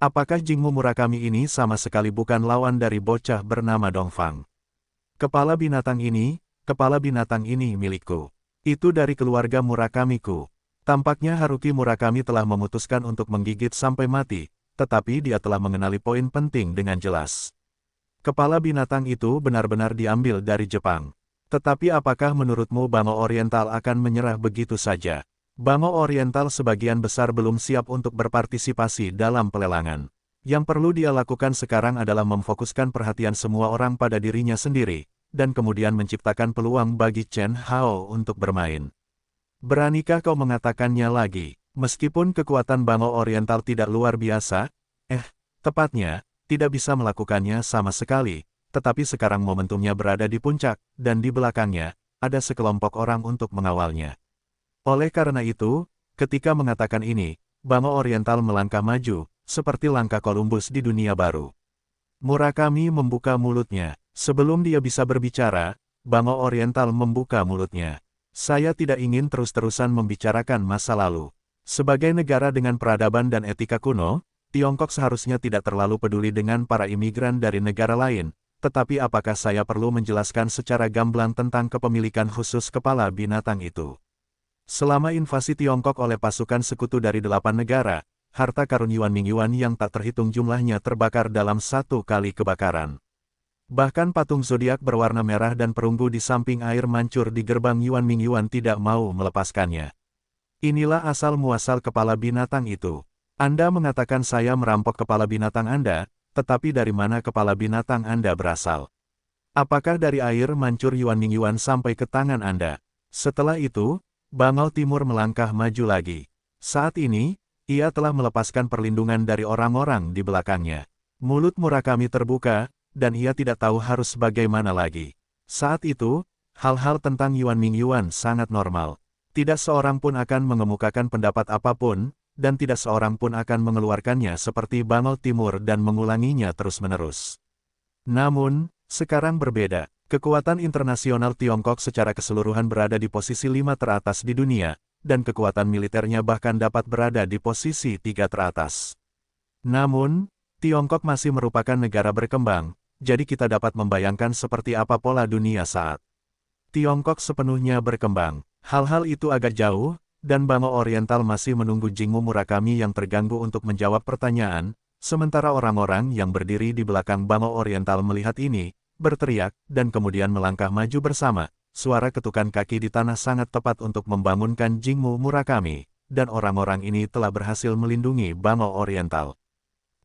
Apakah Jingmu Murakami ini sama sekali bukan lawan dari bocah bernama Dongfang? Kepala binatang ini milikku. Itu dari keluarga Murakamiku. Tampaknya Haruki Murakami telah memutuskan untuk menggigit sampai mati, tetapi dia telah mengenali poin penting dengan jelas. Kepala binatang itu benar-benar diambil dari Jepang. Tetapi apakah menurutmu Bango Oriental akan menyerah begitu saja? Bango Oriental sebagian besar belum siap untuk berpartisipasi dalam pelelangan. Yang perlu dia lakukan sekarang adalah memfokuskan perhatian semua orang pada dirinya sendiri, dan kemudian menciptakan peluang bagi Chen Hao untuk bermain. Beranikah kau mengatakannya lagi? Meskipun kekuatan Bango Oriental tidak luar biasa, tepatnya, tidak bisa melakukannya sama sekali, tetapi sekarang momentumnya berada di puncak, dan di belakangnya, ada sekelompok orang untuk mengawalnya. Oleh karena itu, ketika mengatakan ini, Bango Oriental melangkah maju, seperti langkah Columbus di dunia baru. Murakami membuka mulutnya. Sebelum dia bisa berbicara, Bango Oriental membuka mulutnya. Saya tidak ingin terus-terusan membicarakan masa lalu. Sebagai negara dengan peradaban dan etika kuno, Tiongkok seharusnya tidak terlalu peduli dengan para imigran dari negara lain, tetapi apakah saya perlu menjelaskan secara gamblang tentang kepemilikan khusus kepala binatang itu? Selama invasi Tiongkok oleh pasukan sekutu dari 8 negara, harta karun Yuan Mingyuan yang tak terhitung jumlahnya terbakar dalam satu kali kebakaran. Bahkan patung zodiak berwarna merah dan perunggu di samping air mancur di gerbang Yuan Mingyuan tidak mau melepaskannya. Inilah asal-muasal kepala binatang itu. Anda mengatakan saya merampok kepala binatang Anda, tetapi dari mana kepala binatang Anda berasal? Apakah dari air mancur Yuan Mingyuan sampai ke tangan Anda? Setelah itu, Bango Timur melangkah maju lagi. Saat ini, ia telah melepaskan perlindungan dari orang-orang di belakangnya. Mulut Murakami terbuka, dan ia tidak tahu harus bagaimana lagi. Saat itu, hal-hal tentang Yuan Mingyuan sangat normal. Tidak seorang pun akan mengemukakan pendapat apapun, dan tidak seorang pun akan mengeluarkannya seperti Bango Timur dan mengulanginya terus-menerus. Namun, sekarang berbeda. Kekuatan internasional Tiongkok secara keseluruhan berada di posisi 5 teratas di dunia, dan kekuatan militernya bahkan dapat berada di posisi 3 teratas. Namun, Tiongkok masih merupakan negara berkembang, jadi kita dapat membayangkan seperti apa pola dunia saat Tiongkok sepenuhnya berkembang. Hal-hal itu agak jauh, dan Bango Oriental masih menunggu Jingmu Murakami yang terganggu untuk menjawab pertanyaan, sementara orang-orang yang berdiri di belakang Bango Oriental melihat ini, berteriak, dan kemudian melangkah maju bersama. Suara ketukan kaki di tanah sangat tepat untuk membangunkan Jingmu Murakami, dan orang-orang ini telah berhasil melindungi Bango Oriental.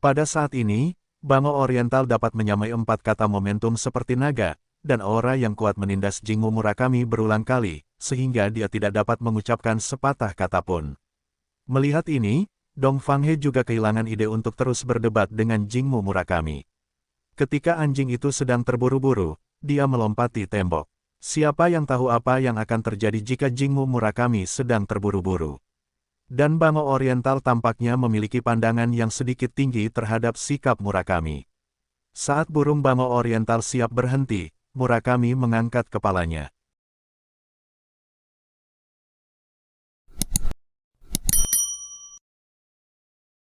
Pada saat ini, Bango Oriental dapat menyamai 4 kata momentum seperti naga, dan aura yang kuat menindas Jingmu Murakami berulang kali, sehingga dia tidak dapat mengucapkan sepatah kata pun. Melihat ini, Dong Fanghe juga kehilangan ide untuk terus berdebat dengan Jingmu Murakami. Ketika anjing itu sedang terburu-buru, dia melompati tembok. Siapa yang tahu apa yang akan terjadi jika Jingmu Murakami sedang terburu-buru? Dan Bango Oriental tampaknya memiliki pandangan yang sedikit tinggi terhadap sikap Murakami. Saat burung Bango Oriental siap berhenti, Murakami mengangkat kepalanya.